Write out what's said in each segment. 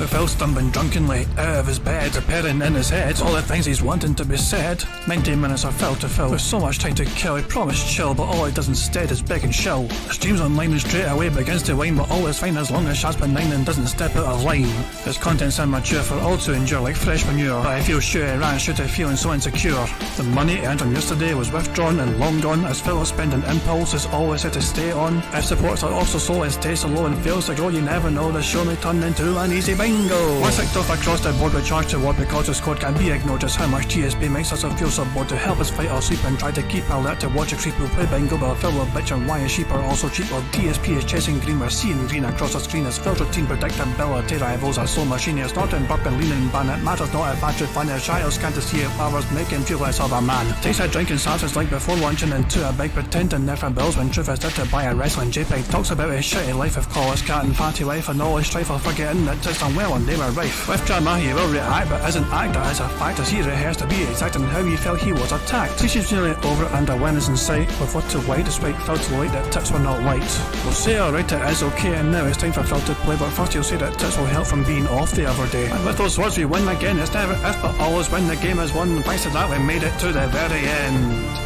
With Phil stumbling drunkenly out of his bed, appearing in his head all the things he's wanting to be said. 90 minutes of Phil to Phil, with so much time to kill. He promised chill, but all he does instead is beg and chill. Streams online and straight away begins to whine, but all is fine as long as Shaz's benign and doesn't step out of line. His content's immature for all to endure like fresh manure, but I feel sure he ran straight to feeling so insecure. The money earned on yesterday was withdrawn and long gone, as Phil's spending impulse is always had to stay on. If supports are also slow and stays so low and fails to grow, you never know, the show may turn into an easy bingo. Once kicked off across the board with charge to what because the squad can't be ignored, just how much DSP makes us feel so bored to help us fight or sleep and try to keep alert to watch a creep who play bingo, but Phil will bitch and why his sheep are also cheap while DSP is chasing green. We're seeing green across the screen as Phil's routine predictability rivals are so machine. He's not in burping, leaning, ban. It matters not if actually fun is child can't see if powers make him feel less of a man. Takes a drink and starts his like before lunching into a big pretending different bills when truth is there to buy a wrestling JPEG. Talks about his shitty life of college cat and fatty wife and all his strife of forgetting that it's done well and they were rife. With drama he will react but isn't act as a fact as he rehearsed to be exact and how he felt he was attacked. She's nearly over and a win is in sight with what to white despite Phil to late that tips were not light. We'll say alright it is okay and now it's time for Phil to play, but first he'll say that tips will help from being off the other day. And with those words we win again. It's never if but always when the game is won. Thanks to that we made it to the very end.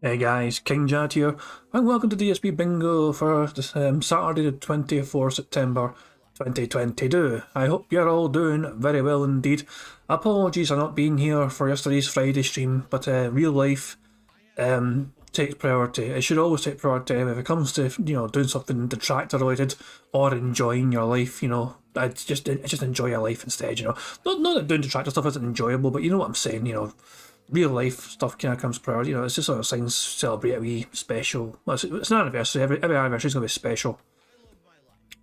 Hey guys, King Jad here, and welcome to DSP Bingo for Saturday the 24th September 2022. I hope you're all doing very well indeed. Apologies for not being here for yesterday's Friday stream, but real life takes priority. It should always take priority if it comes to, doing something detractor related or enjoying your life, I just enjoy your life instead, Not that doing detractor stuff isn't enjoyable, but you know what I'm saying, real life stuff kind of comes prior. It's just sort of things celebrate a wee special. Well, it's an anniversary. Every anniversary is going to be special.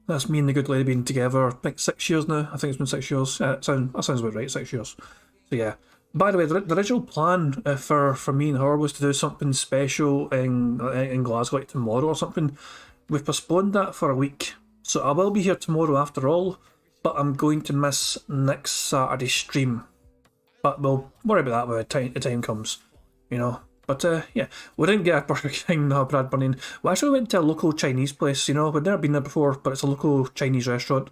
That's me and the good lady being together, I think 6 years now. I think it's been 6 years. That sounds about right, 6 years. So yeah. By the way, the original plan for me and her was to do something special in Glasgow like tomorrow or something. We've postponed that for a week. So I will be here tomorrow after all, but I'm going to miss next Saturday's stream. But we'll worry about that when the time comes, But yeah, we didn't get a Burger King, no, Brad Bunning. We actually went to a local Chinese place, We'd never been there before, but it's a local Chinese restaurant.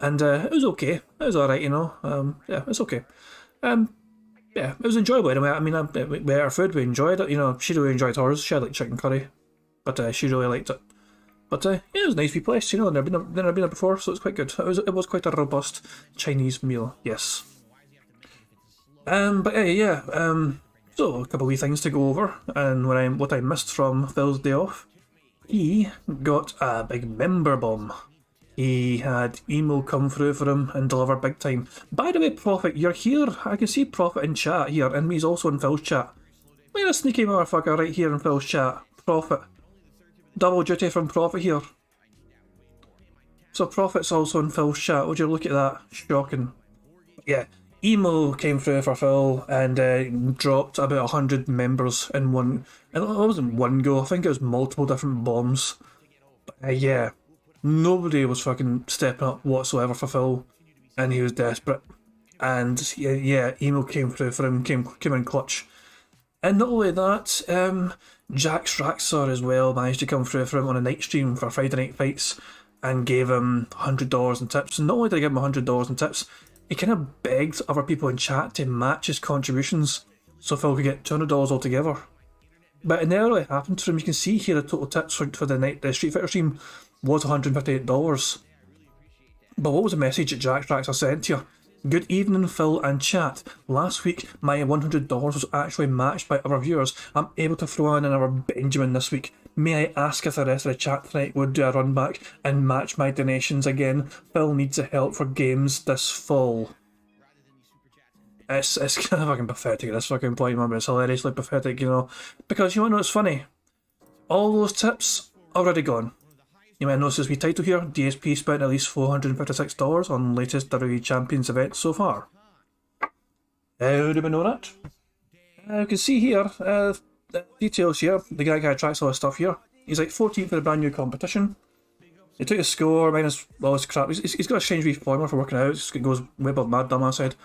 And it was okay. It was alright, yeah, it's okay. Yeah, it was enjoyable anyway. I mean, we ate our food, we enjoyed it, she really enjoyed hers. She had like chicken curry, but she really liked it. But yeah, it was a nice wee place, I'd never been there before, so it's quite good. It was quite a robust Chinese meal, yes. But yeah, so a couple of wee things to go over, and what I missed from Phil's day off. He got a big member bomb. He had email come through for him and deliver big time. By the way, Prophet, you're here. I can see Prophet in chat here, and he's also in Phil's chat. We're a sneaky motherfucker right here in Phil's chat. Prophet. Double duty from Prophet here. So Prophet's also in Phil's chat. Would you look at that? Shocking. Yeah. Emo came through for Phil and dropped about 100 members in one. It wasn't one go, I think it was multiple different bombs. But yeah, nobody was fucking stepping up whatsoever for Phil, and he was desperate. And yeah, Emo came through for him, came in clutch. And not only that, Jax Raxar as well managed to come through for him on a night stream for Friday Night Fights and gave him $100 in tips. And not only did I give him $100 in tips, he kind of begged other people in chat to match his contributions so Phil could get $200 altogether. But it never really happened to him. You can see here the total tips for the Street Fighter stream was $158. But what was the message that Jack Traxxer sent here? Good evening, Phil and chat. Last week, my $100 was actually matched by other viewers. I'm able to throw in another Benjamin this week. May I ask if the rest of the chat tonight would do a run back and match my donations again? Phil needs the help for games this fall. It's kind of fucking pathetic, this fucking point, man, but it's hilariously pathetic, Because you want to know what's funny? All those tips already gone. You might notice this wee title here, DSP spent at least $456 on latest WWE Champions event so far. How do we know that? You can see here, the details here, the guy tracks all this stuff here. He's like 14th for the brand new competition. He took his score, minus all his crap. He's got a strange wee formula for working out. It goes way above my dumbass head.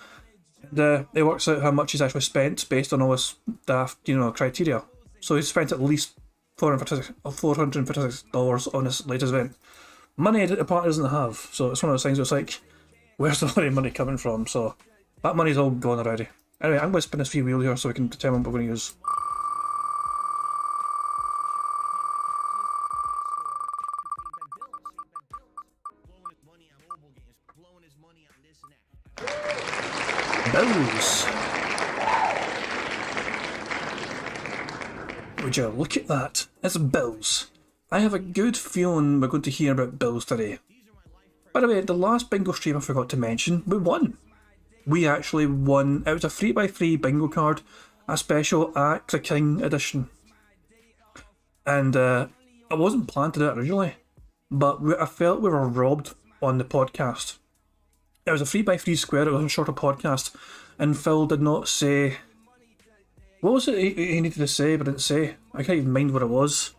And it works out how much he's actually spent based on all his daft, criteria. So he's spent at least $456 on his latest event. Money the party doesn't have, so it's one of those things where it's like, where's the bloody money coming from? So that money's all gone already. Anyway, I'm going to spin this free wheel here so we can determine what we're going to use. Bills. Would you look at that? It's bills. I have a good feeling we're going to hear about bills today. By the way, the last bingo stream I forgot to mention, we won. We actually won. It was a 3x3 bingo card, a special Act the King edition. And I wasn't planning to do it originally, but I felt we were robbed on the podcast. It was a 3x3 square, it was a shorter podcast, and Phil did not say... What was it he needed to say but didn't say? I can't even mind what it was.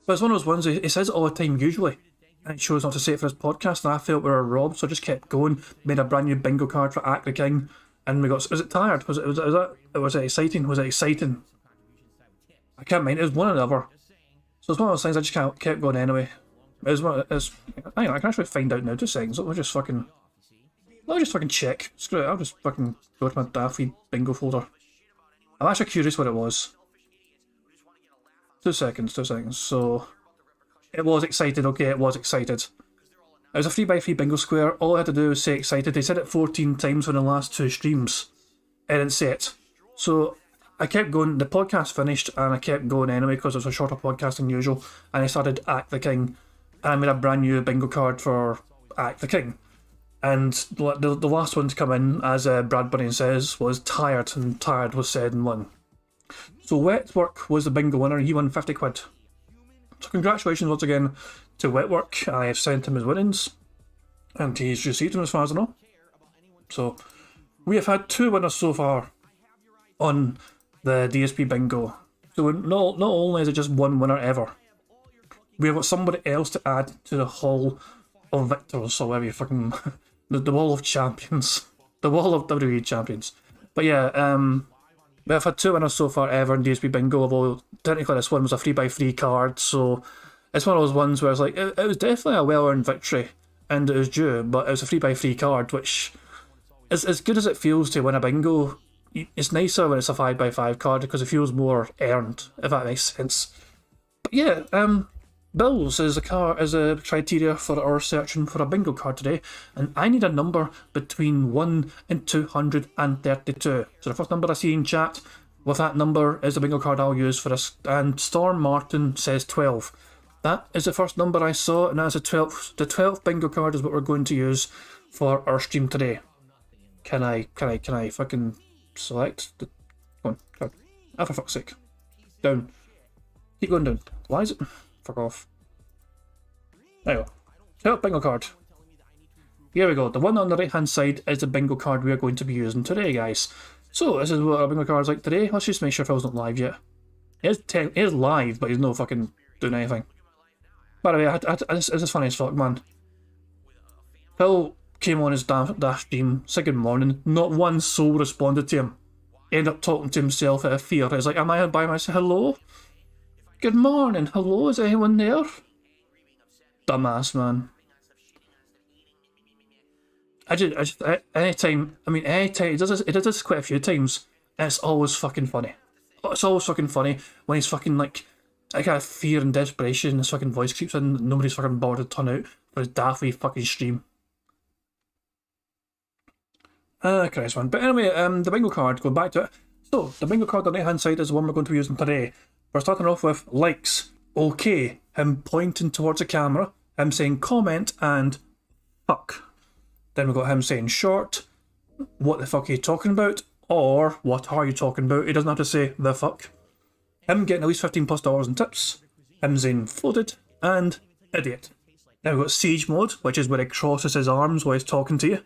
But it's one of those ones, he says it all the time usually, and he chose not to say it for his podcast, and I felt we were robbed, so I just kept going, made a brand new bingo card for Act the King, and we got... Was it tired? Was it exciting? Was it exciting? I can't mind, it was one or the other. So it's one of those things I just kept going anyway. I can actually find out now. 2 seconds. Let me just fucking check. Screw it. I'll just fucking go to my daffy bingo folder. I'm actually curious what it was. 2 seconds. So it was excited. Okay, it was excited. It was a 3x3 bingo square. All I had to do was say excited. They said it 14 times in the last 2 streams. I didn't say it. So I kept going. The podcast finished, and I kept going anyway because it was a shorter podcast than usual. And I started Act the King. And I made a brand new bingo card for Act the King. And the last one to come in, as Brad Bunny says, was Tired, and Tired was said and won. So Wetwork was the bingo winner, he won 50 quid. So congratulations once again to Wetwork. I have sent him his winnings, and he's received them as far as I know. So we have had 2 winners so far on the DSP Bingo. So not only is it just 1 winner ever, we have got somebody else to add to the Hall of Victors, or whatever you fucking... the Wall of Champions. The Wall of WWE Champions. But yeah, we have had 2 winners so far ever in DSP Bingo, although technically this one was a 3x3 card, so it's one of those ones where it's like, it was definitely a well-earned victory, and it was due, but it was a 3x3 card, which is as good as it feels to win a bingo. It's nicer when it's a 5x5 card, because it feels more earned, if that makes sense. But yeah, bills is a criteria for our searching for a bingo card today, and I need a number between 1 and 232. So the first number I see in chat with that number is the bingo card I'll use for this. And Storm Martin says 12. That is the first number I saw, and that's the 12th. The 12th bingo card is what we're going to use for our stream today. Can I fucking select? Come on. Ah, for fuck's sake. Down. Keep going down. Why is it? Fuck off. There you go. 12th bingo card. Here we go. The one on the right hand side is the bingo card we are going to be using today, guys. So this is what our bingo card is like today. Let's just make sure Phil's not live yet. He is live, but he's no fucking doing anything. By the way, this is funny as fuck, man. Phil came on his dash stream, said good morning. Not one soul responded to him. He ended up talking to himself out of fear. He's like, am I by myself? Hello? Good morning. Hello? Is anyone there? Dumbass, man. Anytime he does this quite a few times, and it's always fucking funny. It's always fucking funny when he's fucking like, I got fear and desperation, his fucking voice creeps in, nobody's fucking bothered to turn out for his daffy fucking stream. Christ, man. But anyway, the bingo card, going back to it. So, the bingo card on the right hand side is the one we're going to be using today. We're starting off with likes, okay, him pointing towards the camera, him saying comment, and fuck. Then we've got him saying short, what the fuck are you talking about, or what are you talking about? He doesn't have to say the fuck. Him getting at least $15+ in tips, him saying floated, and idiot. Then we've got siege mode, which is where he crosses his arms while he's talking to you.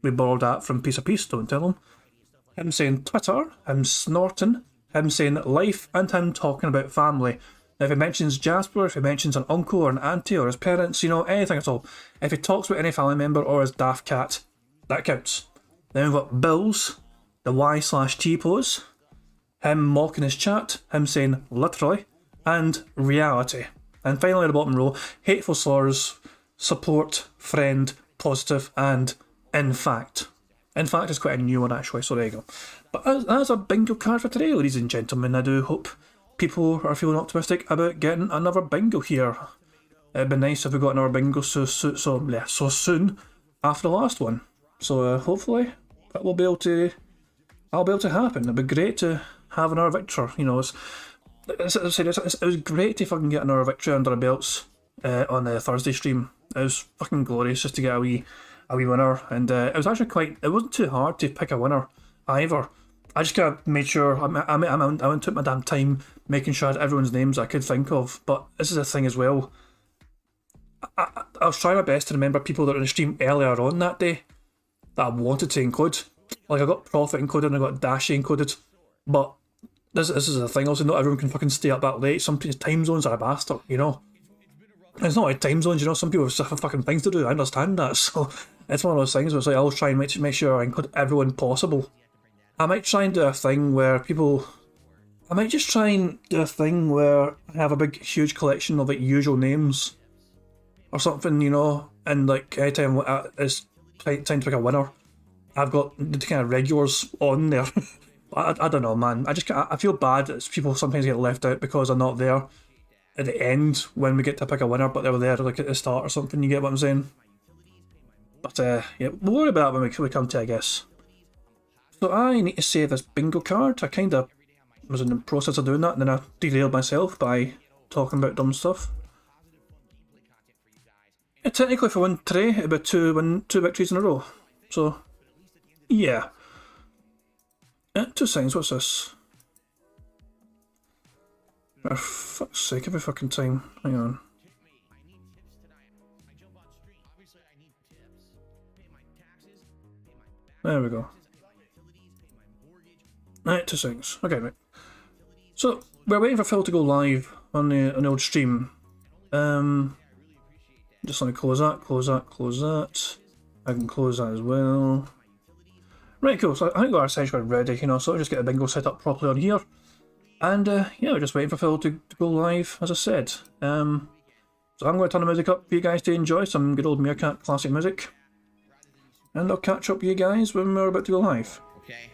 We borrowed that from Piece of Peace, don't tell him. Him saying Twitter, him snorting, him saying life, and him talking about family. If he mentions Jasper, if he mentions an uncle or an auntie or his parents, you know, anything at all. If he talks about any family member or his daft cat, that counts. Then we've got Bills, the Y/T pose, him mocking his chat, him saying literally, and reality. And finally at the bottom row, hateful slurs, support, friend, positive, and in fact. In fact is quite a new one actually, so there you go. But that's a bingo card for today, ladies and gentlemen. I do hope people are feeling optimistic about getting another bingo here. It'd be nice if we got another bingo so soon after the last one. So hopefully that will be able to. I'll be able to happen. It'd be great to have another victor. You know, it was great if I can get another victory under our belts on the Thursday stream. It was fucking glorious just to get a wee winner, and it was actually quite. It wasn't too hard to pick a winner either. I just kind of made sure I took my damn time making sure I had everyone's names I could think of. But this is a thing as well. I was trying my best to remember people that were in the stream earlier on that day that I wanted to include. Like I got Prophet included and I got Dashy included. But this is a thing also, not everyone can fucking stay up that late. Some time zones are a bastard, you know. It's not like time zones, you know, some people have fucking things to do, I understand that. So it's one of those things where it's like I always try and make sure I include everyone possible. I might try and do a thing where I might just try and do a thing where I have a big, huge collection of like usual names or something, you know, and like anytime it's time to pick a winner, I've got the kind of regulars on there. I don't know, man. I feel bad that people sometimes get left out because they're not there at the end when we get to pick a winner, but they were there like at the start or something. You get what I'm saying? But yeah, we'll worry about that when we come to it, I guess. So I need to save this bingo card. I kind of was in the process of doing that, and then I derailed myself by talking about dumb stuff. Yeah, technically, if I win today, it'd be two victories in a row. So, yeah. 2 seconds, what's this? For fuck's sake, every fucking time. Hang on. There we go. Right, 2 seconds. Okay, right. So, we're waiting for Phil to go live on the old stream. Just let me close that. I can close that as well. Right, cool. So I think we're essentially ready, you know, so I'll just get a bingo set up properly on here. And yeah, we're just waiting for Phil to go live, as I said. So I'm going to turn the music up for you guys to enjoy some good old Meerkat classic music. And I'll catch up with you guys when we're about to go live. Okay.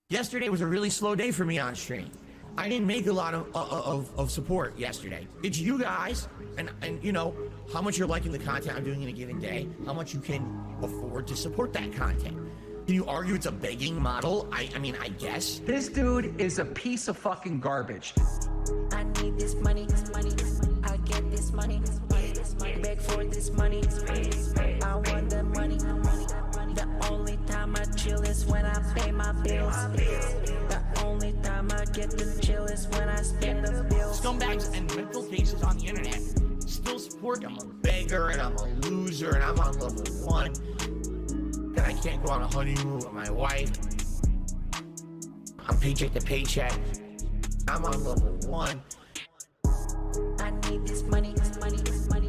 Yesterday was a really slow day for me on stream. I didn't make a lot of support yesterday. It's you guys, and you know, how much you're liking the content I'm doing in a given day, how much you can afford to support that content. Can you argue it's a begging model? I mean, I guess. This dude is a piece of fucking garbage. I need this money, I get this money, beg for this money, I want the money. The only time I chill is when I pay my bills. The only time I get to chill is when I spend the bills. Scumbags and mental cases on the internet still support. I'm a beggar and I'm a loser and I'm on level 1. And I can't go on a honeymoon with my wife. I'm paycheck to paycheck. I'm on level 1. I need this money,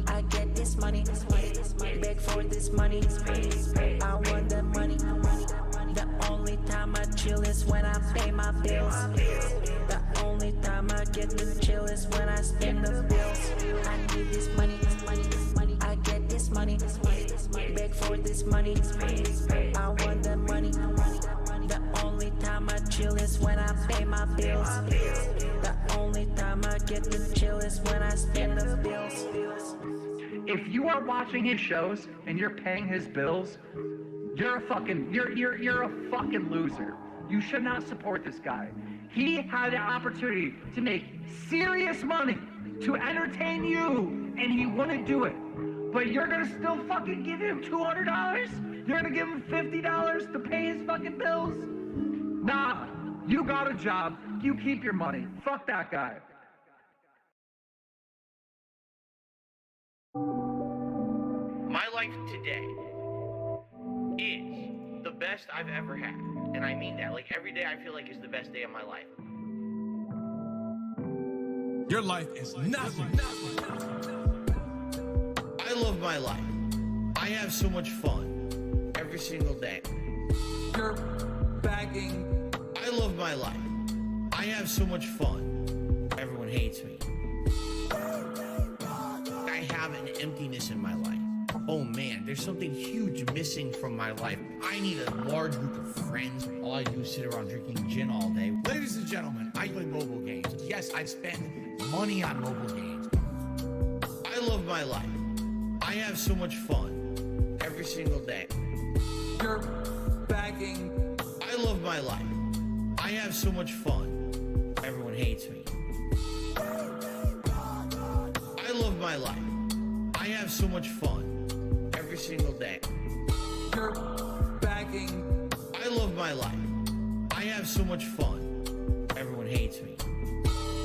I get this money, beg for this money, I want the money. The only time I chill is when I pay my bills. The only time I get to chill is when I spend the bills. I need this money, I get this money, beg for this money, I want the money. The only time I chill is when I pay my bills. The only time I get to chill is when I spend the bills. If you are watching his shows and you're paying his bills, you're a fucking loser. You should not support this guy. He had an opportunity to make serious money to entertain you, and he wouldn't do it. But you're gonna still fucking give him $200? You're gonna give him $50 to pay his fucking bills? Nah, you got a job. You keep your money. Fuck that guy. My life today is the best I've ever had. And I mean that. Like, every day I feel like is the best day of my life. Your life is nothing. I love my life. I have so much fun every single day. You're bagging. I love my life. I have so much fun. Everyone hates me. I have an emptiness in my life. Oh man, there's something huge missing from my life. I need a large group of friends. All I do is sit around drinking gin all day. Ladies and gentlemen, I play mobile games. Yes, I spend money on mobile games. I love my life. I have so much fun every single day. You're bagging. I love my life. I have so much fun. Everyone hates me. I love my life. I have so much fun every single day. You're bagging. I love my life. I have so much fun. Everyone hates me.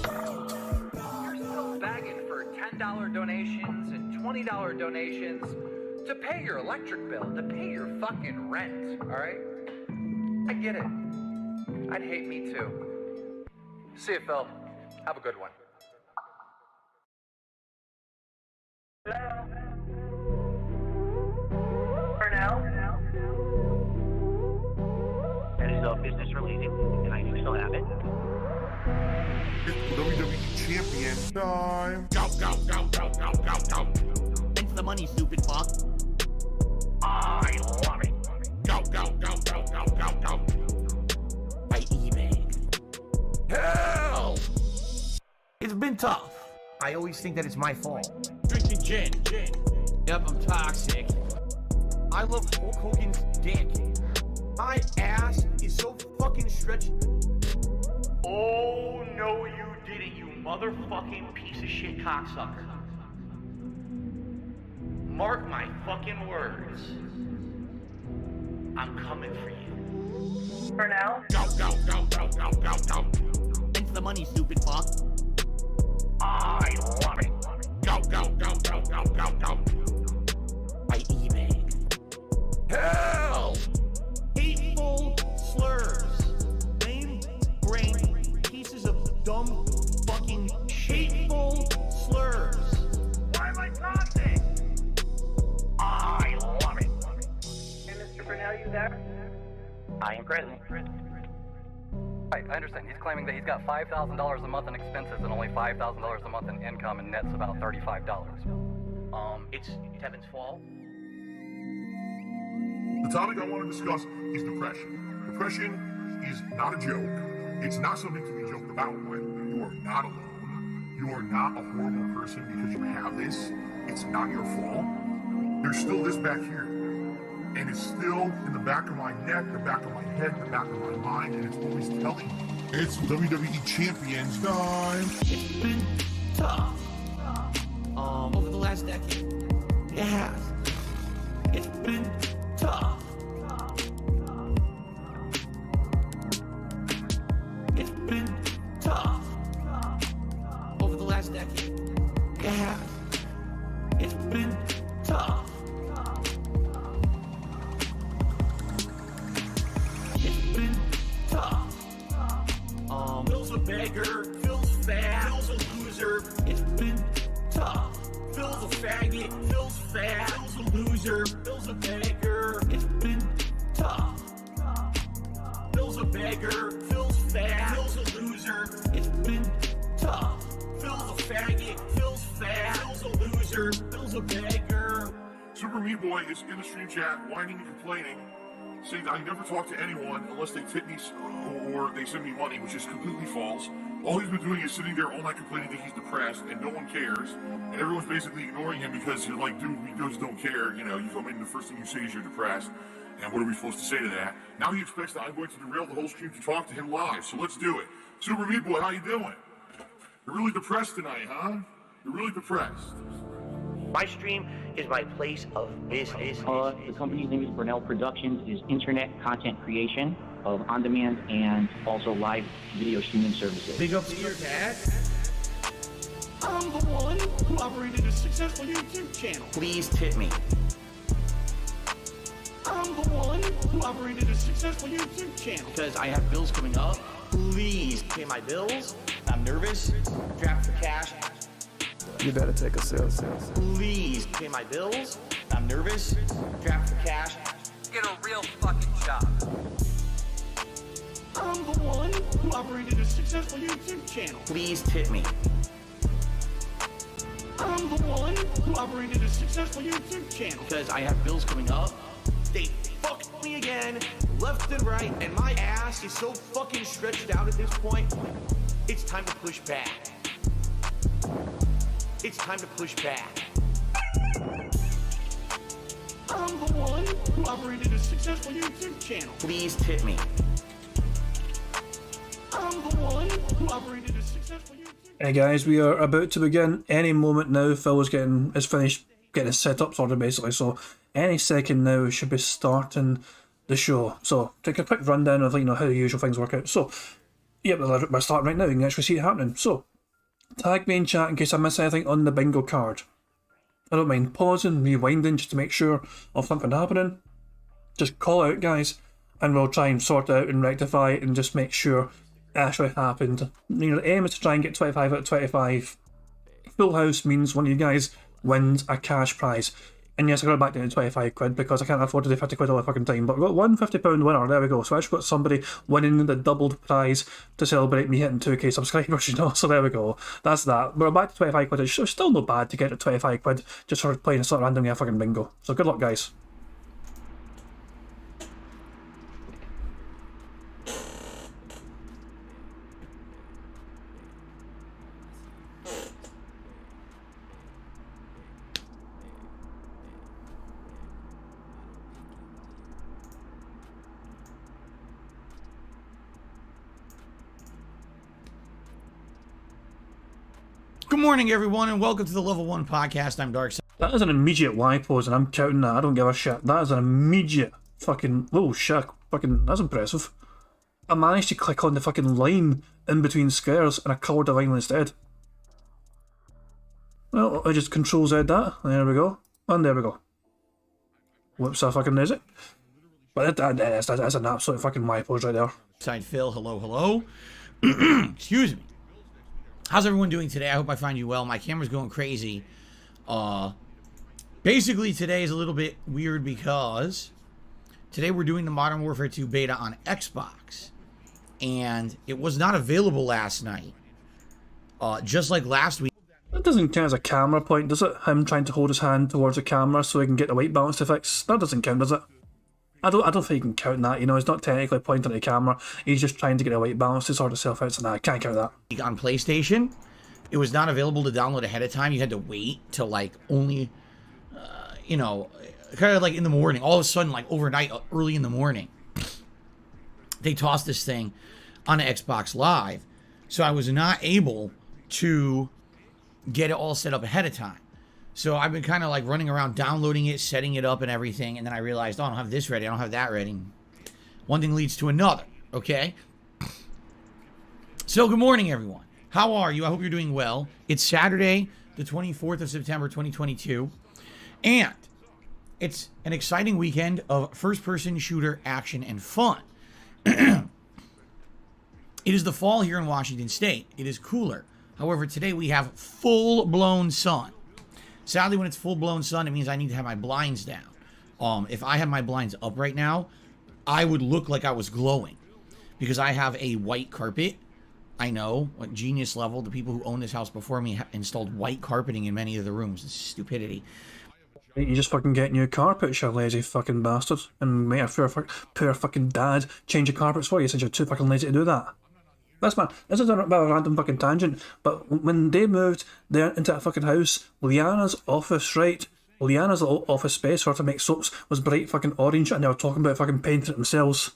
You're still bagging for $10 donations and $20 donations to pay your electric bill, to pay your fucking rent, alright? I get it. I'd hate me too. See you, Phil. Have a good one. That is business related, and I do still have it. It's WWE champion time. Go, go, go, go, go, go, go. Thanks the money, stupid fuck. I love it. Go, go, go, go, go, go, go. By eBay. Hell! It's been tough. I always think that it's my fault. Drinking gin. Yep, I'm toxic. I love Hulk Hogan's dick. My ass is so fucking stretched. Oh, no, you didn't, you motherfucking piece of shit cocksucker. Mark my fucking words. I'm coming for you. For now? Go, go, go, go, go, go, go. Thanks the money, stupid fuck. I love it. Go, go, go, go, go, go, go. By eBay. Hell! Hateful slurs. Lame brain pieces of dumb fucking hateful slurs. Why am I toxic? I love it. Hey, Mr. Burnell, you there? I am present. Right, I understand. He's claiming that he's got $5,000 a month in expenses and only $5,000 a month in income, and net's about $35. It's Kevin's fault. The topic I want to discuss is depression. Depression is not a joke. It's not something to be joked about with. You are not alone. You are not a horrible person because you have this. It's not your fault. There's still this back here. And it's still in the back of my neck, the back of my head, the back of my mind, and it's always telling me. It's WWE Champions time. It's been tough. Over the last decade. It has. It's been tough. It's been tough. Over the last decade. It has. It's been tough. It's been tough. Phil's a beggar, Phil's fat, Phil's a loser. It's been tough. Phil's a faggot, Phil's fat, Phil's a loser. Phil's a beggar, It's been tough. Phil's a beggar, Phil's fat, Phil's a loser. It's been tough. Phil's a faggot, Phil's fat, Phil's a loser. Phil's a beggar. Super Meat Boy is in the stream chat, whining and complaining, saying that I never talk to anyone unless they tip me or they send me money, which is completely false. All he's been doing is sitting there all night complaining that he's depressed and no one cares. And everyone's basically ignoring him because you're like, dude, we just don't care. You know, you come in, the first thing you say is you're depressed. And what are we supposed to say to that? Now he expects that I'm going to derail the whole stream to talk to him live. So let's do it. Super Meat Boy, how you doing? You're really depressed tonight, huh? You're really depressed. My stream is my place of business. The company's name is Burnell Productions. It is internet content creation of on-demand and also live video streaming services. Big up to your dad. I'm the one who operated a successful YouTube channel. Please tip me. I'm the one who operated a successful YouTube channel. Because I have bills coming up. Please pay my bills. I'm nervous. Strapped for cash. You better take a sale. Please pay my bills. I'm nervous. Strapped for cash. Get a real fucking job. I'm the one who operated a successful YouTube channel. Please tip me. I'm the one who operated a successful YouTube channel. Because I have bills coming up. They fucked me again, left and right, and my ass is so fucking stretched out at this point. It's time to push back. It's time to push back. I'm the one who operated a successful YouTube channel. Please tip me. I'm the one who operated a successful YouTube channel. Hey guys, we are about to begin any moment now. Phil is finished getting his setup sorted basically, so any second now we should be starting the show. So take a quick rundown of how the usual things work out. So yeah, we're starting right now. You can actually see it happening. So tag me in chat in case I miss anything on the bingo card. I don't mind pausing, rewinding just to make sure of something happening. Just call out, guys, and we'll try and sort it out and rectify it and just make sure it actually happened. The aim is to try and get 25 out of 25. Full house means one of you guys wins a cash prize. And yes, I got it back down to 25 quid because I can't afford to do 50 quid all the fucking time. But we've got one £50 winner, there we go. So I actually got somebody winning the doubled prize to celebrate me hitting 2k subscribers, so there we go. That's that. We're back to 25 quid. It's still not bad to get to 25 quid just for playing a sort of random game fucking bingo. So good luck, guys. Good morning, everyone, and welcome to the Level 1 Podcast. I'm Dark. That is an immediate Y pose, and I'm counting that. I don't give a shit. That is an immediate fucking... Oh, shit. Fucking... That's impressive. I managed to click on the fucking line in between squares, and I coloured the line instead. Well, I just Control Z that. There we go. And there we go. Whoops, I fucking is it. But that's an absolute fucking Y pose right there. Side Phil, hello. Excuse me. How's everyone doing today? I hope I find you well. My camera's going crazy. Basically, today is a little bit weird because today we're doing the Modern Warfare 2 beta on Xbox. And it was not available last night. Just like last week. That doesn't count as a camera point, does it? Him trying to hold his hand towards the camera so he can get the white balance to fix. That doesn't count, does it? I don't think you can count that, he's not technically pointing at the camera, he's just trying to get a white balance to sort himself out, so nah, I can't count that. On PlayStation, it was not available to download ahead of time. You had to wait till only, kind of like in the morning, all of a sudden, overnight, early in the morning. They tossed this thing on Xbox Live, so I was not able to get it all set up ahead of time. So I've been kind of running around downloading it, setting it up and everything, and then I realized, oh, I don't have this ready, I don't have that ready. One thing leads to another, okay? So good morning, everyone. How are you? I hope you're doing well. It's Saturday, the 24th of September, 2022, and it's an exciting weekend of first-person shooter action and fun. It is the fall here in Washington State. It is cooler. However, today we have full-blown sun. Sadly, when it's full-blown sun, it means I need to have my blinds down. If I had my blinds up right now, I would look like I was glowing. Because I have a white carpet. I know, genius level. The people who own this house before me installed white carpeting in many of the rooms. It's stupidity. You just fucking get new carpets, you lazy fucking bastard. And make a poor fucking dad change your carpets for you since you're too fucking lazy to do that. This is a bit of a random fucking tangent, but when they moved there into that fucking house, Liana's office, right? Liana's little office space for her to make soaps was bright fucking orange, and they were talking about fucking painting it themselves.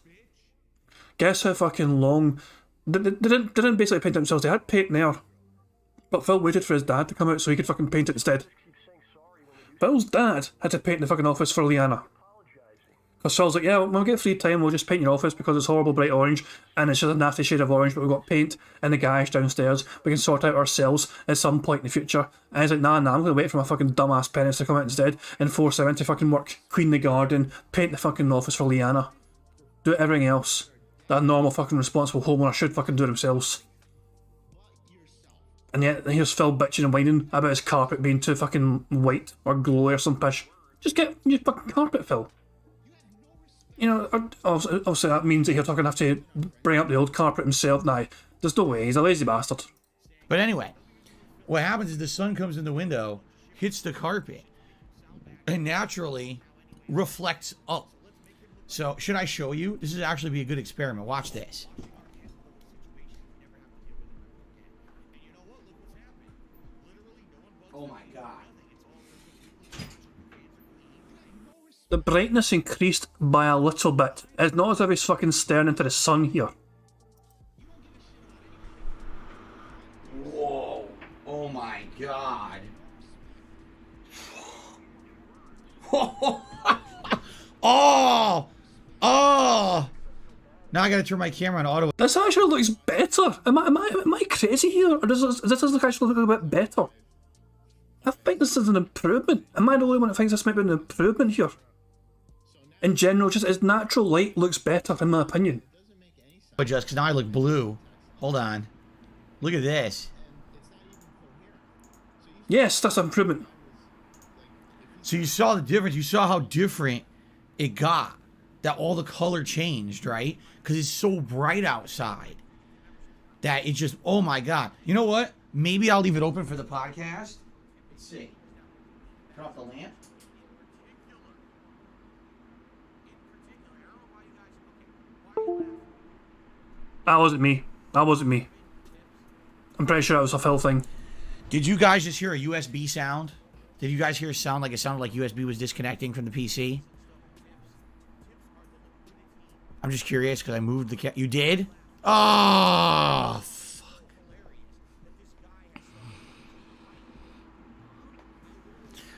Guess how fucking long... They didn't basically paint it themselves, they had paint there. But Phil waited for his dad to come out so he could fucking paint it instead. Phil's dad had to paint the fucking office for Liana. Because Phil's like, yeah, when we get free time, we'll just paint your office because it's horrible bright orange, and it's just a nasty shade of orange, but we've got paint in the garage downstairs. We can sort out ourselves at some point in the future. And he's like, nah, I'm going to wait for my fucking dumbass parents to come out instead and force them into fucking work, clean the garden, paint the fucking office for Liana. Do everything else that a normal fucking responsible homeowner should fucking do themselves. And yet here's Phil bitching and whining about his carpet being too fucking white or glowy or some pish. Just get new fucking carpet, Phil. You know, obviously that means that he'll fucking have to bring up the old carpet himself. Nah, there's no way. He's a lazy bastard. But anyway, what happens is the sun comes in the window, hits the carpet, and naturally reflects up. So, should I show you? This is actually be a good experiment. Watch this. Oh my god. The brightness increased by a little bit. It's not as if he's fucking staring into the sun here. Whoa. Oh my god. Oh! Oh! Now I gotta turn my camera on auto. This actually looks better. Am I crazy here? Or does this look actually look a bit better? I think this is an improvement. Am I the only one that thinks this might be an improvement here? In general, just as natural light looks better, in my opinion. Adjust, because now I look blue. Hold on. Look at this. Yes, that's an improvement. So you saw the difference. You saw how different it got. That all the color changed, right? Because it's so bright outside. That it just, oh my god. You know what? Maybe I'll leave it open for the podcast. Let's see. Turn off the lamp. That wasn't me. That wasn't me. I'm pretty sure it was a Phil thing. Did you guys just hear a USB sound? Did you guys hear a sound like it sounded like USB was disconnecting from the PC? I'm just curious because I moved the You did? Oh, fuck.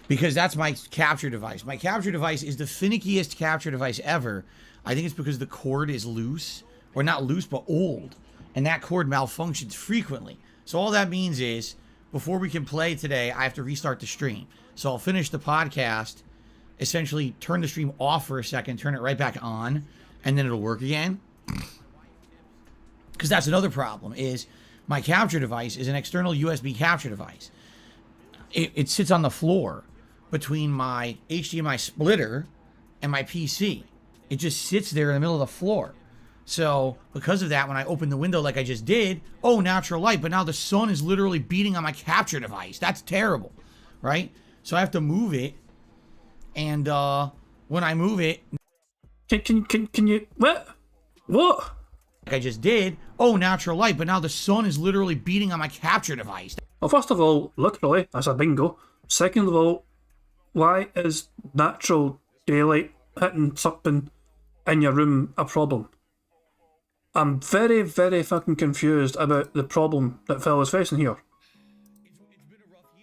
Because that's my capture device. My capture device is the finickiest capture device ever. I think it's because the cord is loose. Or not loose, but old. And that cord malfunctions frequently. So all that means is, before we can play today, I have to restart the stream. So I'll finish the podcast, essentially turn the stream off for a second, turn it right back on, and then it'll work again. Because that's another problem, is my capture device is an external USB capture device. It sits on the floor between my HDMI splitter and my PC. It just sits there in the middle of the floor. So, because of that, when I open the window like I just did, oh, natural light, but now the sun is literally beating on my capture device. That's terrible, right? So I have to move it, and when I move it... Can you... What? What? Like I just did, oh, natural light, but now the sun is literally beating on my capture device. Well, first of all, literally, that's a bingo. Second of all, why is natural daylight hitting something in your room a problem? I'm very, very fucking confused about the problem that Phil is facing here.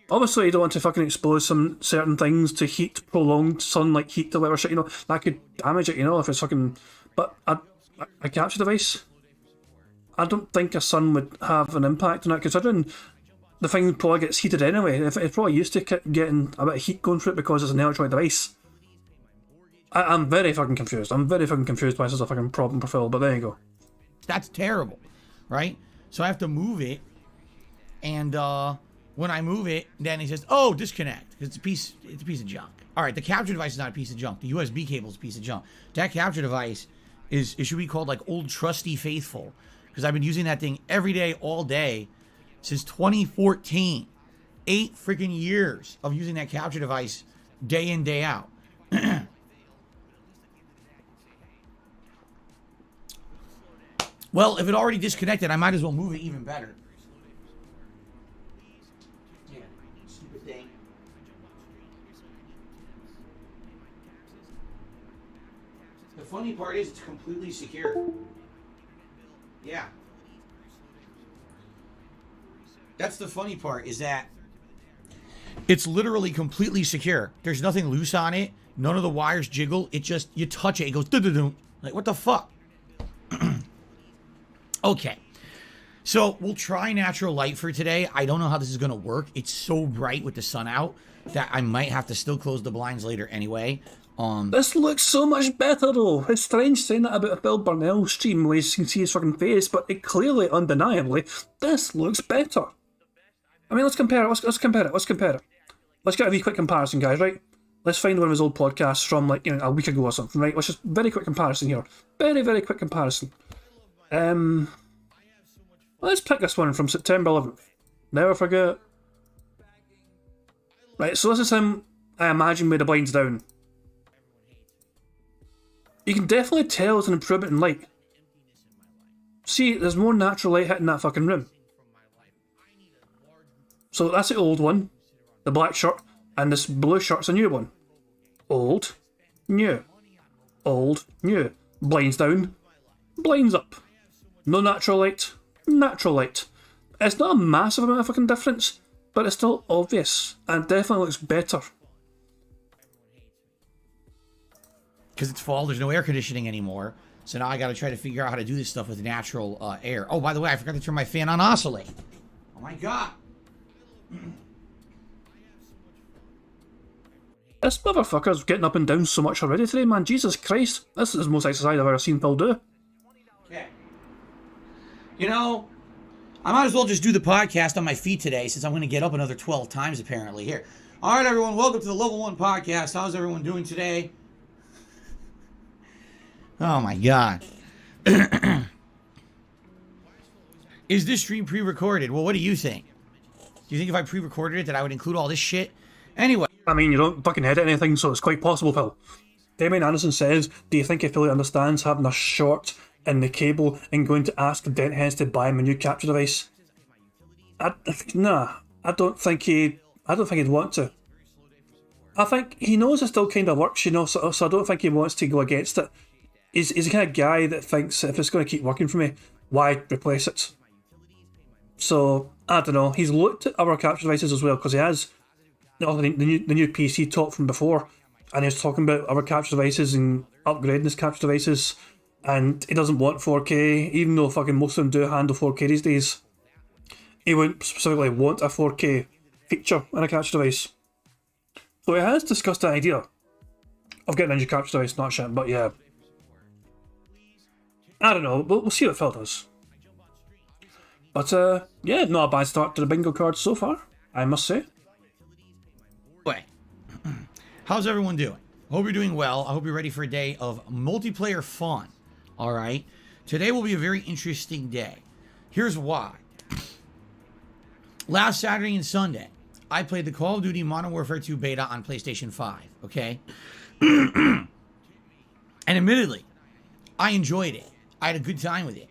Obviously, you don't want to fucking expose some certain things to heat, prolonged sunlight heat or whatever shit, you know, that could damage it, you know, if it's fucking... But a capture device? I don't think a sun would have an impact on that, considering the thing probably gets heated anyway. It's probably used to getting a bit of heat going through it because it's an electronic device. I'm very fucking confused. I'm very fucking confused why this is a fucking problem for Phil, but there you go. That's terrible, right? So I have to move it, and when I move it, then he says, "Oh, disconnect." It's a piece of junk. All right, the capture device is not a piece of junk. The USB cable is a piece of junk. That capture device it should be called like Old Trusty Faithful, because I've been using that thing every day, all day, since 2014. 8 freaking years of using that capture device, day in, day out. Well, if it already disconnected, I might as well move it even better. Yeah, stupid thing. The funny part is it's completely secure. Yeah. That's the funny part, is that it's literally completely secure. There's nothing loose on it. None of the wires jiggle. It just, you touch it, it goes doo-doo-doo. Like, what the fuck? Okay, so we'll try natural light for today. I don't know how this is going to work. It's so bright with the sun out that I might have to still close the blinds later anyway. This looks so much better though. It's strange saying that about a Bill Burnell stream where you can see his fucking face, but it clearly, undeniably, this looks better. I mean, let's compare it. Let's compare it. Let's compare it. Let's get a wee quick comparison, guys, right? Let's find one of his old podcasts from, like, a week ago or something, right? Let's just, very quick comparison here. Very, very quick comparison. Let's pick this one from September 11th. Never forget. Right, so this is him, I imagine, with the blinds down. You can definitely tell it's an improvement in light. See, there's more natural light hitting that fucking room. So that's the old one, the black shirt, and this blue shirt's a new one. Old, new. Old, new. Blinds down, blinds up. No natural light, natural light. It's not a massive amount of fucking difference, but it's still obvious, and definitely looks better. Because it's fall, there's no air conditioning anymore. So now I got to try to figure out how to do this stuff with natural air. Oh, by the way, I forgot to turn my fan on oscillate. Oh my god. This motherfucker's getting up and down so much already today, man. Jesus Christ. This is the most exercise I've ever seen Phil do. Okay. You know, I might as well just do the podcast on my feet today since I'm going to get up another 12 times apparently. Here. All right, everyone. Welcome to the Level 1 podcast. How's everyone doing today? Oh my god. Is this stream pre-recorded? Well, what do you think? Do you think if I pre-recorded it that I would include all this shit? Anyway. I mean, you don't fucking edit anything, so it's quite possible, Phil. Damien Anderson says, do you think he fully understands having a short in the cable and going to ask the dent heads to buy him a new capture device? Nah, I don't think he'd want to. I think he knows it still kind of works, you know, so I don't think he wants to go against it. He's the kind of guy that thinks if it's going to keep working for me, why replace it? So, I don't know. He's looked at other capture devices as well, because he has the new PC top from before, and he was talking about other capture devices and upgrading his capture devices, and he doesn't want 4K, even though fucking most of them do handle 4K these days. He wouldn't specifically want a 4K feature in a capture device. So he has discussed the idea of getting a new capture device, not shit, but yeah. I don't know, we'll see what Phil does. But yeah, not a bad start to the bingo card so far, I must say. Anyway, how's everyone doing? Hope you're doing well. I hope you're ready for a day of multiplayer fun. All right? Today will be a very interesting day. Here's why. Last Saturday and Sunday, I played the Call of Duty Modern Warfare 2 beta on PlayStation 5, okay? And admittedly, I enjoyed it. I had a good time with it.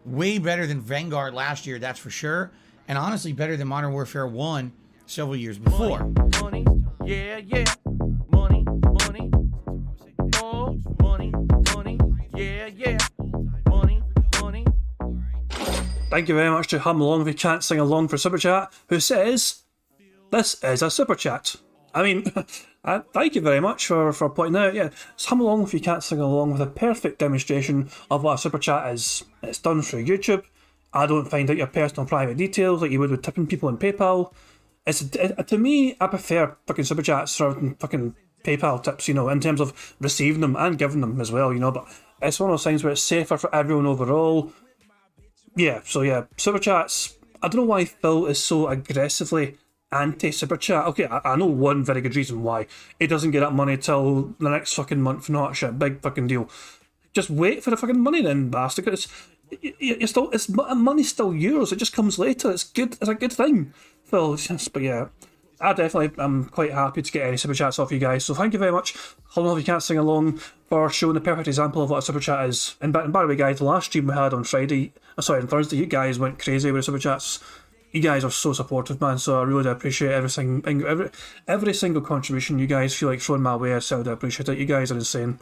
Way better than Vanguard last year, that's for sure. And honestly, better than Modern Warfare 1 several years before. Money, yeah, yeah. Money, money. Oh, money, money. Yeah, yeah. Money, money. Thank you very much to Hum Along if you can't sing along for Super Chat, who says, this is a Super Chat. I mean, thank you very much for pointing out. Yeah, it's Hum Along if you can't sing along with a perfect demonstration of what a Super Chat is. It's done through YouTube. I don't find out your personal private details like you would with tipping people on PayPal. To me, I prefer fucking Super Chats rather than fucking PayPal tips, you know, in terms of receiving them and giving them as well, you know, but it's one of those things where it's safer for everyone overall. Yeah, so yeah, Super Chats, I don't know why Phil is so aggressively anti-Super Chat. Okay, I know one very good reason why. He doesn't get that money till the next fucking month, not shit, big fucking deal. Just wait for the fucking money then, bastard. Money's still yours, it just comes later, it's good, it's a good thing. Phil, but yeah, I definitely am quite happy to get any Super Chats off you guys, so thank you very much. Hold on if you can't sing along for showing the perfect example of what a Super Chat is. And by the way guys, the last stream we had on on Thursday, you guys went crazy with the Super Chats. You guys are so supportive, man, so I really do appreciate every single contribution you guys feel like throwing my way. I so do appreciate it. You guys are insane.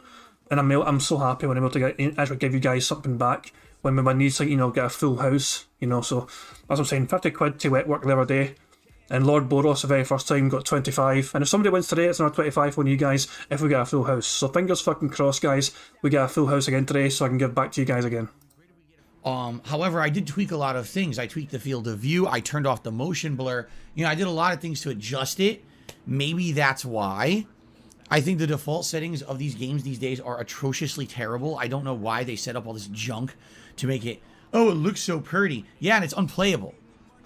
And I'm so happy when I'm able to actually give you guys something back when we need to, you know, get a full house, you know, so as I'm saying, 50 quid to wet work the other day, and Lord Boros the very first time got 25, and if somebody wins today it's another 25 for you guys if we get a full house, so fingers fucking crossed guys, we get a full house again today so I can give back to you guys again. However, I did tweak a lot of things. I tweaked the field of view, I turned off the motion blur, you know, I did a lot of things to adjust it. Maybe that's why. I think the default settings of these games these days are atrociously terrible. I don't know why they set up all this junk to make it, oh, it looks so pretty. Yeah, and it's unplayable.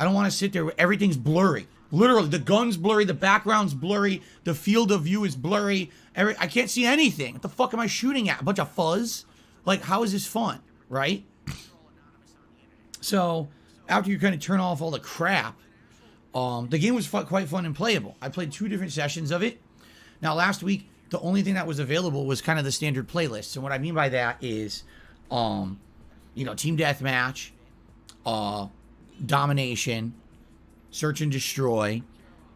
I don't want to sit there where everything's blurry. Literally, the gun's blurry, the background's blurry, the field of view is blurry. I can't see anything. What the fuck am I shooting at? A bunch of fuzz? Like, how is this fun, right? So, after you kind of turn off all the crap, the game was quite fun and playable. I played 2 different sessions of it. Now, last week, the only thing that was available was kind of the standard playlists. And what I mean by that is, team deathmatch, domination, search and destroy.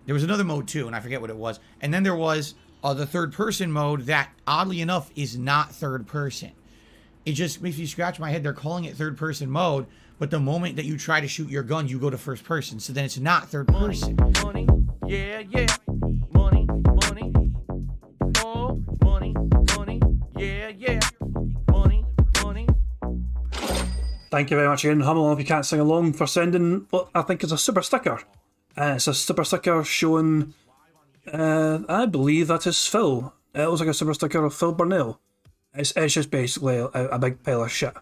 There was another mode too, and I forget what it was. And then there was the third person mode that, oddly enough, is not third person. It just makes me scratch my head. They're calling it third person mode, but the moment that you try to shoot your gun, you go to first person. So then it's not third person. Money, yeah, yeah. Money, money. Oh, money, money. Yeah, yeah. Money, money. Thank you very much, Ian Hummel, if you can't sing along, for sending what I think is a super sticker. It's a super sticker showing, I believe that is Phil. It looks like a super sticker of Phil Burnell. It's just basically a big pile of shit.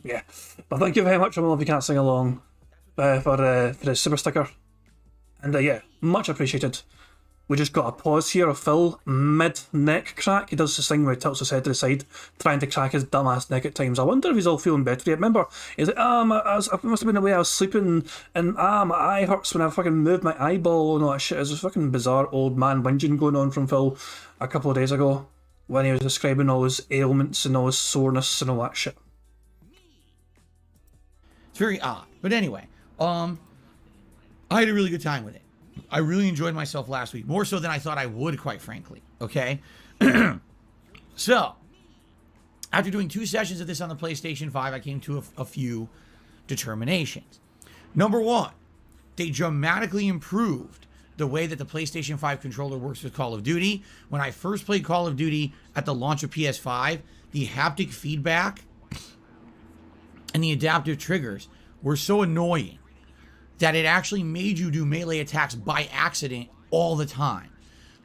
Yeah. But thank you very much, Hummel, if you can't sing along, for the super sticker. And yeah, much appreciated. We just got a pause here of Phil mid-neck crack. He does this thing where he tilts his head to the side, trying to crack his dumbass neck at times. I wonder if he's all feeling better yet. Remember, he's like, I must have been away, I was sleeping, and my eye hurts when I fucking moved my eyeball and all that shit. There's a fucking bizarre old man whinging going on from Phil a couple of days ago when he was describing all his ailments and all his soreness and all that shit. It's very odd. But anyway, I had a really good time with it. I really enjoyed myself last week, more so than I thought I would, quite frankly. Okay? So, after doing 2 sessions of this on the PlayStation 5, I came to a few determinations. Number 1, they dramatically improved the way that the PlayStation 5 controller works with Call of Duty. When I first played Call of Duty at the launch of PS5, the haptic feedback and the adaptive triggers were so annoying that it actually made you do melee attacks by accident all the time.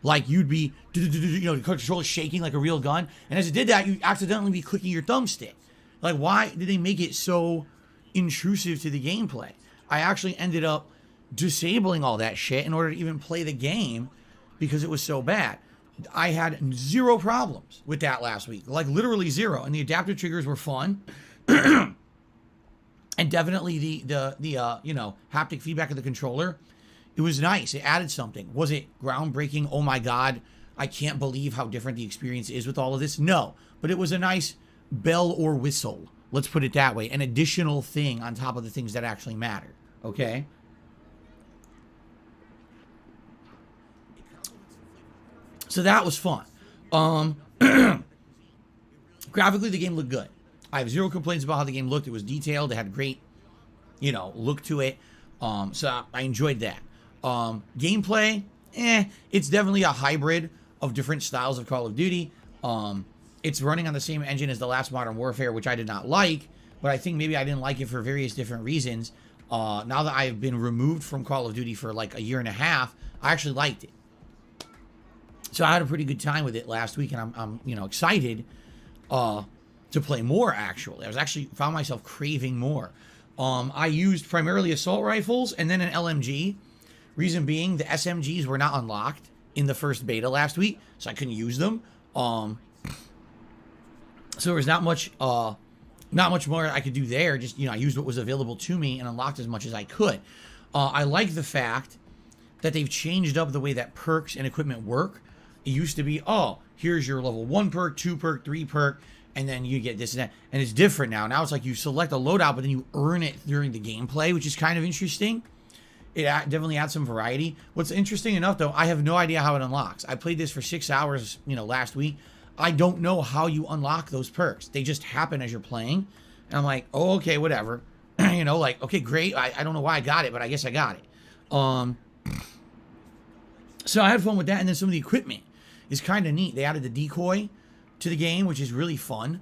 Like, you'd be, the controller shaking like a real gun, and as it did that, you'd accidentally be clicking your thumbstick. Like, why did they make it so intrusive to the gameplay? I actually ended up disabling all that shit in order to even play the game because it was so bad. I had 0 problems with that last week, like literally 0, and the adaptive triggers were fun. And definitely the haptic feedback of the controller, it was nice. It added something. Was it groundbreaking? Oh my God, I can't believe how different the experience is with all of this. No, but it was a nice bell or whistle. Let's put it that way. An additional thing on top of the things that actually matter. Okay? So that was fun. Graphically, the game looked good. I have 0 complaints about how the game looked. It was detailed. It had a great, look to it. So I enjoyed that. Gameplay, it's definitely a hybrid of different styles of Call of Duty. It's running on the same engine as the last Modern Warfare, which I did not like, but I think maybe I didn't like it for various different reasons. Now that I've been removed from Call of Duty for like a year and a half, I actually liked it. So I had a pretty good time with it last week, and I'm excited to play more, actually. I was actually found myself craving more. I used primarily assault rifles and then an LMG. Reason being, the SMGs were not unlocked in the first beta last week, so I couldn't use them. So there was not much more I could do there. Just, I used what was available to me and unlocked as much as I could. I like the fact that they've changed up the way that perks and equipment work. It used to be, here's your level 1 perk, 2 perk, 3 perk, and then you get this and that. And it's different now. Now it's like you select a loadout, but then you earn it during the gameplay, which is kind of interesting. It definitely adds some variety. What's interesting enough, though, I have no idea how it unlocks. I played this for 6 hours, last week. I don't know how you unlock those perks. They just happen as you're playing. And I'm like, oh, okay, whatever. Okay, great. I don't know why I got it, but I guess I got it. So I had fun with that. And then some of the equipment is kind of neat. They added the decoy to the game, which is really fun.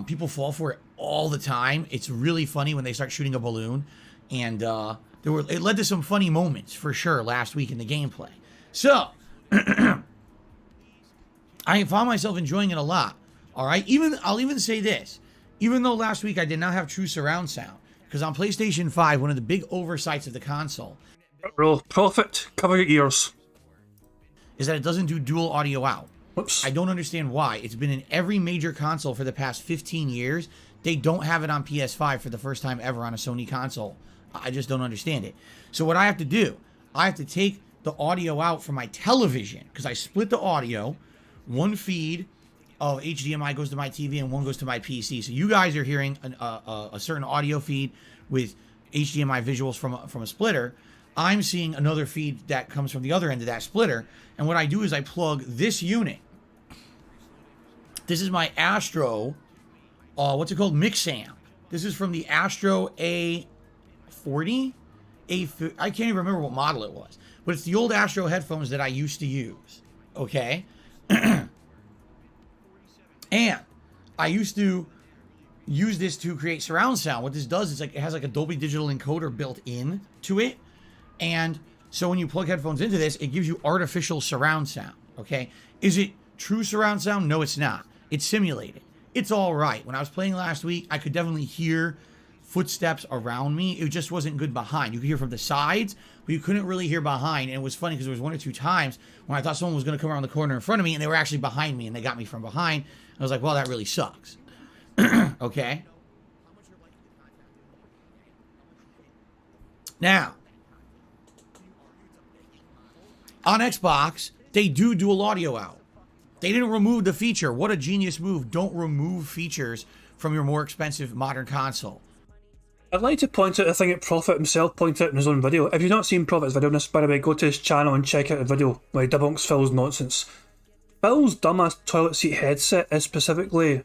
People fall for it all the time. It's really funny when they start shooting a balloon. And it led to some funny moments, for sure, last week in the gameplay. So, I found myself enjoying it a lot. All right? I'll even say this. Even though last week I did not have true surround sound, Because on PlayStation 5, one of the big oversights of the console Bro, Prophet, cover your ears. is that it doesn't do dual audio out. Whoops. I don't understand why. It's been in every major console for the past 15 years. They don't have it on PS5 for the first time ever on a Sony console. I just don't understand it. So what I have to do, I have to take the audio out from my television, because I split the audio. One feed of HDMI goes to my TV and one goes to my PC. So you guys are hearing a certain audio feed with HDMI visuals from a splitter. I'm seeing another feed that comes from the other end of that splitter. And what I do is I plug this unit. This is my Astro, what's it called? Mix amp. This is from the Astro A40. I can't even remember what model it was. But it's the old Astro headphones that I used to use. Okay? And I used to use this to create surround sound. What this does is like it has like a Dolby Digital encoder built in to it. And so when you plug headphones into this, it gives you artificial surround sound. Okay? Is it true surround sound? No, it's not. It's simulated. It's all right. When I was playing last week, I could definitely hear footsteps around me. It just wasn't good behind. You could hear from the sides, but you couldn't really hear behind. And it was funny because there was one or two times when I thought someone was going to come around the corner in front of me and they were actually behind me and they got me from behind. I was like, well, that really sucks. Okay? Now, on Xbox, they do dual audio out. They didn't remove the feature. What a genius move. Don't remove features from your more expensive modern console. I'd like to point out a thing that Prophet himself pointed out in his own video. If you've not seen Prophet's video on this, by the way, go to his channel and check out the video where he debunks Phil's nonsense. Phil's dumbass toilet seat headset is specifically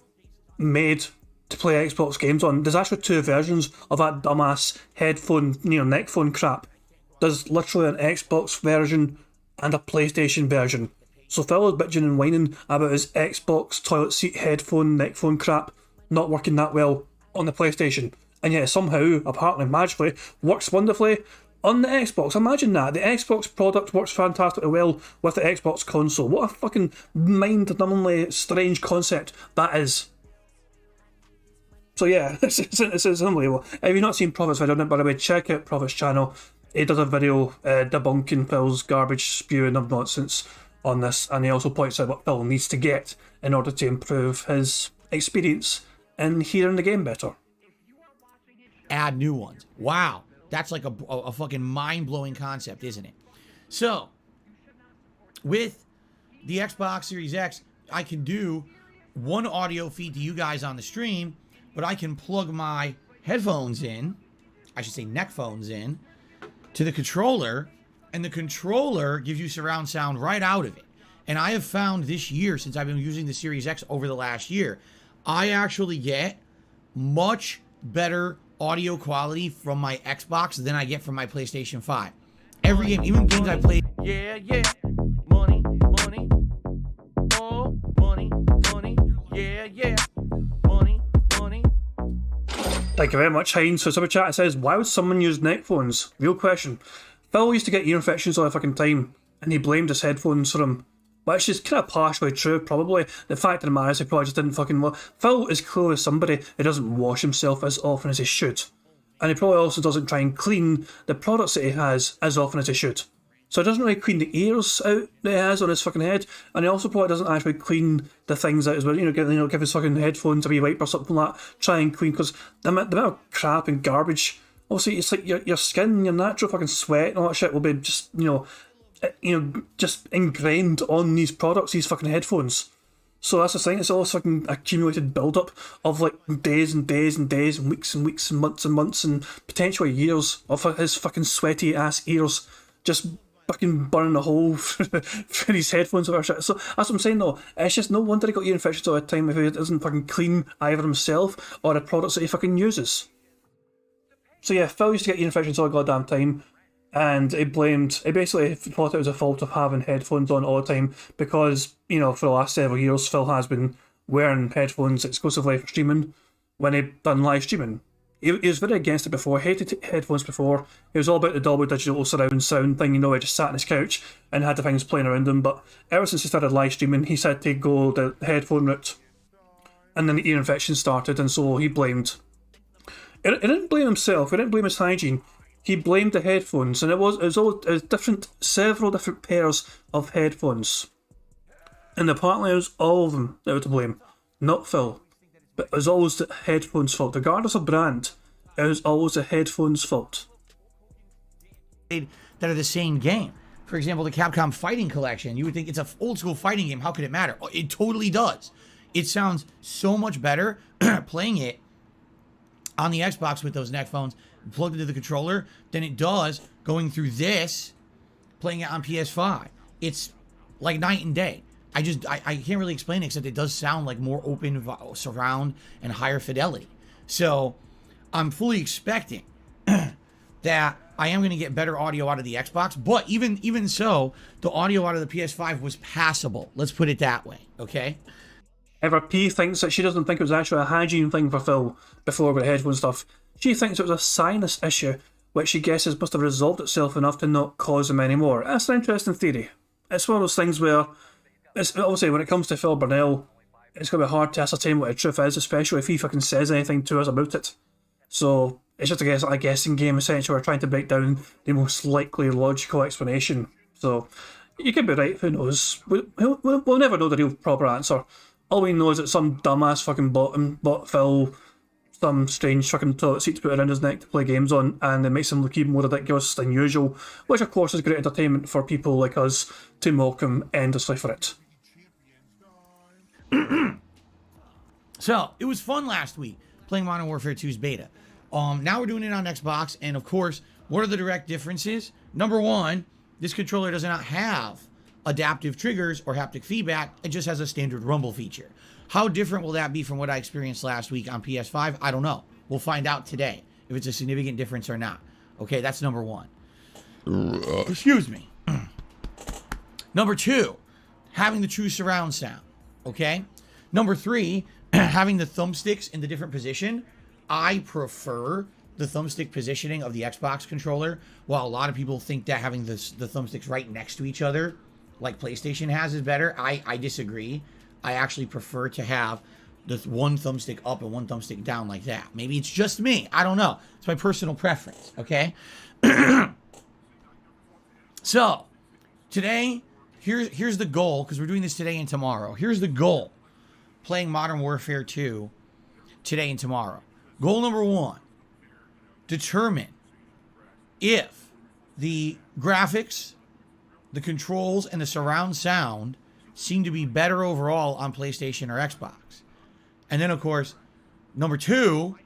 made to play Xbox games on. There's actually two versions of that dumbass headphone, neck phone crap. There's literally an Xbox version and a PlayStation version. So Phil is bitching and whining about his Xbox toilet seat headphone, neck phone crap not working that well on the PlayStation. And yet somehow, apparently magically, works wonderfully on the Xbox. Imagine that. The Xbox product works fantastically well with the Xbox console. What a fucking mind-numbingly strange concept that is. So yeah, it's unbelievable. If you've not seen Prophet's video, by the way, check out Prophet's channel. He does a video debunking Phil's garbage spewing of nonsense on this, and he also points out what Phil needs to get in order to improve his experience in hearing the game better. Add new ones. Wow. That's like a fucking mind-blowing concept, isn't it? So, with the Xbox Series X, I can do one audio feed to you guys on the stream, but I can plug my headphones in, I should say neck phones in, to the controller, and the controller gives you surround sound right out of it. And I have found this year, since I've been using the Series X over the last year, I actually get much better audio quality from my Xbox than I get from my PlayStation 5. Every game, even games I played. Yeah, yeah. Money, money. Oh, money, money. Yeah, yeah. Money, money. Thank you very much, Heinz. So super chat, it says, why would someone use neck phones? Real question. Phil used to get ear infections all the fucking time, and he blamed his headphones for them. Which is kind of partially true, probably. The fact of the matter is he probably just didn't fucking wash. Phil is clearly somebody who doesn't wash himself as often as he should. And he probably also doesn't try and clean the products that he has as often as he should. So he doesn't really clean the ears out that he has on his fucking head, and he also probably doesn't actually clean the things out as well. Give his fucking headphones a wee wipe or something like that. Try and clean, because the amount of crap and garbage, obviously it's like your skin, your natural fucking sweat and all that shit will be just, just ingrained on these products, these fucking headphones. So that's the thing, it's all fucking accumulated build-up of like days and days and days and weeks and months and potentially years of his fucking sweaty ass ears just fucking burning a hole through these headphones or shit. So that's what I'm saying though, it's just no wonder he got ear infections all the time if he doesn't fucking clean either himself or the products that he fucking uses. So yeah, Phil used to get ear infections all the goddamn time. And he basically thought it was a fault of having headphones on all the time because, for the last several years, Phil has been wearing headphones exclusively for streaming when he'd done live streaming. He was very against it before, hated headphones before. He was all about the Dolby Digital surround sound thing, he just sat on his couch and had the things playing around him. But ever since he started live streaming, he said to go the headphone route. And then the ear infection started, and so he blamed He didn't blame himself. He didn't blame his hygiene. He blamed the headphones, and it was always several different pairs of headphones. And apparently it was all of them that were to blame, not Phil. But it was always the headphones' fault. Regardless of brand, it was always the headphones' fault. That are the same game. For example, the Capcom Fighting Collection, you would think it's an old school fighting game. How could it matter? It totally does. It sounds so much better playing it on the Xbox with those neck phones plugged into the controller than it does going through this, playing it on PS5. It's like night and day. I can't really explain it, except it does sound like more open surround and higher fidelity. So I'm fully expecting that I am going to get better audio out of the Xbox, but even so, the audio out of the PS5 was passable. Let's put it that way, okay? However, P thinks that she doesn't think it was actually a hygiene thing for Phil before with the headphone stuff. She thinks it was a sinus issue, which she guesses must have resolved itself enough to not cause him anymore. That's an interesting theory. It's one of those things where, obviously when it comes to Phil Burnell, it's going to be hard to ascertain what the truth is, especially if he fucking says anything to us about it. So it's just a guessing game, essentially. We're trying to break down the most likely logical explanation. So you could be right, who knows? We'll never know the real proper answer. All we know is that some dumbass fucking bought Phil some strange fucking toilet seat to put around his neck to play games on, and it makes him look even more ridiculous than usual, which of course is great entertainment for people like us to mock him endlessly for it. So, it was fun last week playing Modern Warfare 2's beta. Now we're doing it on Xbox, and of course, what are the direct differences? Number one, this controller does not have adaptive triggers or haptic feedback. It just has a standard rumble feature. How different will that be from what I experienced last week on PS5? I don't know. We'll find out today if it's a significant difference or not. Okay, that's number one. Excuse me. Number two, having the true surround sound. Okay? Number three, having the thumbsticks in the different position. I prefer the thumbstick positioning of the Xbox controller, while a lot of people think that having the thumbsticks right next to each other, like PlayStation has, is better. I disagree. I actually prefer to have the one thumbstick up and one thumbstick down like that. Maybe it's just me. I don't know. It's my personal preference, okay? So, today, here's the goal, because we're doing this today and tomorrow. Here's the goal. Playing Modern Warfare 2 today and tomorrow. Goal number one, determine if the graphics, the controls, and the surround sound seem to be better overall on PlayStation or Xbox. And then, of course, number two,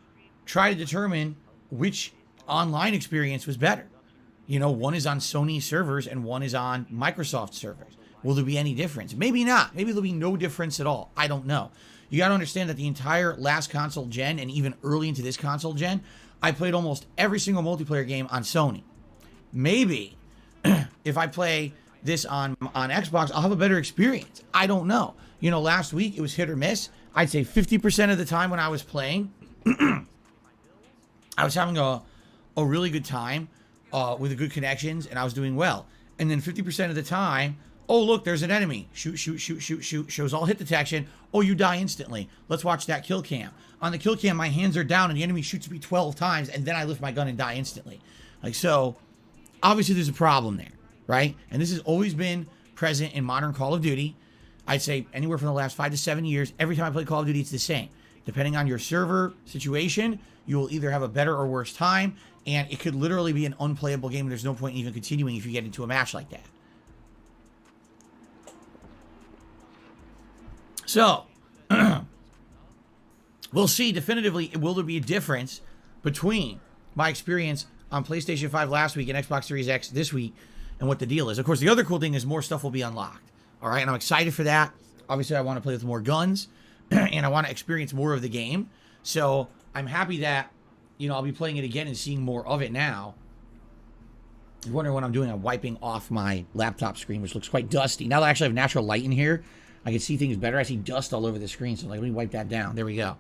try to determine which online experience was better. You know, one is on Sony servers and one is on Microsoft servers. Will there be any difference? Maybe not. Maybe there'll be no difference at all. I don't know. You got to understand that the entire last console gen and even early into this console gen, I played almost every single multiplayer game on Sony. Maybe if I play this on Xbox, I'll have a better experience. I don't know. You know, last week it was hit or miss. I'd say 50% of the time when I was playing, I was having a really good time with the good connections, and I was doing well. And then 50% of the time, oh, look, there's an enemy. Shoot, shoot, shoot, shoot, shoot. Shows all hit detection. Oh, you die instantly. Let's watch that kill cam. On the kill cam, my hands are down, and the enemy shoots me 12 times, and then I lift my gun and die instantly. Like, so, obviously there's a problem there, right? And this has always been present in modern Call of Duty. I'd say anywhere from the last 5 to 7 years, every time I play Call of Duty, it's the same. Depending on your server situation, you will either have a better or worse time, and it could literally be an unplayable game, and there's no point in even continuing if you get into a match like that. So, we'll see definitively, will there be a difference between my experience on PlayStation 5 last week and Xbox Series X this week and what the deal is. Of course, the other cool thing is more stuff will be unlocked. All right, and I'm excited for that. Obviously, I want to play with more guns, and I want to experience more of the game. So, I'm happy that, you know, I'll be playing it again and seeing more of it now. You're wondering what I'm doing. I'm wiping off my laptop screen, which looks quite dusty. Now that I actually have natural light in here, I can see things better. I see dust all over the screen, so like, let me wipe that down. There we go.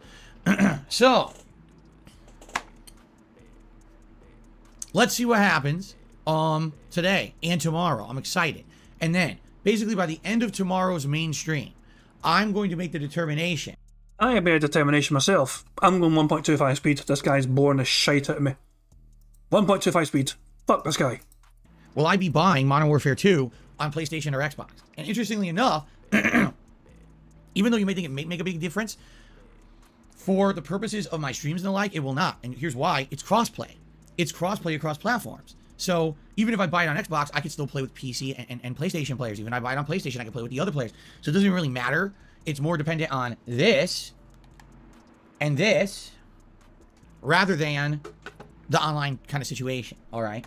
So, let's see what happens today and tomorrow. I'm excited. And then, basically by the end of tomorrow's main stream, I'm going to make the determination. I have made a determination myself. I'm going 1.25 speed. This guy's boring the shite out of me. 1.25 speed. Fuck this guy. Will I be buying Modern Warfare 2 on PlayStation or Xbox? And interestingly enough, even though you may think it may make a big difference, for the purposes of my streams and the like, it will not. And here's why. It's crossplay. It's crossplay across platforms. So even if I buy it on Xbox, I can still play with PC and PlayStation players. Even if I buy it on PlayStation, I can play with the other players. So it doesn't really matter. It's more dependent on this and this rather than the online kind of situation. All right.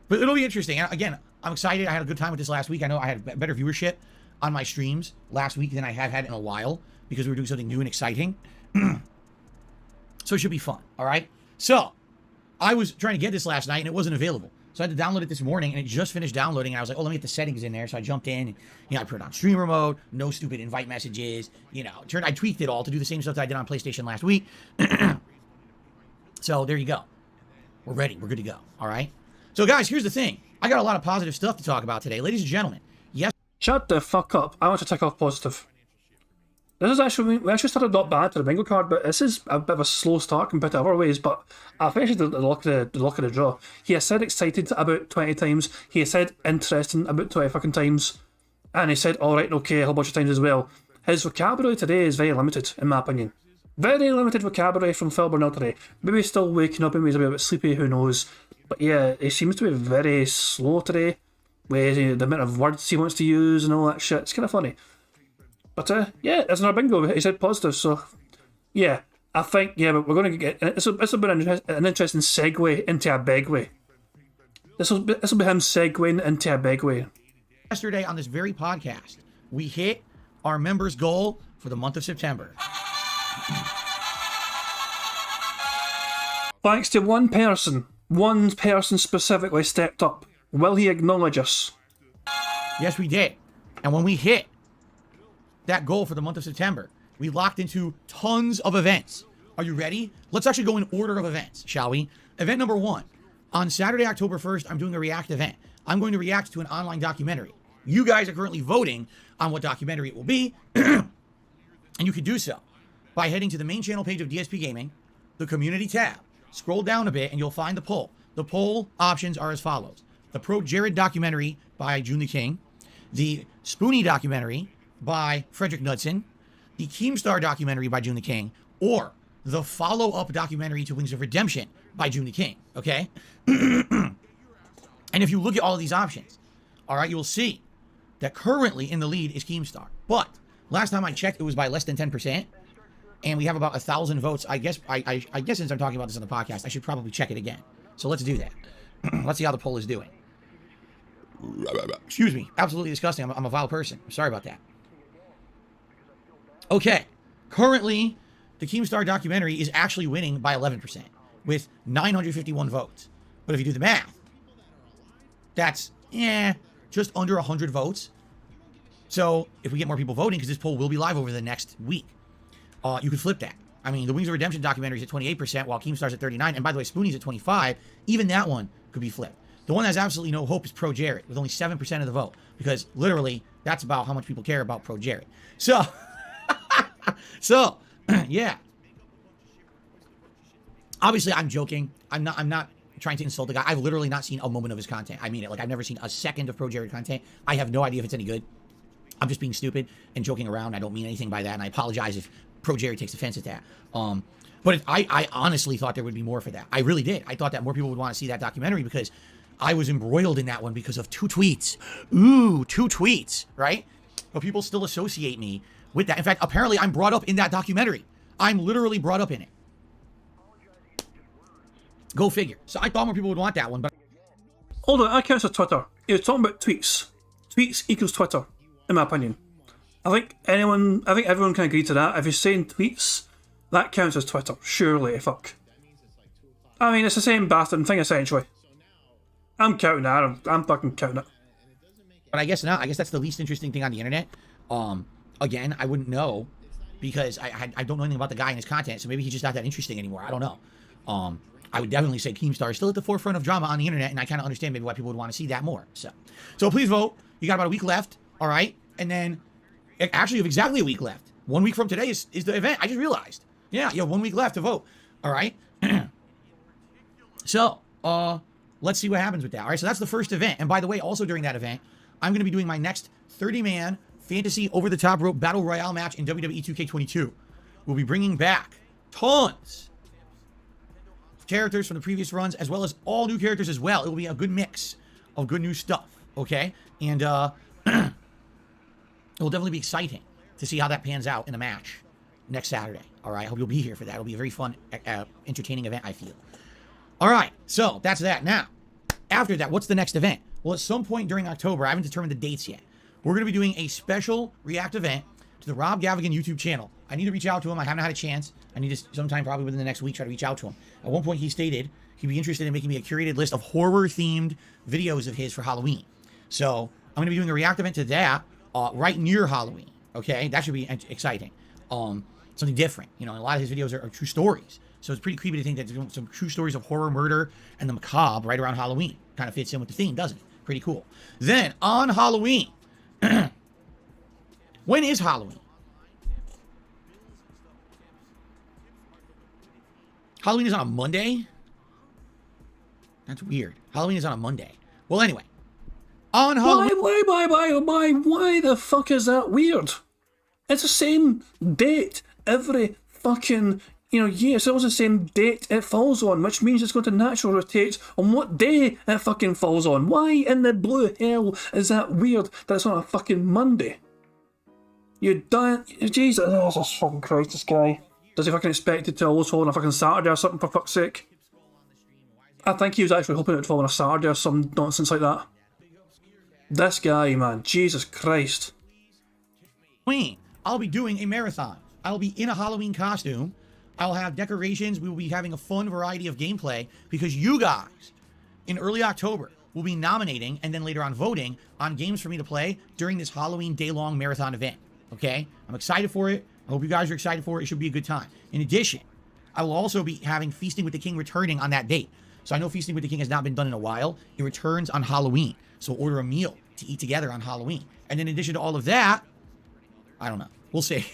But it'll be interesting. And again, I'm excited. I had a good time with this last week. I know I had better viewership on my streams last week than I have had in a while because we were doing something new and exciting. So it should be fun. All right. So I was trying to get this last night and it wasn't available. So I had to download it this morning and it just finished downloading. And I was like, oh, let me get the settings in there. So I jumped in and, I put it on streamer mode, no stupid invite messages, I tweaked it all to do the same stuff that I did on PlayStation last week. So there you go. We're ready. We're good to go. All right. So guys, here's the thing. I got a lot of positive stuff to talk about today. Ladies and gentlemen. Yes. Shut the fuck up. I want to take off positive. This is actually, we actually started not bad to the bingo card, but this is a bit of a slow start compared to other ways, but I finished the luck of the draw. He has said excited about 20 times, he has said interesting about 20 fucking times, and he said alright, okay, a whole bunch of times as well. His vocabulary today is very limited, in my opinion. Very limited vocabulary from Phil Burnell today. Maybe he's still waking up, maybe he's a bit sleepy, who knows. But yeah, he seems to be very slow today, with the amount of words he wants to use and all that shit. It's kind of funny. But yeah, there's another bingo. He said positive, so yeah, I think but we're going to get this will be an interesting segue into a big way. This will be him segueing into a big way. Yesterday on this very podcast, we hit our members' goal for the month of September. Thanks to one person specifically stepped up. Will he acknowledge us? Yes, we did. And when we hit that goal for the month of September, we locked into tons of events. Are you ready? Let's actually go in order of events, shall we? Event number 1. On Saturday, October 1st, I'm doing a react event. I'm going to react to an online documentary. You guys are currently voting on what documentary it will be. And you can do so by heading to the main channel page of DSP Gaming, the community tab. Scroll down a bit and you'll find the poll. The poll options are as follows. The Pro Jared documentary by June the King. The Spoonie documentary by Frederick Knudsen, the Keemstar documentary by June the King, or the follow-up documentary to Wings of Redemption by June the King, okay? And if you look at all of these options, all right, you'll see that currently in the lead is Keemstar. But last time I checked, it was by less than 10%, and we have about 1,000 votes. I guess since I'm talking about this on the podcast, I should probably check it again. So let's do that. Let's see how the poll is doing. Excuse me. Absolutely disgusting. I'm a vile person. I'm sorry about that. Okay, currently, the Keemstar documentary is actually winning by 11% with 951 votes. But if you do the math, that's, just under 100 votes. So if we get more people voting, because this poll will be live over the next week, you could flip that. I mean, the Wings of Redemption documentary is at 28%, while Keemstar's at 39%. And by the way, Spoonie's at 25%. Even that one could be flipped. The one that has absolutely no hope is Pro Jared, with only 7% of the vote. Because literally, that's about how much people care about Pro Jared. So, yeah. Obviously, I'm joking. I'm not trying to insult the guy. I've literally not seen a moment of his content. I mean it. Like, I've never seen a second of Pro Jared content. I have no idea if it's any good. I'm just being stupid and joking around. I don't mean anything by that, and I apologize if Pro Jared takes offense at that. But I honestly thought there would be more for that. I really did. I thought that more people would want to see that documentary because I was embroiled in that one because of 2 tweets. Ooh, 2 tweets, right? But people still associate me with that. In fact, apparently I'm brought up in that documentary. I'm literally brought up in it. Go figure. So I thought more people would want that one, but... Hold on, that counts as Twitter. You're talking about tweets. Tweets equals Twitter, in my opinion. I think everyone can agree to that. If you're saying tweets, that counts as Twitter. Surely, fuck. I mean, it's the same bastard thing, essentially. I'm counting that. I'm fucking counting it. But I guess not. I guess that's the least interesting thing on the internet. Again, I wouldn't know because I don't know anything about the guy and his content, so maybe he's just not that interesting anymore. I don't know. I would definitely say Keemstar is still at the forefront of drama on the internet, and I kind of understand maybe why people would want to see that more. So please vote. You got about a week left, all right? And then, actually, you have exactly a week left. 1 week from today is the event. I just realized. Yeah, 1 week left to vote. All right. So, let's see what happens with that. All right, so that's the first event. And by the way, also during that event, I'm going to be doing my next 30-man fantasy over-the-top rope battle royale match in WWE 2K22. We'll be bringing back tons of characters from the previous runs, as well as all new characters as well. It will be a good mix of good new stuff, okay? And it will definitely be exciting to see how that pans out in a match next Saturday. All right, I hope you'll be here for that. It'll be a very fun, entertaining event, I feel. All right, so that's that. Now, after that, what's the next event? Well, at some point during October, I haven't determined the dates yet. We're going to be doing a special React event to the Rob Gavigan YouTube channel. I need to reach out to him. I haven't had a chance. I need to sometime probably within the next week try to reach out to him. At one point, he stated he'd be interested in making me a curated list of horror-themed videos of his for Halloween. So I'm going to be doing a React event to that right near Halloween. Okay, that should be exciting. Something different. You know, a lot of his videos are true stories. So it's pretty creepy to think that there's some true stories of horror, murder, and the macabre right around Halloween. Kind of fits in with the theme, doesn't it? Pretty cool. Then, on Halloween. When is Halloween? Halloween is on a Monday? That's weird. Halloween is on a Monday. Well, anyway. On Halloween... Why the fuck is that weird? It's the same date every fucking... year. So it's the same date it falls on, which means it's going to naturally rotate on what day it fucking falls on. Why in the blue hell is that weird that it's on a fucking Monday? You don't... Jesus. Oh, Jesus fucking Christ, this guy. Does he fucking expect it to always fall on a fucking Saturday or something, for fuck's sake? I think he was actually hoping it would fall on a Saturday or some nonsense like that. This guy, man. Jesus Christ. I'll be doing a marathon. I'll be in a Halloween costume. I'll have decorations. We will be having a fun variety of gameplay because you guys, in early October, will be nominating and then later on voting on games for me to play during this Halloween day-long marathon event. Okay? I'm excited for it. I hope you guys are excited for it. It should be a good time. In addition, I will also be having Feasting with the King returning on that date. So I know Feasting with the King has not been done in a while. It returns on Halloween. So order a meal to eat together on Halloween. And in addition to all of that, I don't know. We'll see.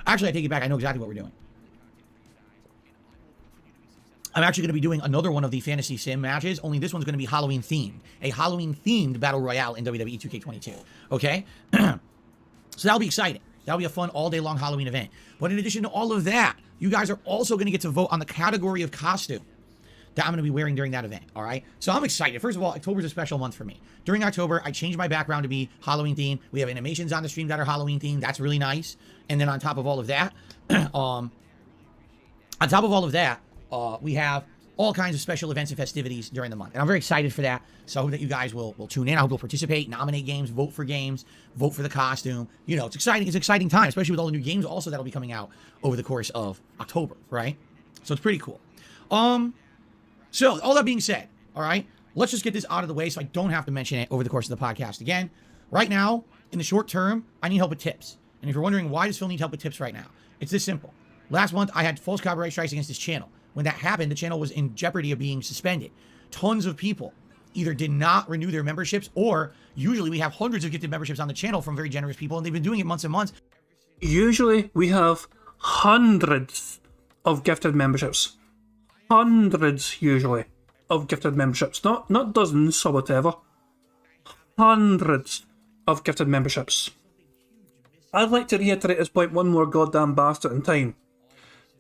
Actually, I take it back. I know exactly what we're doing. I'm actually going to be doing another one of the Fantasy Sim matches, only this one's going to be Halloween themed. A Halloween themed Battle Royale in WWE 2K22. Okay? So that'll be exciting. That'll be a fun all day long Halloween event. But in addition to all of that, you guys are also going to get to vote on the category of costume that I'm going to be wearing during that event. All right? So I'm excited. First of all, October's a special month for me. During October, I changed my background to be Halloween themed. We have animations on the stream that are Halloween themed. That's really nice. And then on top of all of that, we have all kinds of special events and festivities during the month. And I'm very excited for that. So I hope that you guys will tune in. I hope you'll participate, nominate games, vote for the costume. You know, it's exciting. It's an exciting time, especially with all the new games also that'll be coming out over the course of October, right? So it's pretty cool. So all that being said, all right, let's just get this out of the way so I don't have to mention it over the course of the podcast again. Right now, in the short term, I need help with tips. And if you're wondering why does Phil need help with tips right now, it's this simple. Last month, I had false copyright strikes against this channel. When that happened, the channel was in jeopardy of being suspended. Tons of people either did not renew their memberships, or usually we have hundreds of gifted memberships on the channel from very generous people, and they've been doing it months and months. Usually we have hundreds of gifted memberships. Hundreds, usually, of gifted memberships. Not dozens or whatever. Hundreds of gifted memberships. I'd like to reiterate this point one more goddamn bastard in time.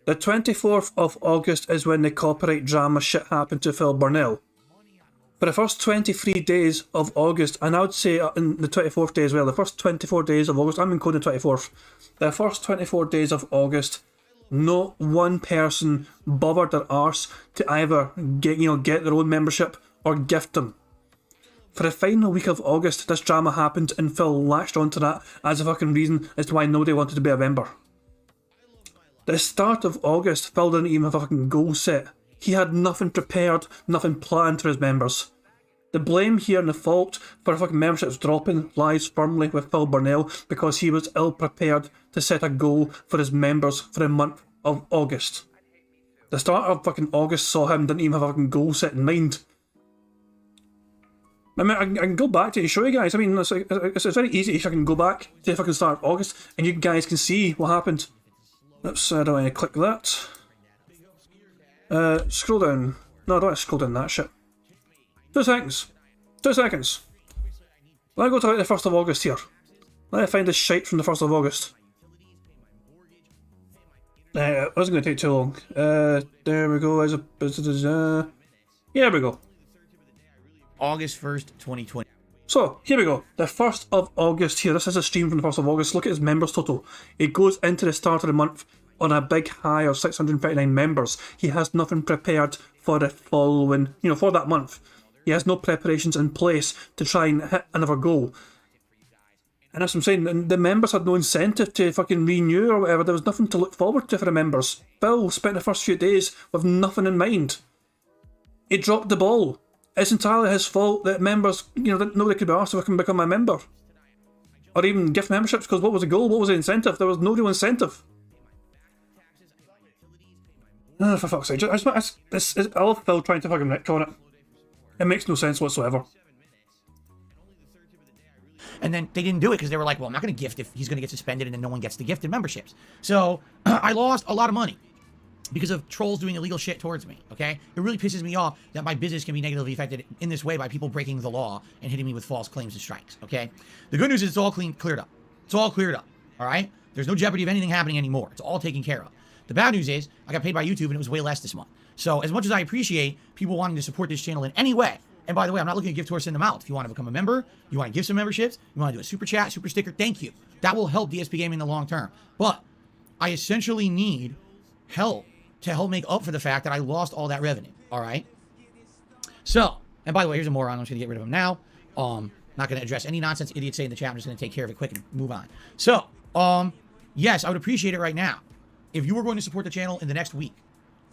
The 24th of August is when the copyright drama shit happened to Phil Burnell. For the first 23 days of August, and I would say in the 24th day as well, the first 24 days of August, I'm including the 24th, the first 24 days of August, no one person bothered their arse to either get their own membership or gift them. For the final week of August, this drama happened and Phil latched onto that as a fucking reason as to why nobody wanted to be a member. The start of August, Phil didn't even have a fucking goal set. He had nothing prepared, nothing planned for his members. The blame here and the fault for fucking memberships dropping lies firmly with Phil Burnell because he was ill prepared to set a goal for his members for the month of August. The start of fucking August saw him didn't even have a fucking goal set in mind. I mean, I can go back to it and show you guys. I mean, it's very easy if I can go back to if I can start August, and you guys can see what happened. Oops, I don't want to click that. Scroll down. No, I don't want to scroll down that shit. 2 seconds. 2 seconds. Let me go to like the 1st of August here. Let me find this shite from the 1st of August. It wasn't going to take too long. There we go. Here we go. August 1st, 2020. So, here we go. The 1st of August here. This is a stream from the 1st of August. Look at his members total. It goes into the start of the month on a big high of 639 members. He has nothing prepared for the following, for that month. He has no preparations in place to try and hit another goal. And that's what I'm saying. And the members had no incentive to fucking renew or whatever. There was nothing to look forward to for the members. Bill spent the first few days with nothing in mind. He dropped the ball. It's entirely his fault that members, that nobody could be asked if I can become a member. Or even gift memberships, because what was the goal? What was the incentive? There was no real incentive. For fuck's sake. I love Phil trying to fucking retcon it. It makes no sense whatsoever. And then they didn't do it because they were like, well, I'm not going to gift if he's going to get suspended and then no one gets the gifted memberships. So I lost a lot of money because of trolls doing illegal shit towards me, okay? It really pisses me off that my business can be negatively affected in this way by people breaking the law and hitting me with false claims and strikes, okay? The good news is it's all cleared up. It's all cleared up, all right? There's no jeopardy of anything happening anymore. It's all taken care of. The bad news is I got paid by YouTube and it was way less this month. So as much as I appreciate people wanting to support this channel in any way, and by the way, I'm not looking to give horse in the mouth. If you want to become a member, you want to give some memberships, you want to do a super chat, super sticker, thank you. That will help DSP Gaming in the long term. But I essentially need help to help make up for the fact that I lost all that revenue, all right? So, and by the way, here's a moron. I'm just going to get rid of him now. Not going to address any nonsense idiots say in the chat. I'm just going to take care of it quick and move on. So, yes, I would appreciate it right now. If you were going to support the channel in the next week,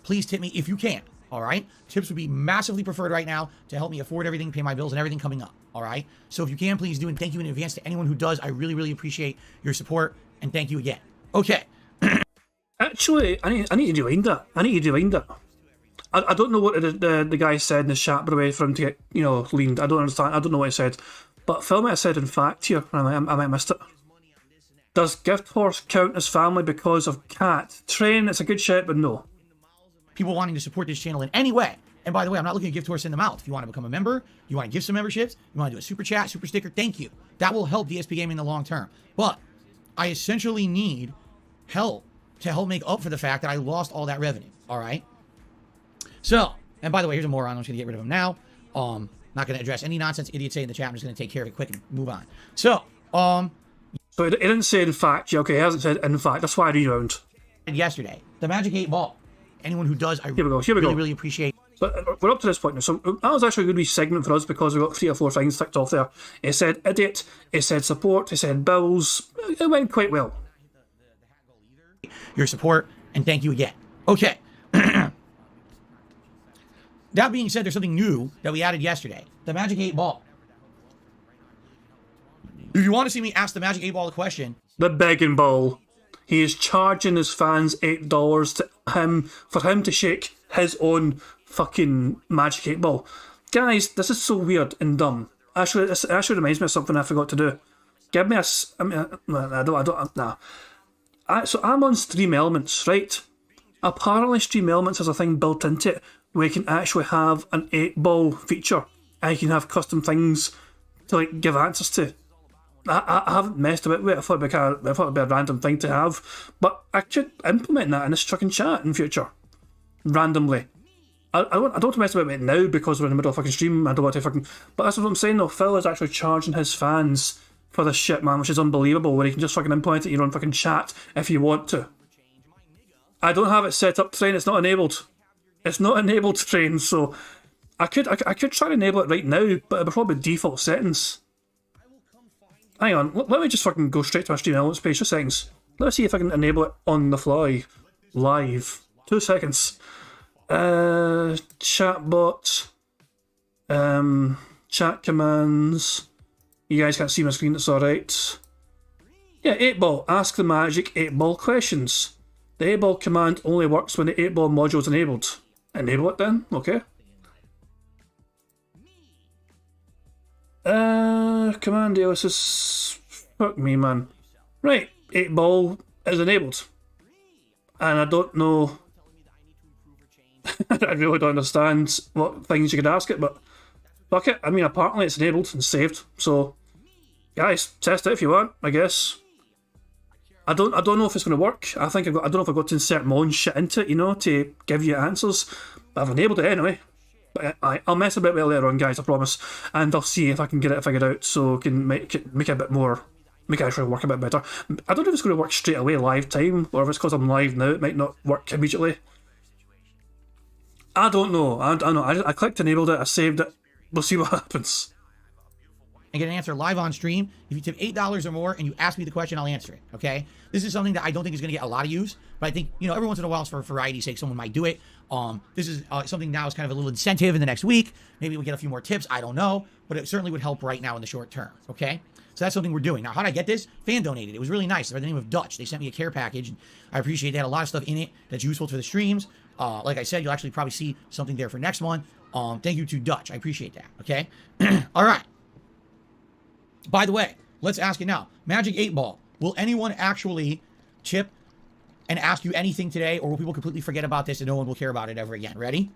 please tip me if you can. All right. Tips would be massively preferred right now to help me afford everything, pay my bills and everything coming up. All right. So if you can, please do. And thank you in advance to anyone who does. I really, really appreciate your support. And thank you again. Okay. Actually, I need to rewind that. I don't know what the guy said in the chat, by the way, for him to get, leaned. I don't understand. I don't know what he said. But Phil might have said in fact here, and I might have missed it. Does Gift Horse count as family because of Cat? Train, it's a good shit, but no. People wanting to support this channel in any way. And by the way, I'm not looking to give horse in the mouth. If you want to become a member, you want to give some memberships, you want to do a super chat, super sticker, thank you. That will help DSP Gaming in the long term. But I essentially need help to help make up for the fact that I lost all that revenue. All right. So, and by the way, here's a moron. I'm just going to get rid of him now. Not going to address any nonsense idiots say in the chat. I'm just going to take care of it quick and move on. So, So it didn't say in fact. Yeah, okay, it hasn't said in fact. That's why I rewound. Yesterday, the Magic 8 Ball. Anyone who does, I here we go. really appreciate. But we're up to this point now. So that was actually a good wee segment for us because we got 3 or 4 things ticked off there. It said idiot, it said support, it said bills. It went quite well. Your support, and thank you again. Okay. That being said, there's something new that we added yesterday. The Magic 8 Ball. If you want to see me ask the Magic 8 Ball a question. The begging ball. He is charging his fans $8 for him to shake his own fucking Magic 8 Ball. Guys, this is so weird and dumb. Actually, this actually reminds me of something I forgot to do. Give me a... So I'm on Stream Elements, right? Apparently Stream Elements has a thing built into it where you can actually have an 8-ball feature and you can have custom things to like give answers to. I haven't messed about with it. I thought it'd be a random thing to have, but I could implement that in this fucking chat in future, randomly. I don't want to mess about with it now because we're in the middle of fucking stream. I don't want to fucking. But that's what I'm saying though. Phil is actually charging his fans for this shit, man, which is unbelievable. Where you can just fucking implement it in your own fucking chat if you want to. I don't have it set up, Train. It's not enabled. It's not enabled, Train. So I could try to enable it right now, but it would probably be default settings. Hang on, let me just fucking go straight to my Stream Elements page, 2 seconds. Let me see if I can enable it on the fly. Live. 2 seconds. Chatbot. Chat commands. You guys can't see my screen, it's alright. Yeah, 8-ball. Ask the Magic 8-ball questions. The 8-ball command only works when the 8-ball module is enabled. Enable it then, okay. Command aliases. Fuck me, man. Right, 8 ball is enabled. And I don't know. I really don't understand what things you could ask it, but fuck it. I mean, apparently it's enabled and saved, so guys, test it if you want, I guess. I don't know if it's going to work. I don't know if I've got to insert my own shit into it, you know, to give you answers. But I've enabled it anyway. But I'll mess a bit with it later on, guys, I promise. And I'll see if I can get it figured out so I can make it a bit more, make it actually work a bit better. I don't know if it's going to work straight away live time, or if it's because I'm live now, it might not work immediately. I don't know. I don't know. I clicked enabled it, I saved it. We'll see what happens. And get an answer live on stream. If you tip $8 or more and you ask me the question, I'll answer it, okay? This is something that I don't think is going to get a lot of use, but I think, you know, every once in a while, for variety's sake, someone might do it. This is something now is kind of a little incentive in the next week. Maybe we get a few more tips. I don't know, but it certainly would help right now in the short term, okay? So that's something we're doing. Now, how did I get this? Fan donated. It was really nice. By the name of Dutch. They sent me a care package, and I appreciate that. A lot of stuff in it that's useful for the streams. Like I said, you'll actually probably see something there for next one. Thank you to Dutch. I appreciate that, okay? All right. By the way, let's ask it now. Magic 8 Ball. Will anyone actually chip and ask you anything today, or will people completely forget about this and no one will care about it ever again? Ready?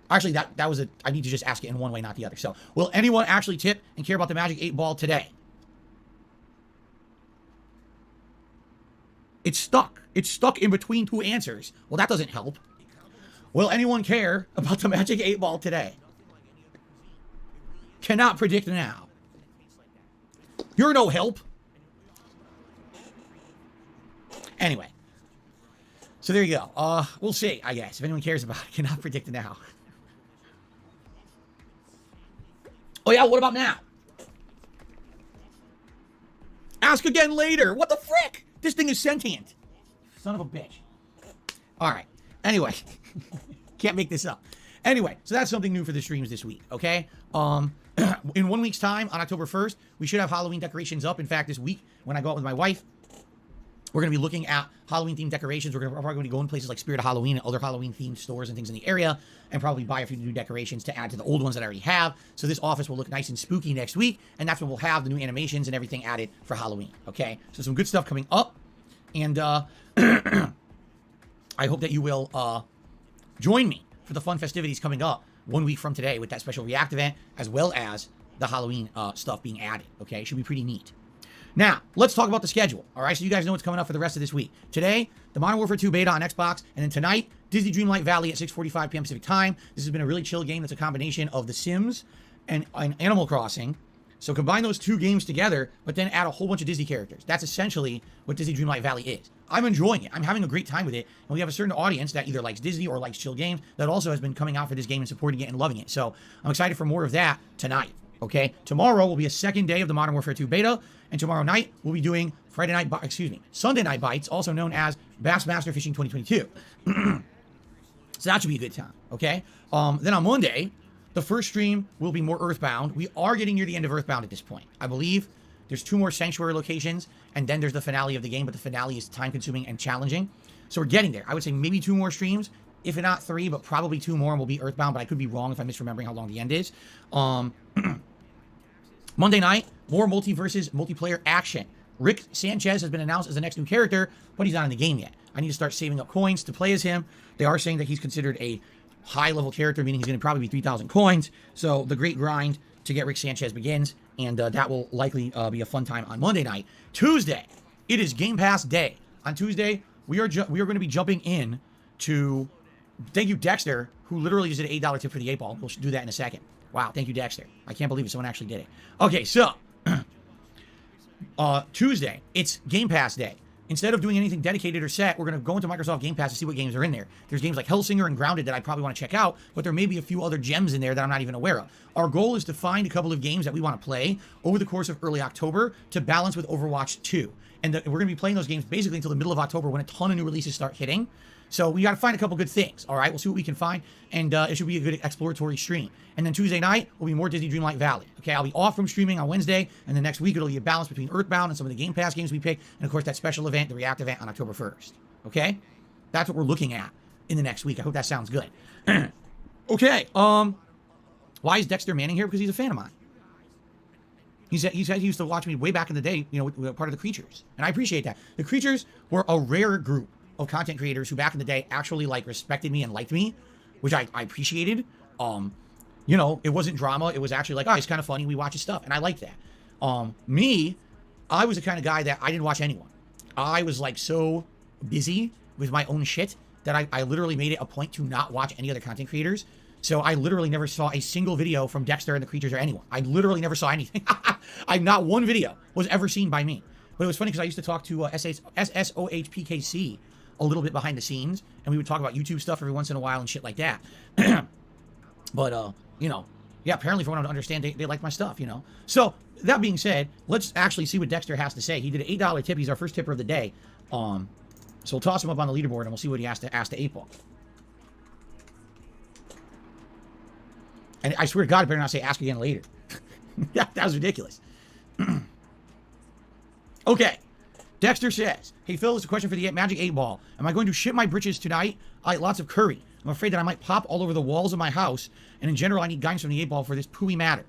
Actually, that was I need to just ask it in one way, not the other. So, will anyone actually tip and care about the Magic 8 Ball today? It's stuck. It's stuck in between two answers. Well, that doesn't help. Will anyone care about the Magic 8 Ball today? Cannot predict now. You're no help. Anyway. So there you go. We'll see, I guess. If anyone cares about it, cannot predict now. Oh yeah, what about now? Ask again later. What the frick? This thing is sentient. Son of a bitch. All right. Anyway. Can't make this up. Anyway, so that's something new for the streams this week, okay? In 1 week's time, on October 1st, we should have Halloween decorations up. In fact, this week, when I go out with my wife, we're going to be looking at Halloween-themed decorations. We're probably going to be going places like Spirit of Halloween and other Halloween-themed stores and things in the area, and probably buy a few new decorations to add to the old ones that I already have. So this office will look nice and spooky next week, and that's when we'll have the new animations and everything added for Halloween, okay? So some good stuff coming up, and I hope that you will join me for the fun festivities coming up 1 week from today with that special React event, as well as the Halloween stuff being added, okay? Should be pretty neat. Now, let's talk about the schedule, all right? So you guys know what's coming up for the rest of this week. Today, the Modern Warfare 2 beta on Xbox, and then tonight, Disney Dreamlight Valley at 6:45 p.m. Pacific Time. This has been a really chill game that's a combination of The Sims and Animal Crossing. So combine those two games together, but then add a whole bunch of Disney characters. That's essentially what Disney Dreamlight Valley is. I'm enjoying it. I'm having a great time with it. And we have a certain audience that either likes Disney or likes chill games that also has been coming out for this game and supporting it and loving it. So I'm excited for more of that tonight. Okay, tomorrow will be a second day of the Modern Warfare 2 beta, and tomorrow night we'll be doing Sunday Night Bites, also known as Bass Master Fishing 2022. So that should be a good time, okay? Then on Monday, the first stream will be more Earthbound. We are getting near the end of Earthbound at this point. I believe there's 2 more Sanctuary locations, and then there's the finale of the game, but the finale is time-consuming and challenging. So we're getting there. I would say maybe 2 more streams, if not 3, but probably 2 more, and we'll be Earthbound, but I could be wrong if I'm misremembering how long the end is. Monday night, more multiplayer action. Rick Sanchez has been announced as the next new character, but he's not in the game yet. I need to start saving up coins to play as him. They are saying that he's considered a high-level character, meaning he's going to probably be 3,000 coins. So the great grind to get Rick Sanchez begins, and that will likely be a fun time on Monday night. Tuesday, it is Game Pass day. On Tuesday, we are going to be jumping in to, thank you, Dexter, who literally just did an $8 tip for the 8 ball. We'll do that in a second. Wow, thank you, Dexter. I can't believe it. Someone actually did it. Okay, so Tuesday, it's Game Pass day. Instead of doing anything dedicated or set, we're going to go into Microsoft Game Pass to see what games are in there. There's games like Hellsinger and Grounded that I probably want to check out, but there may be a few other gems in there that I'm not even aware of. Our goal is to find a couple of games that we want to play over the course of early October to balance with Overwatch 2. And we're going to be playing those games basically until the middle of October when a ton of new releases start hitting. So we got to find a couple good things, all right? We'll see what we can find, and it should be a good exploratory stream. And then Tuesday night will be more Disney Dreamlight Valley. Okay, I'll be off from streaming on Wednesday, and the next week it'll be a balance between Earthbound and some of the Game Pass games we pick, and of course that special event, the React event on October 1st. Okay? That's what we're looking at in the next week. I hope that sounds good. Okay, why is Dexter Manning here? Because he's a fan of mine. He said he used to watch me way back in the day, you know, part of the Creatures. And I appreciate that. The Creatures were a rare group of content creators who back in the day actually like respected me and liked me, which I appreciated. You know, it wasn't drama. It was actually like, oh, it's kind of funny. We watch his stuff. And I liked that. Me, I was the kind of guy that I didn't watch anyone. I was like so busy with my own shit that I literally made it a point to not watch any other content creators. So I literally never saw a single video from Dexter and the Creatures or anyone. I literally never saw anything. Not one video was ever seen by me. But it was funny because I used to talk to SSOHPKC a little bit behind the scenes, and we would talk about YouTube stuff every once in a while and shit like that. But, you know, yeah, apparently from what I understand, they like my stuff, you know. So, that being said, let's actually see what Dexter has to say. He did an $8 tip. He's our first tipper of the day. So we'll toss him up on the leaderboard, and we'll see what he has to ask the 8-ball. And I swear to God, I better not say ask again later. that was ridiculous. Okay. Dexter says, hey, Phil, this is a question for the Magic 8-ball. Am I going to shit my britches tonight? I ate lots of curry. I'm afraid that I might pop all over the walls of my house. And in general, I need guidance from the 8-ball for this pooey matter.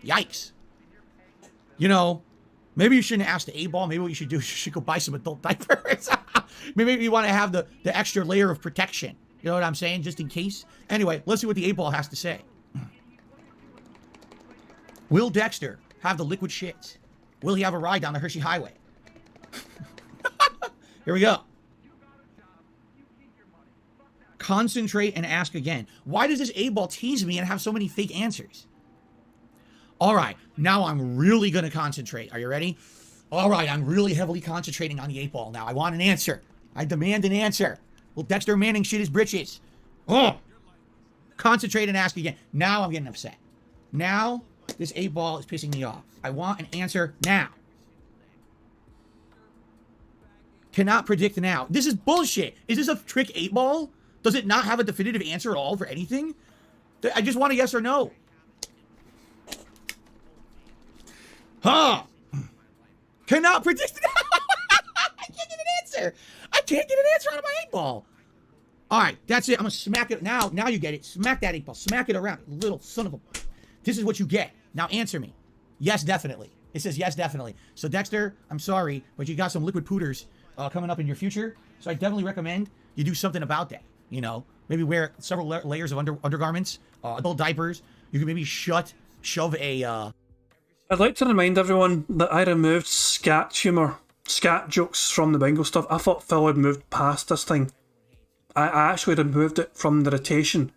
Yikes. You know, maybe you shouldn't ask the 8-ball. Maybe what you should do is you should go buy some adult diapers. Maybe you want to have the extra layer of protection. You know what I'm saying? Just in case. Anyway, let's see what the 8-ball has to say. Will Dexter have the liquid shits? Will he have a ride down the Hershey Highway? Here we go. Concentrate and ask again. Why does this 8-ball tease me and have so many fake answers? All right, now I'm really going to concentrate. Are you ready? All right, I'm really heavily concentrating on the 8-ball now. I want an answer. I demand an answer. Will Dexter Manning shit his britches? Oh! Concentrate and ask again. Now I'm getting upset. Now this 8-ball is pissing me off. I want an answer now. Cannot predict now. This is bullshit. Is this a trick 8-ball? Does it not have a definitive answer at all for anything? I just want a yes or no. Huh? Cannot predict it. I can't get an answer. I can't get an answer out of my 8-ball. All right, that's it. I'm going to smack it. Now you get it. Smack that 8-ball. Smack it around. Little son of a... This is what you get. Now answer me. Yes, definitely. It says yes, definitely. So, Dexter, I'm sorry, but you got some liquid pooters coming up in your future. So, I definitely recommend you do something about that. You know, maybe wear several layers of undergarments, adult diapers. You can maybe shove a... I'd like to remind everyone that I removed scat jokes from the bingo stuff. I thought Phil had moved past this thing. I actually removed it from the rotation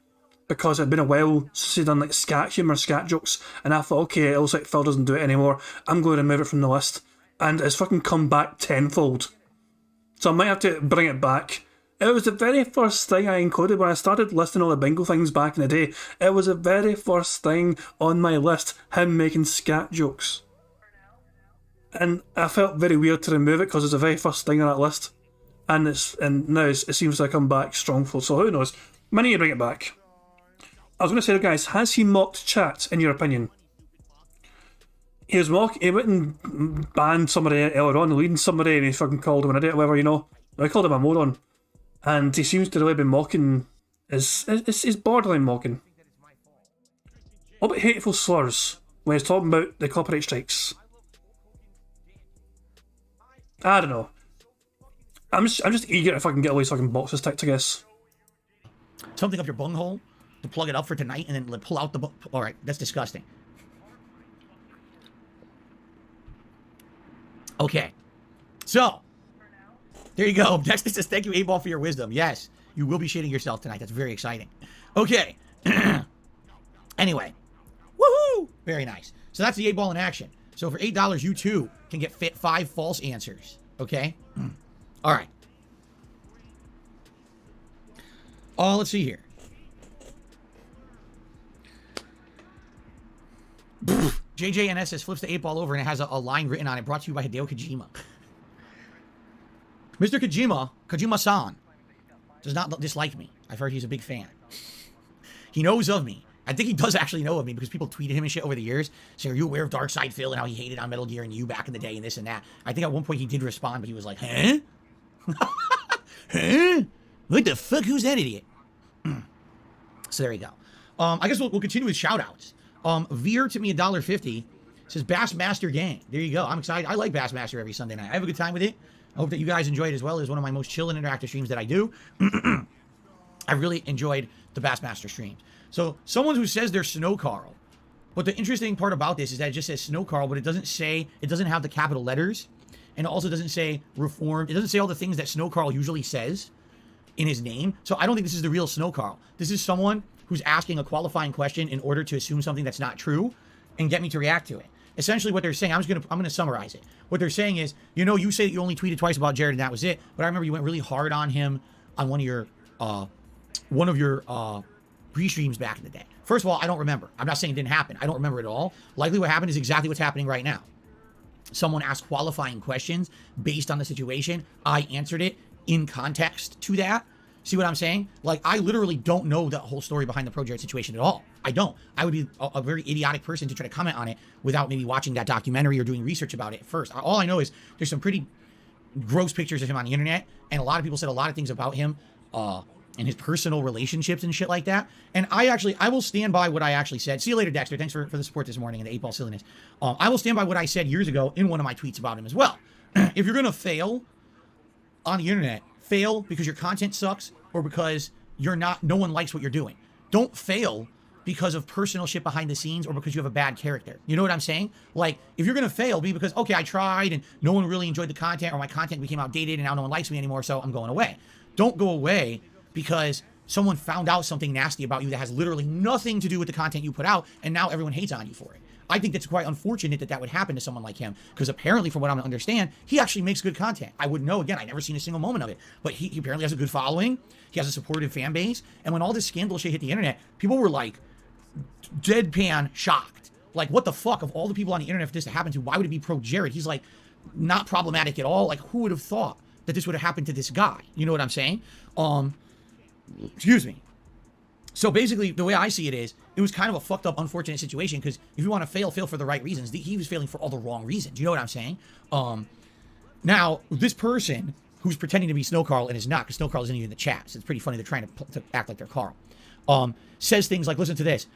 because it'd been a while since he'd done like scat jokes, and I thought, okay, it looks like Phil doesn't do it anymore. I'm going to remove it from the list, and it's fucking come back tenfold. So I might have to bring it back. It was the very first thing I included when I started listing all the bingo things back in the day. It was the very first thing on my list, him making scat jokes. And I felt very weird to remove it because it's the very first thing on that list. And now it seems to have come back strongful, so who knows? Might need to bring it back. I was going to say, guys, has he mocked chat, in your opinion? He went and banned somebody earlier on, leading somebody, and he fucking called him an idiot or whatever, you know. I called him a moron. And he seems to really be mocking, is borderline mocking. What about hateful slurs, when he's talking about the copyright strikes? I don't know. I'm just eager to fucking get all these fucking boxes ticked, I guess. Something up your bunghole to plug it up for tonight and then pull out the... Alright, that's disgusting. Okay. So, there you go. Dexter says, thank you, 8-ball, for your wisdom. Yes, you will be shitting yourself tonight. That's very exciting. Okay. Anyway. Woohoo! Very nice. So that's the 8-ball in action. So for $8, you too can get 5 false answers. Okay? All right. Let's see here. JJNS says flips the 8-ball over and it has a line written on it, brought to you by Hideo Kojima. Mr. Kojima-san does not dislike me. I've heard he's a big fan. He knows of me. I think he does actually know of me because people tweeted him and shit over the years saying, are you aware of Darkside Phil and how he hated on Metal Gear and you back in the day and this and that? I think at one point he did respond, but he was like, huh? Huh? What the fuck? Who's that idiot? So there you go. I guess we'll continue with shout outs. Veer to me $1.50 says Bassmaster Gang. There you go. I'm excited. I like Bassmaster every Sunday night. I have a good time with it. I hope that you guys enjoy it as well. It's one of my most chill and interactive streams that I do. I really enjoyed the Bassmaster streams. So someone who says they're Snow Carl. But the interesting part about this is that it just says Snow Carl, but it doesn't have the capital letters. And it also doesn't say reformed. It doesn't say all the things that Snow Carl usually says in his name. So I don't think this is the real Snow Carl. This is someone who's asking a qualifying question in order to assume something that's not true and get me to react to it. Essentially what they're saying, I'm gonna summarize it. What they're saying is, you say that you only tweeted twice about Jared and that was it, but I remember you went really hard on him on one of your pre-streams back in the day. First of all, I don't remember. I'm not saying it didn't happen. I don't remember it at all. Likely what happened is exactly what's happening right now. Someone asked qualifying questions based on the situation. I answered it in context to that. See what I'm saying? Like, I literally don't know the whole story behind the Pro Jared situation at all. I don't. I would be a very idiotic person to try to comment on it without maybe watching that documentary or doing research about it first. All I know is there's some pretty gross pictures of him on the internet, and a lot of people said a lot of things about him and his personal relationships and shit like that. And I will stand by what I actually said. See you later, Dexter. Thanks for the support this morning and the 8-ball silliness. I will stand by what I said years ago in one of my tweets about him as well. If you're going to fail on the internet, fail because your content sucks or because no one likes what you're doing. Don't fail because of personal shit behind the scenes or because you have a bad character. You know what I'm saying? Like, if you're going to fail, be because, okay, I tried and no one really enjoyed the content or my content became outdated and now no one likes me anymore, so I'm going away. Don't go away because someone found out something nasty about you that has literally nothing to do with the content you put out and now everyone hates on you for it. I think that's quite unfortunate that would happen to someone like him because apparently, from what I'm understand, he actually makes good content. I wouldn't know. Again, I never seen a single moment of it, but he apparently has a good following. He has a supportive fan base. And when all this scandal shit hit the internet, people were like deadpan shocked. Like, what the fuck? Of all the people on the internet for this to happen to, why would it be Pro Jared? He's like not problematic at all. Like, who would have thought that this would have happened to this guy? You know what I'm saying? Excuse me. So basically, the way I see it is, it was kind of a fucked up, unfortunate situation because if you want to fail for the right reasons. He was failing for all the wrong reasons. You know what I'm saying? Now, this person who's pretending to be Snow Carl and is not, because Snow Carl isn't even in the chat, so it's pretty funny they're trying to act like they're Carl, says things like, listen to this.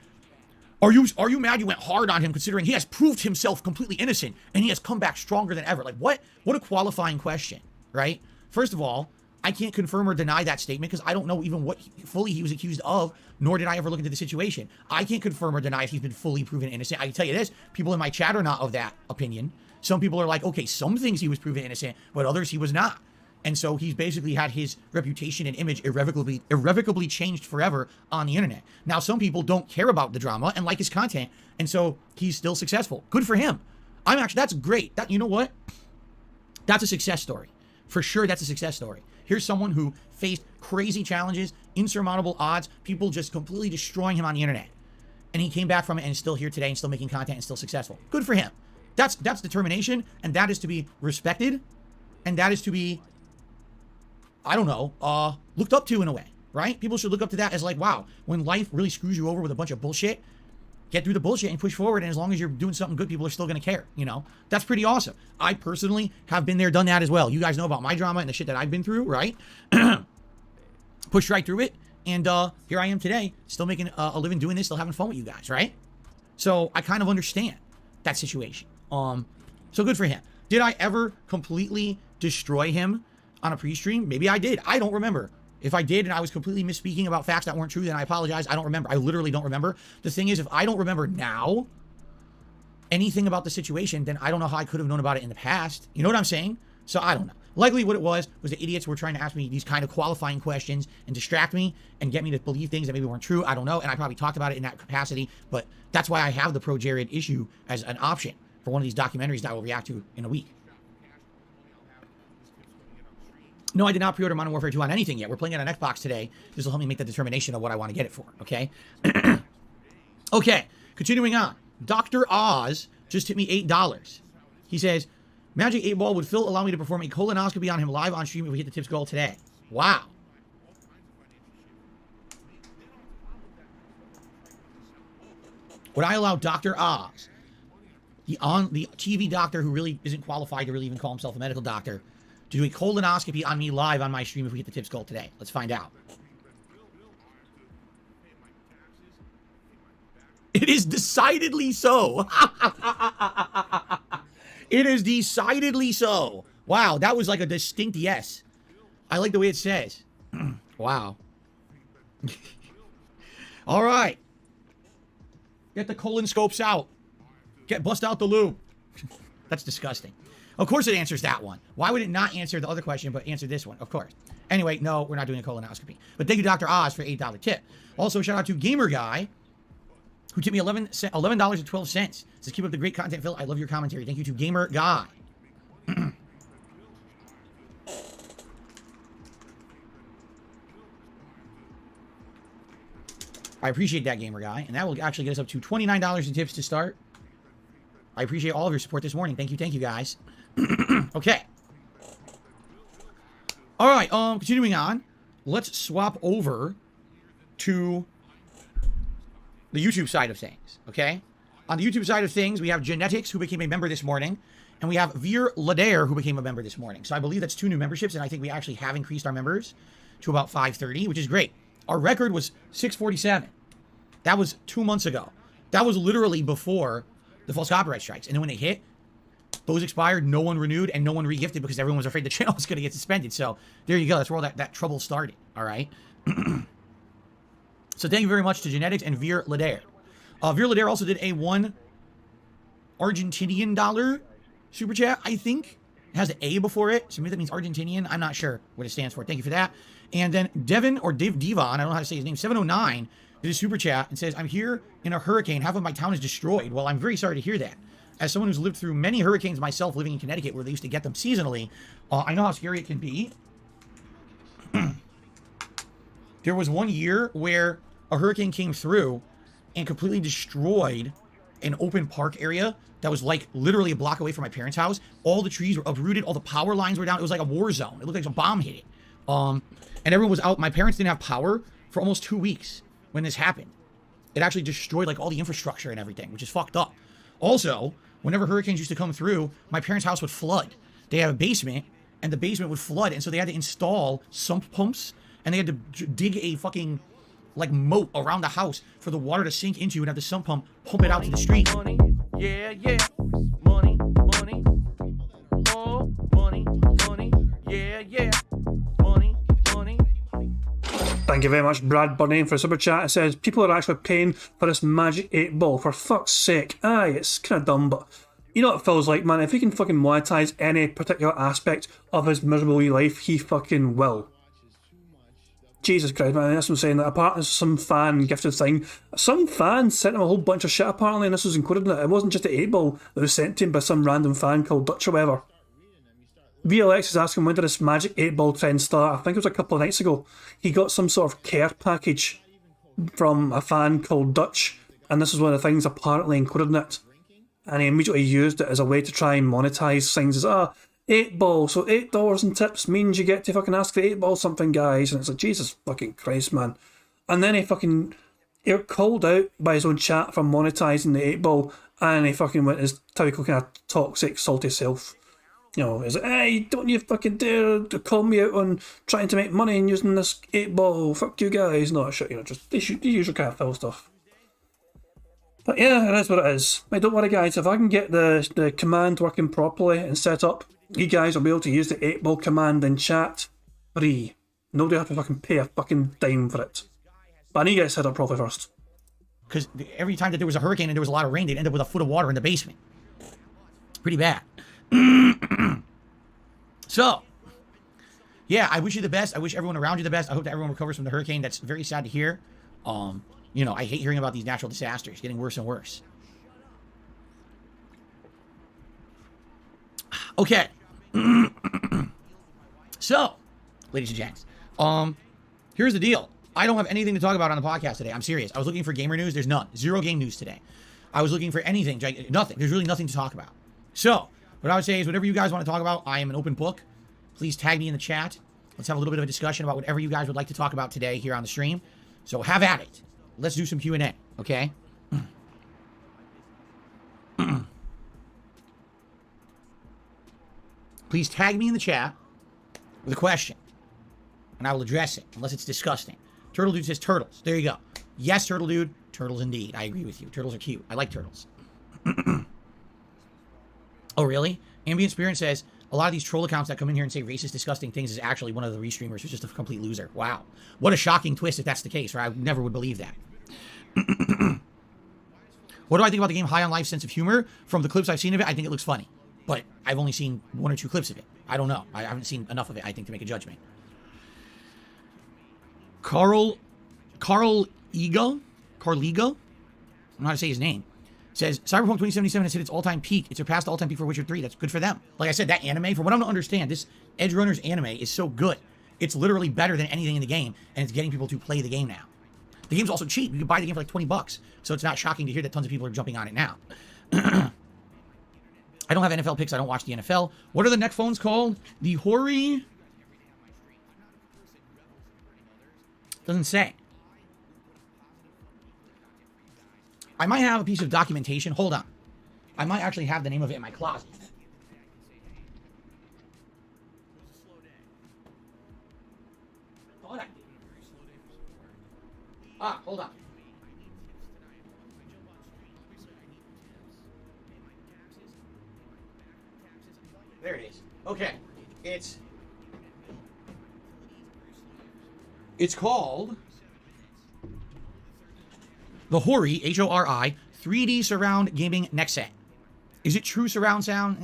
Are you mad you went hard on him considering he has proved himself completely innocent and he has come back stronger than ever? Like, what a qualifying question, right? First of all, I can't confirm or deny that statement because I don't know even what fully he was accused of, nor did I ever look into the situation. I can't confirm or deny if he's been fully proven innocent. I can tell you this, people in my chat are not of that opinion. Some people are like, okay, some things he was proven innocent, but others he was not. And so he's basically had his reputation and image irrevocably changed forever on the internet. Now, some people don't care about the drama and like his content, and so he's still successful. Good for him. That's great. You know what? That's a success story. For sure, that's a success story. Here's someone who faced crazy challenges, insurmountable odds, people just completely destroying him on the internet. And he came back from it and is still here today and still making content and still successful. Good for him. That's determination, and that is to be respected, and that is to be, I don't know, looked up to in a way, right? People should look up to that as like, wow, when life really screws you over with a bunch of bullshit, get through the bullshit and push forward, and as long as you're doing something good, people are still going to care, you know? That's pretty awesome. I personally have been there, done that as well. You guys know about my drama and the shit that I've been through, right? Pushed right through it, and here I am today, still making a living doing this, still having fun with you guys, right? So I kind of understand that situation. So good for him. Did I ever completely destroy him on a pre-stream? Maybe I did. I don't remember. If I did and I was completely misspeaking about facts that weren't true, then I apologize. I don't remember. I literally don't remember. The thing is, if I don't remember now anything about the situation, then I don't know how I could have known about it in the past. You know what I'm saying? So I don't know. Likely what it was the idiots were trying to ask me these kind of qualifying questions and distract me and get me to believe things that maybe weren't true. I don't know. And I probably talked about it in that capacity, but that's why I have the Pro Jared issue as an option for one of these documentaries that I will react to in a week. No, I did not pre-order Modern Warfare 2 on anything yet. We're playing it on Xbox today. This will help me make the determination of what I want to get it for, okay? Okay, continuing on. Dr. Oz just hit me $8. He says, Magic 8-Ball, would Phil allow me to perform a colonoscopy on him live on stream if we hit the tips goal today? Wow. Would I allow Dr. Oz, the TV doctor who really isn't qualified to really even call himself a medical doctor, to do a colonoscopy on me live on my stream if we hit the tips goal today? Let's find out. It is decidedly so. It is decidedly so. Wow, that was like a distinct yes. I like the way it says. Wow. All right. Get the colon scopes out. Bust out the lube. That's disgusting. Of course it answers that one. Why would it not answer the other question, but answer this one? Of course. Anyway, no, we're not doing a colonoscopy. But thank you, Dr. Oz, for $8 tip. Also, shout out to Gamer Guy, who tipped me $11.12. Says, keep up the great content, Phil. I love your commentary. Thank you to Gamer Guy. I appreciate that, Gamer Guy. And that will actually get us up to $29 in tips to start. I appreciate all of your support this morning. Thank you, guys. Okay. All right, continuing on. Let's swap over to the YouTube side of things, okay? On the YouTube side of things, we have Genetics, who became a member this morning, and we have Veer Ladair, who became a member this morning. So I believe that's 2 new memberships, and I think we actually have increased our members to about 530, which is great. Our record was 647. That was 2 months ago. That was literally before the false copyright strikes. And then when they hit, those expired, no one renewed, and no one regifted because everyone was afraid the channel was going to get suspended. So there you go. That's where all that trouble started. All right. So thank you very much to Genetics and Veer Ladair. Veer Ladair also did a $1 Argentinian dollar super chat, I think. It has an A before it. So maybe that means Argentinian. I'm not sure what it stands for. Thank you for that. And then Devon, or Devon, I don't know how to say his name, 709, did a super chat and says, I'm here in a hurricane. Half of my town is destroyed. Well, I'm very sorry to hear that. As someone who's lived through many hurricanes myself, living in Connecticut, where they used to get them seasonally, I know how scary it can be. There was one year where a hurricane came through and completely destroyed an open park area that was like literally a block away from my parents' house. All the trees were uprooted. All the power lines were down. It was like a war zone. It looked like a bomb hit it. And everyone was out. My parents didn't have power for almost 2 weeks when this happened. It actually destroyed like all the infrastructure and everything, which is fucked up. Also, whenever hurricanes used to come through, my parents' house would flood. They have a basement, and the basement would flood, and so they had to install sump pumps, and they had to dig a fucking like moat around the house for the water to sink into, and have the sump pump pump it out to the street. Money, yeah, yeah. Money, money. Oh, money, money. Yeah, yeah. Money, money. Thank you very much, Brad Bunny, for a super chat. It says, people are actually paying for this magic 8 ball, for fuck's sake. Aye, it's kind of dumb, but you know what it feels like, man. If he can fucking monetize any particular aspect of his miserable life, he fucking will. Jesus Christ, man, that's what I'm saying. That apparently some fan gifted thing. Some fan sent him a whole bunch of shit, apparently, and this was included in it. It wasn't just the 8 ball that was sent to him by some random fan called Dutch or whatever. VLX is asking, when did this magic 8 ball trend start? I think it was a couple of nights ago. He got some sort of care package from a fan called Dutch, and this is one of the things apparently included in it. And he immediately used it as a way to try and monetize things as, 8 ball, so $8 in tips means you get to fucking ask the 8 ball something, guys. And it's like, Jesus fucking Christ, man. And then he got called out by his own chat for monetizing the 8 ball, and he fucking went his typical kind of toxic, salty self. You know, he's like, hey, don't you fucking dare to call me out on trying to make money and using this 8 ball, fuck you guys. No, shit, you know, just the usual kind of foul stuff. But yeah, it is what it is. Hey, don't worry, guys, if I can get the command working properly and set up, you guys will be able to use the 8 ball command in chat free. Nobody will have to fucking pay a fucking dime for it. But I need to get it set up properly first. Because every time that there was a hurricane and there was a lot of rain, they'd end up with a foot of water in the basement. Pretty bad. So, yeah, I wish you the best. I wish everyone around you the best. I hope that everyone recovers from the hurricane. That's very sad to hear. You know, I hate hearing about these natural disasters getting worse and worse. Okay. So, ladies and gents, here's the deal. I don't have anything to talk about on the podcast today. I'm serious. I was looking for gamer news. There's none. Zero game news today. I was looking for anything. Nothing. There's really nothing to talk about. So, what I would say is whatever you guys want to talk about, I am an open book. Please tag me in the chat. Let's have a little bit of a discussion about whatever you guys would like to talk about today here on the stream. So have at it. Let's do some Q&A, okay? Please tag me in the chat with a question, and I will address it, unless it's disgusting. Turtle Dude says turtles. There you go. Yes, Turtle Dude, Turtles indeed. I agree with you. Turtles are cute. I like turtles. Oh, really? Ambient Spirit says, a lot of these troll accounts that come in here and say racist, disgusting things is actually one of the restreamers who's just a complete loser. Wow. What a shocking twist if that's the case, right? I never would believe that. What do I think about the game High on Life's sense of humor? From the clips I've seen of it, I think it looks funny. But I've only seen 1 or 2 clips of it. I don't know. I haven't seen enough of it, I think, to make a judgment. Carligo? I'm not how to say his name. Says, Cyberpunk 2077 has hit its all-time peak. It surpassed the all-time peak for Witcher 3. That's good for them. Like I said, that anime, from what I don't understand, this Edge Runners anime is so good. It's literally better than anything in the game, and it's getting people to play the game now. The game's also cheap. You can buy the game for like $20, so it's not shocking to hear that tons of people are jumping on it now. I don't have NFL picks. I don't watch the NFL. What are the neck phones called? The Hori... Doesn't say. I might have a piece of documentation. Hold on. I might actually have the name of it in my closet. Thought I did. Ah, hold on. There it is. Okay. It's called the Hori, H-O-R-I, 3D surround gaming neck set. Is it true surround sound?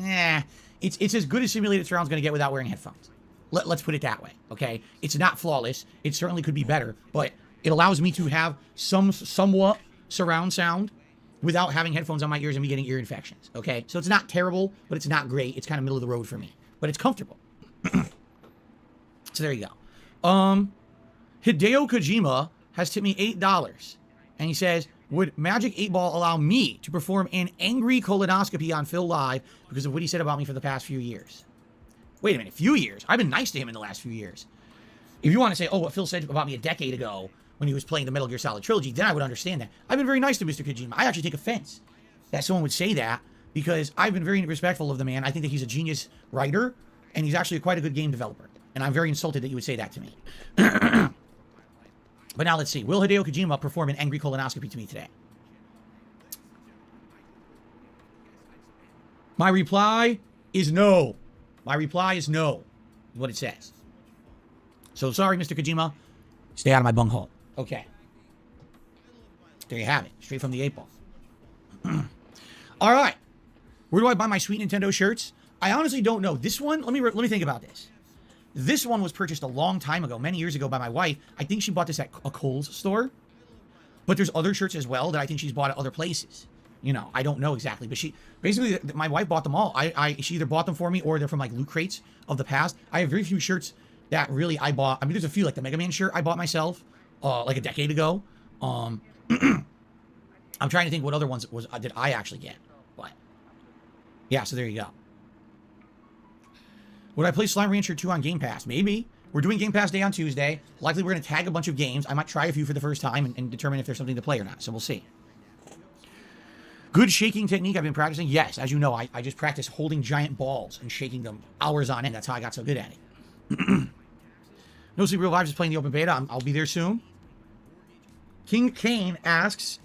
It's as good as simulated surround's going to get without wearing headphones. Let's put it that way, okay? It's not flawless. It certainly could be better, but it allows me to have somewhat surround sound without having headphones on my ears and me getting ear infections, okay? So it's not terrible, but it's not great. It's kind of middle of the road for me, but it's comfortable. So there you go. Hideo Kojima has tipped me $8, and he says, would Magic 8 Ball allow me to perform an angry colonoscopy on Phil Live because of what he said about me for the past few years? Wait a minute, few years? I've been nice to him in the last few years. If you want to say, oh, what Phil said about me a decade ago when he was playing the Metal Gear Solid trilogy, then I would understand that. I've been very nice to Mr. Kojima. I actually take offense that someone would say that because I've been very respectful of the man. I think that he's a genius writer, and he's actually quite a good game developer. And I'm very insulted that you would say that to me. But now let's see. Will Hideo Kojima perform an angry colonoscopy to me today? My reply is no. My reply is no, is what it says. So sorry, Mr. Kojima. Stay out of my bunghole. Okay. There you have it. Straight from the 8 Ball. All right. Where do I buy my sweet Nintendo shirts? I honestly don't know. This one, let me think about this. This one was purchased a long time ago, many years ago by my wife. I think she bought this at a Kohl's store. But there's other shirts as well that I think she's bought at other places. You know, I don't know exactly. But basically, my wife bought them all. She either bought them for me or they're from like loot crates of the past. I have very few shirts that really I bought. I mean, there's a few, like the Mega Man shirt I bought myself like a decade ago. I'm trying to think what other ones did I actually get. But yeah, so there you go. Would I play Slime Rancher 2 on Game Pass? Maybe. We're doing Game Pass Day on Tuesday. Likely we're going to tag a bunch of games. I might try a few for the first time and determine if there's something to play or not. So we'll see. Good shaking technique I've been practicing? Yes. As you know, I just practice holding giant balls and shaking them hours on end. That's how I got so good at it. No Sleep Real Vibes is playing the open beta. I'll be there soon. King Kane asks...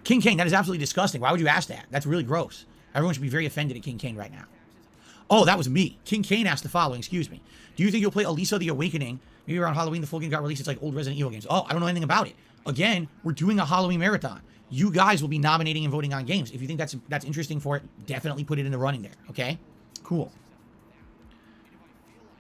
King Kane, that is absolutely disgusting. Why would you ask that? That's really gross. Everyone should be very offended at King Kane right now. Oh, that was me. King Kane asked the following, excuse me. Do you think you'll play Alisa the Awakening? Maybe around Halloween, the full game got released. It's like old Resident Evil games. Oh, I don't know anything about it. Again, we're doing a Halloween marathon. You guys will be nominating and voting on games. If you think that's interesting for it, definitely put it in the running there, okay? Cool.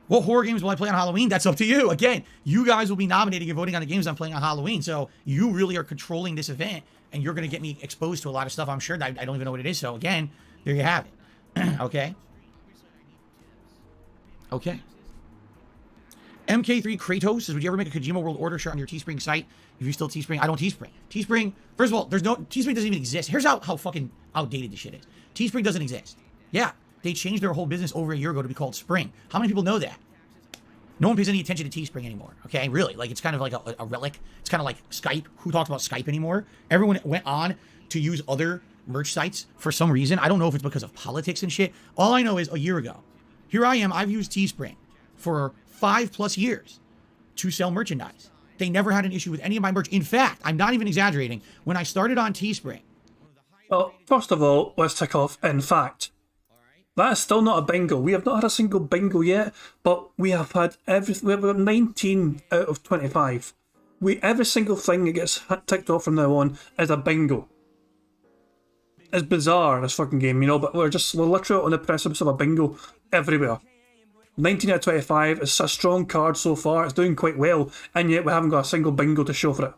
What horror games will I play on Halloween? That's up to you. Again, you guys will be nominating and voting on the games I'm playing on Halloween. So you really are controlling this event, and you're going to get me exposed to a lot of stuff, I'm sure. I don't even know what it is. So again, there you have it. Okay. Okay. MK3 Kratos says, would you ever make a Kojima World Order shirt on your Teespring site? If you still Teespring, I don't Teespring. Teespring, first of all, Teespring doesn't even exist. Here's how fucking outdated this shit is. Teespring doesn't exist. Yeah, they changed their whole business over a year ago to be called Spring. How many people know that? No one pays any attention to Teespring anymore. Okay, really, like it's kind of like a relic. It's kind of like Skype. Who talks about Skype anymore? Everyone went on to use other merch sites for some reason. I don't know if it's because of politics and shit. All I know is a year ago, here I am. I've used Teespring for 5+ years to sell merchandise. They never had an issue with any of my merch. In fact, I'm not even exaggerating. When I started on Teespring. Well, first of all, let's tick off, in fact. That is still not a bingo. We have not had a single bingo yet, but we have had we have 19 out of 25. Every single thing that gets ticked off from now on is a bingo. It's bizarre, this fucking game, you know, but we're literally on the precipice of a bingo everywhere. 19 out of 25 is a strong card so far, it's doing quite well, and yet we haven't got a single bingo to show for it.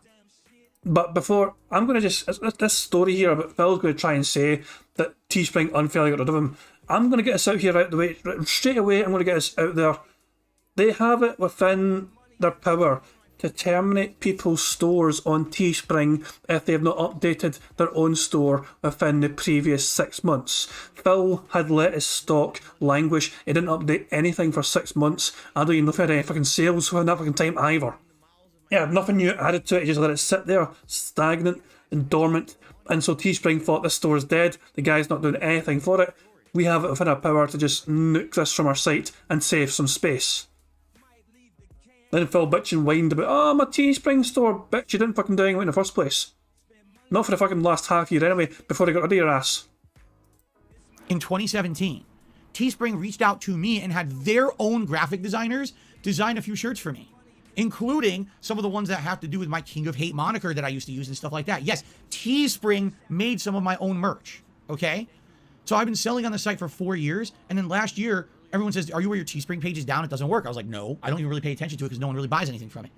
But before, I'm going to this story here about Phil's going to try and say that Teespring unfairly got rid of him. I'm going to get this out here out the way, straight away I'm going to get this out there. They have it within their power to terminate people's stores on Teespring if they have not updated their own store within the previous 6 months. Phil had let his stock languish. He didn't update anything for 6 months. I don't even know if he had any fucking sales for that fucking time either. Yeah, nothing new added to it. He just let it sit there, stagnant and dormant. And so Teespring thought this store is dead. The guy's not doing anything for it. We have it within our power to just nuke this from our site and save some space. Then Phil bitch and whined about, oh, my Teespring store, bitch, you didn't fucking do anything in the first place. Not for the fucking last half year anyway, before they got rid of your ass. In 2017, Teespring reached out to me and had their own graphic designers design a few shirts for me, including some of the ones that have to do with my King of Hate moniker that I used to use and stuff like that. Yes, Teespring made some of my own merch, okay? So I've been selling on the site for 4 years, and then last year, everyone says, are you where your Teespring page is down? It doesn't work. I was like, no, I don't even really pay attention to it because no one really buys anything from it.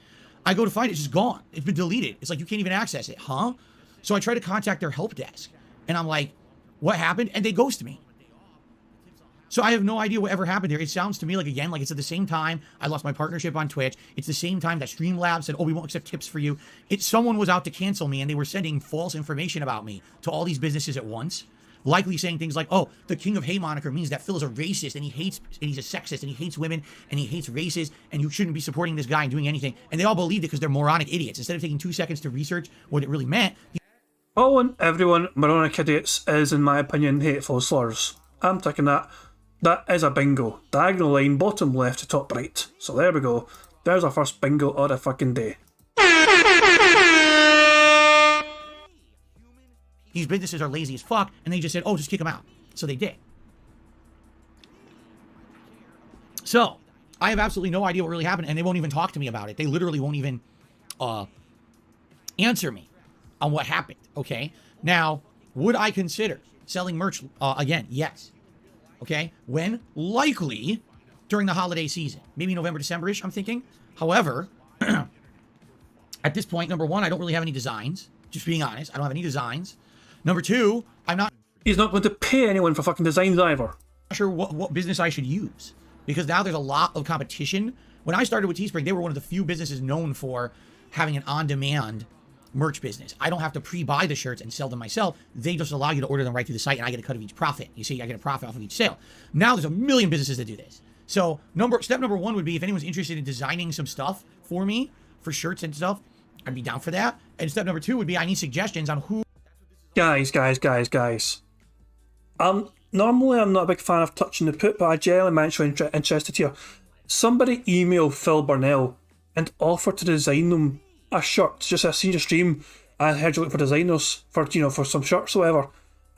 I go to find it, it's just gone. It's been deleted. It's like, you can't even access it, huh? So I try to contact their help desk, and I'm like, what happened? And they ghost me. So I have no idea what ever happened there. It sounds to me like, again, like it's at the same time I lost my partnership on Twitch. It's the same time that Streamlabs said, oh, we won't accept tips for you. Someone was out to cancel me, and they were sending false information about me to all these businesses at once. Likely saying things like, oh, the King of Hate moniker means that Phil is a racist and he's a sexist and he hates women and he hates races and you shouldn't be supporting this guy and doing anything. And they all believed it because they're moronic idiots. Instead of taking 2 seconds to research what it really meant. All and everyone moronic idiots is, in my opinion, hateful slurs. I'm taking that. That is a bingo. Diagonal line, bottom left to top right. So there we go. There's our first bingo of the fucking day. These businesses are lazy as fuck, and they just said, oh, just kick them out. So they did. So, I have absolutely no idea what really happened, and they won't even talk to me about it. They literally won't even answer me on what happened, okay? Now, would I consider selling merch again? Yes. Okay? When? Likely during the holiday season. Maybe November, December-ish, I'm thinking. However, at this point, number one, I don't really have any designs. Just being honest, I don't have any designs. Number two, He's not going to pay anyone for fucking designs either. Not sure what business I should use. Because now there's a lot of competition. When I started with Teespring, they were one of the few businesses known for having an on-demand merch business. I don't have to pre-buy the shirts and sell them myself. They just allow you to order them right through the site, and I get a cut of each profit. You see, I get a profit off of each sale. Now there's a million businesses that do this. So step number one would be, if anyone's interested in designing some stuff for me, for shirts and stuff, I'd be down for that. And step number two would be, I need suggestions on who... Guys. Normally I'm not a big fan of touching the poop, but I genuinely am actually interested here. Somebody email Phil Burnell and offer to design them a shirt. Just, I seen your stream, I heard you look for designers for some shirts or whatever.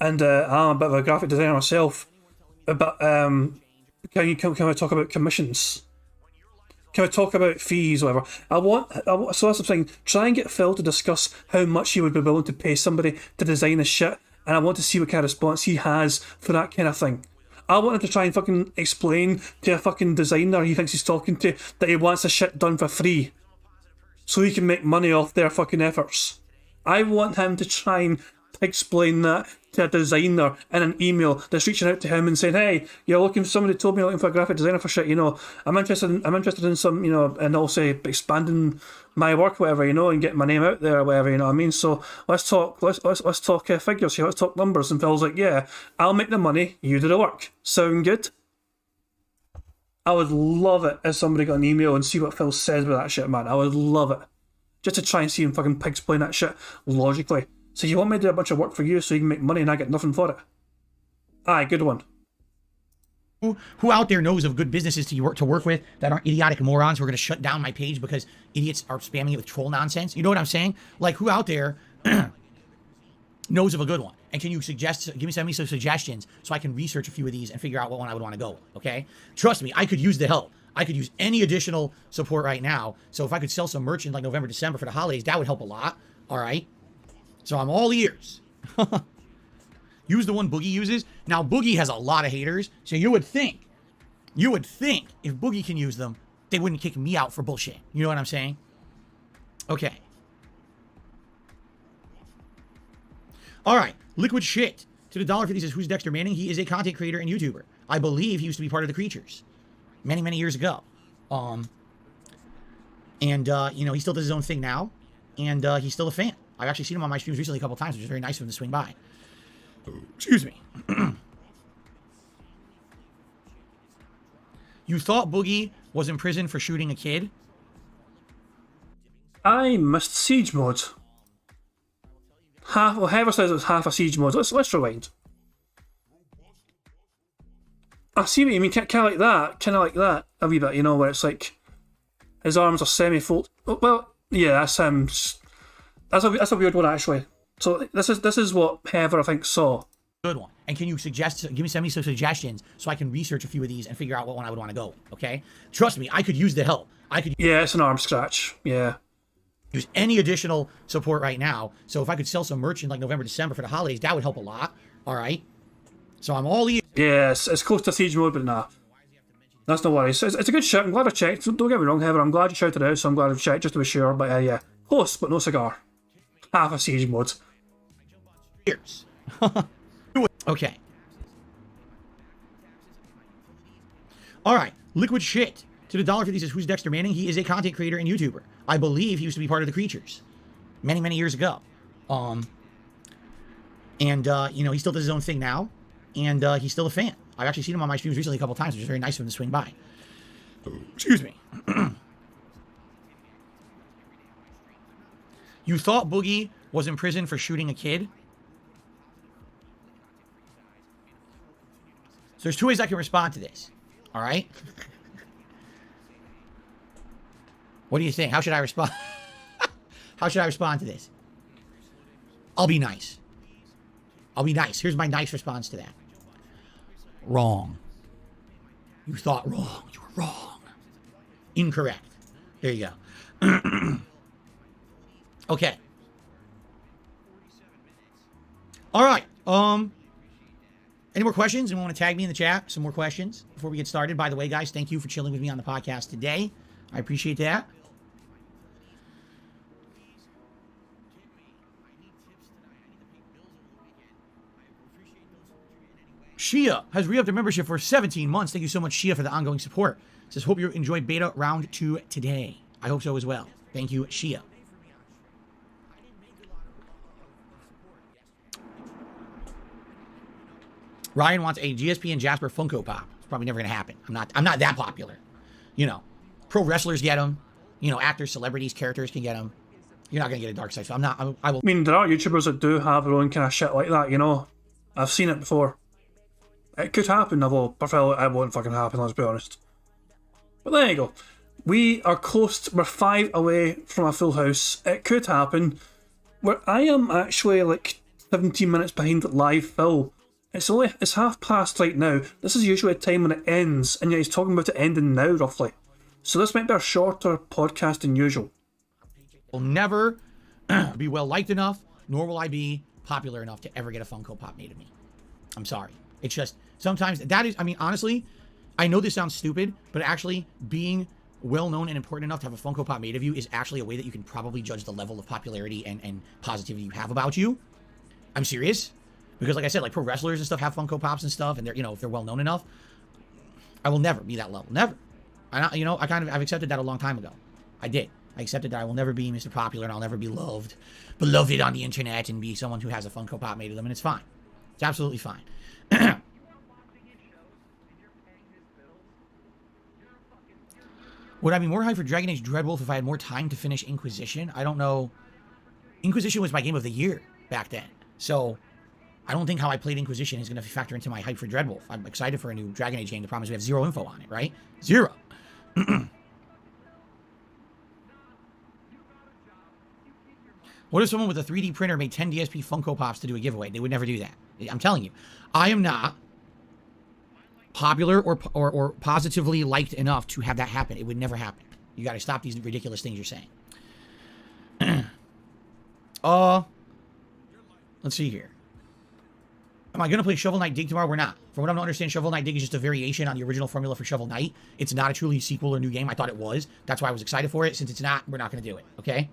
And I'm a bit of a graphic designer myself. But can we talk about commissions? Can we talk about fees or whatever? So that's the thing. Try and get Phil to discuss how much he would be willing to pay somebody to design his shit, and I want to see what kind of response he has for that kind of thing. I want him to try and fucking explain to a fucking designer he thinks he's talking to that he wants the shit done for free, so he can make money off their fucking efforts. I want him to try and explain that to a designer in an email that's reaching out to him and saying, hey, somebody told me I'm looking for a graphic designer for shit, I'm interested in some, and also expanding my work, whatever, and getting my name out there or whatever, you know what I mean? So let's talk figures here, let's talk numbers. And Phil's like, yeah, I'll make the money, you do the work. Sound good? I would love it if somebody got an email and see what Phil says about that shit, man. I would love it. Just to try and see him fucking explain that shit logically. So you want me to do a bunch of work for you so you can make money and I get nothing for it? Aye, good one. Who out there knows of good businesses to work with that aren't idiotic morons who are going to shut down my page because idiots are spamming it with troll nonsense? You know what I'm saying? Like, who out there knows of a good one? And can you send me some suggestions so I can research a few of these and figure out what one I would want to go with, okay? Trust me, I could use the help. I could use any additional support right now. So if I could sell some merch in like November, December for the holidays, that would help a lot, all right? So I'm all ears. Use the one Boogie uses. Now, Boogie has a lot of haters, so you would think if Boogie can use them, they wouldn't kick me out for bullshit. You know what I'm saying? Okay. All right. Liquid Shit. To the $1.50 says, who's Dexter Manning? He is a content creator and YouTuber. I believe he used to be part of the Creatures many, many years ago. You know, he still does his own thing now, and he's still a fan. I've actually seen him on my streams recently a couple times, which is very nice of him to swing by. Excuse me. You thought Boogie was in prison for shooting a kid? I missed siege mode. Well, Heather says it was half a siege mode. Let's rewind. I see what you mean. Kind of like that. A wee bit, you know, where it's like his arms are semi-fold. Well, yeah, that's That's a weird one actually. So this is what Heather I think saw. Good one. And can you send me some suggestions so I can research a few of these and figure out what one I would want to go with, okay? Trust me, I could use the help. Yeah, it's an arm scratch. Yeah. Use any additional support right now. So if I could sell some merch in like November, December for the holidays, that would help a lot. All right. So I'm all ears. Yeah, it's close to siege mode, but nah. That's no worries. It's a good shout. I'm glad I checked. Don't get me wrong, Heather. I'm glad you shouted out, so I'm glad I've checked just to be sure. But yeah, close, but no cigar. Half a siege mode. Ears. Okay. All right. Liquid Shit. To the $1.50 says, who's Dexter Manning? He is a content creator and YouTuber. I believe he used to be part of the Creatures many, many years ago. You know, he still does his own thing now, and he's still a fan. I've actually seen him on my streams recently a couple times, which is very nice of him to swing by. Excuse me. You thought Boogie was in prison for shooting a kid? So there's two ways I can respond to this. All right? What do you think? How should I respond? How should I respond to this? I'll be nice. I'll be nice. Here's my nice response to that. Wrong. You thought wrong. You were wrong. Incorrect. There you go. Okay. All right. Any more questions? Anyone want to tag me in the chat? Some more questions before we get started. By the way, guys, thank you for chilling with me on the podcast today. I appreciate that. Shia has re-upped their membership for 17 months. Thank you so much, Shia, for the ongoing support. Says, hope you enjoyed beta round 2 today. I hope so as well. Thank you, Shia. Ryan wants a GSP and Jasper Funko Pop. It's probably never going to happen. I'm not that popular. You know, pro wrestlers get them. You know, actors, celebrities, characters can get them. You're not going to get a dark side. So I will. I mean, there are YouTubers that do have their own kind of shit like that, you know. I've seen it before. It could happen, although preferably it won't fucking happen, let's be honest. But there you go. We are close. We're 5 away from a full house. It could happen. Where I am actually like 17 minutes behind live Phil. It's 1:30 right now. This is usually a time when it ends, and yet he's talking about it ending now, roughly. So this might be a shorter podcast than usual. Will never be well liked enough, nor will I be popular enough to ever get a Funko Pop made of me. I'm sorry. It's just sometimes that is. I mean, honestly, I know this sounds stupid, but actually being well known and important enough to have a Funko Pop made of you is actually a way that you can probably judge the level of popularity and positivity you have about you. I'm serious. Because like I said, like pro wrestlers and stuff have Funko Pops and stuff, and they're, you know, if they're well known enough, I will never be that level. Never. I've accepted that a long time ago. I did. I accepted that I will never be Mr. Popular, and I'll never be beloved on the internet and be someone who has a Funko Pop made of them, and it's fine. It's absolutely fine. Would I be more hyped for Dragon Age Dreadwolf if I had more time to finish Inquisition? I don't know. Inquisition was my game of the year back then. So I don't think how I played Inquisition is going to factor into my hype for Dreadwolf. I'm excited for a new Dragon Age game. The problem is we have zero info on it, right? Zero. What if someone with a 3D printer made 10 DSP Funko Pops to do a giveaway? They would never do that. I'm telling you. I am not popular or positively liked enough to have that happen. It would never happen. You got to stop these ridiculous things you're saying. Let's see here. Am I going to play Shovel Knight Dig tomorrow? We're not. From what I don't understand, Shovel Knight Dig is just a variation on the original formula for Shovel Knight. It's not a truly sequel or new game. I thought it was. That's why I was excited for it. Since it's not, we're not going to do it. Okay?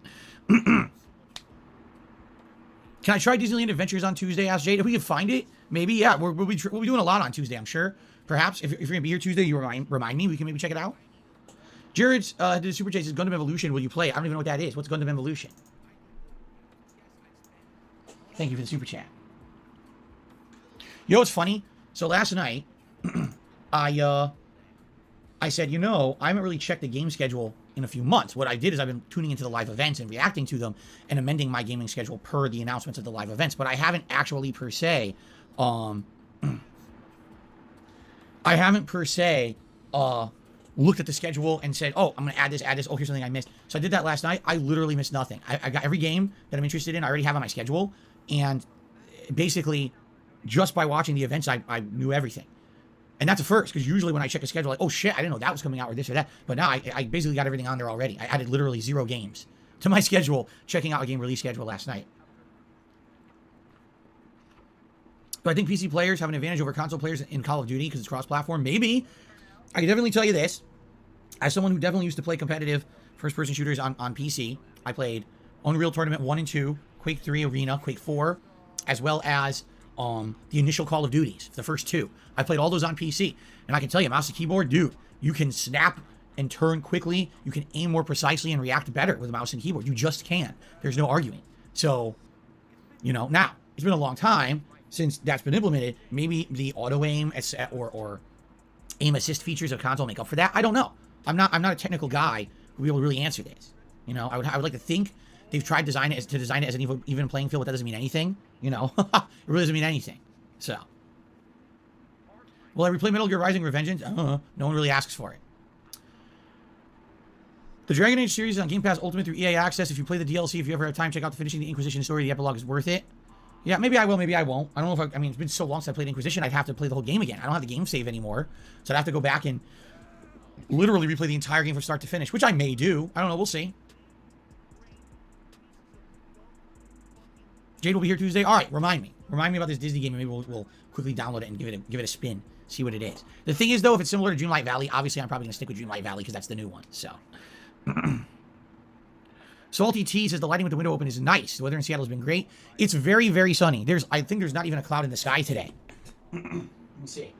Can I try Disneyland Adventures on Tuesday? Asked Jade. If we can find it, maybe. Yeah, we'll be doing a lot on Tuesday, I'm sure. Perhaps. If you're going to be here Tuesday, you remind me. We can maybe check it out. Jared's did a super chat. Says Gundam Evolution. Will you play? I don't even know what that is. What's Gundam Evolution? Thank you for the super chat. You know what's funny? So last night, I said, you know, I haven't really checked the game schedule in a few months. What I did is I've been tuning into the live events and reacting to them and amending my gaming schedule per the announcements of the live events. But I haven't actually per se, looked at the schedule and said, oh, I'm going to add this. Oh, here's something I missed. So I did that last night. I literally missed nothing. I got every game that I'm interested in. I already have on my schedule. And basically, just by watching the events, I knew everything. And that's a first, because usually when I check a schedule, like, oh shit, I didn't know that was coming out or this or that. But now I basically got everything on there already. I added literally 0 games to my schedule, checking out a game release schedule last night. But I think PC players have an advantage over console players in Call of Duty because it's cross-platform. Maybe. I can definitely tell you this. As someone who definitely used to play competitive first-person shooters on PC, I played Unreal Tournament 1 and 2, Quake 3 Arena, Quake 4, as well as the initial Call of Duties, the first 2. I played all those on PC. And I can tell you, mouse and keyboard, dude, you can snap and turn quickly. You can aim more precisely and react better with a mouse and keyboard. You just can. There's no arguing. So, you know, now, it's been a long time since that's been implemented. Maybe the auto aim or aim assist features of console make up for that. I don't know. I'm not a technical guy who will be able to really answer this. You know, I would like to think they've tried to design it as an even playing field, but that doesn't mean anything. You know, it really doesn't mean anything. So, will I replay Metal Gear Rising Revengeance? No one really asks for it. The Dragon Age series is on Game Pass Ultimate through EA Access. If you play the DLC, if you ever have time, check out the Finishing the Inquisition story. The epilogue is worth it. Yeah, maybe I will, maybe I won't. I don't know if I mean, it's been so long since I played Inquisition, I'd have to play the whole game again. I don't have the game save anymore. So I'd have to go back and literally replay the entire game from start to finish, which I may do. I don't know. We'll see. Jade will be here Tuesday. All right, remind me about this Disney game, and maybe we'll quickly download it and give it a spin, see what it is. The thing is, though, if it's similar to Dreamlight Valley, obviously I'm probably gonna stick with Dreamlight Valley because that's the new one. So, Salty T says the lighting with the window open is nice. The weather in Seattle has been great. It's very, very sunny. I think there's not even a cloud in the sky today. Let me see.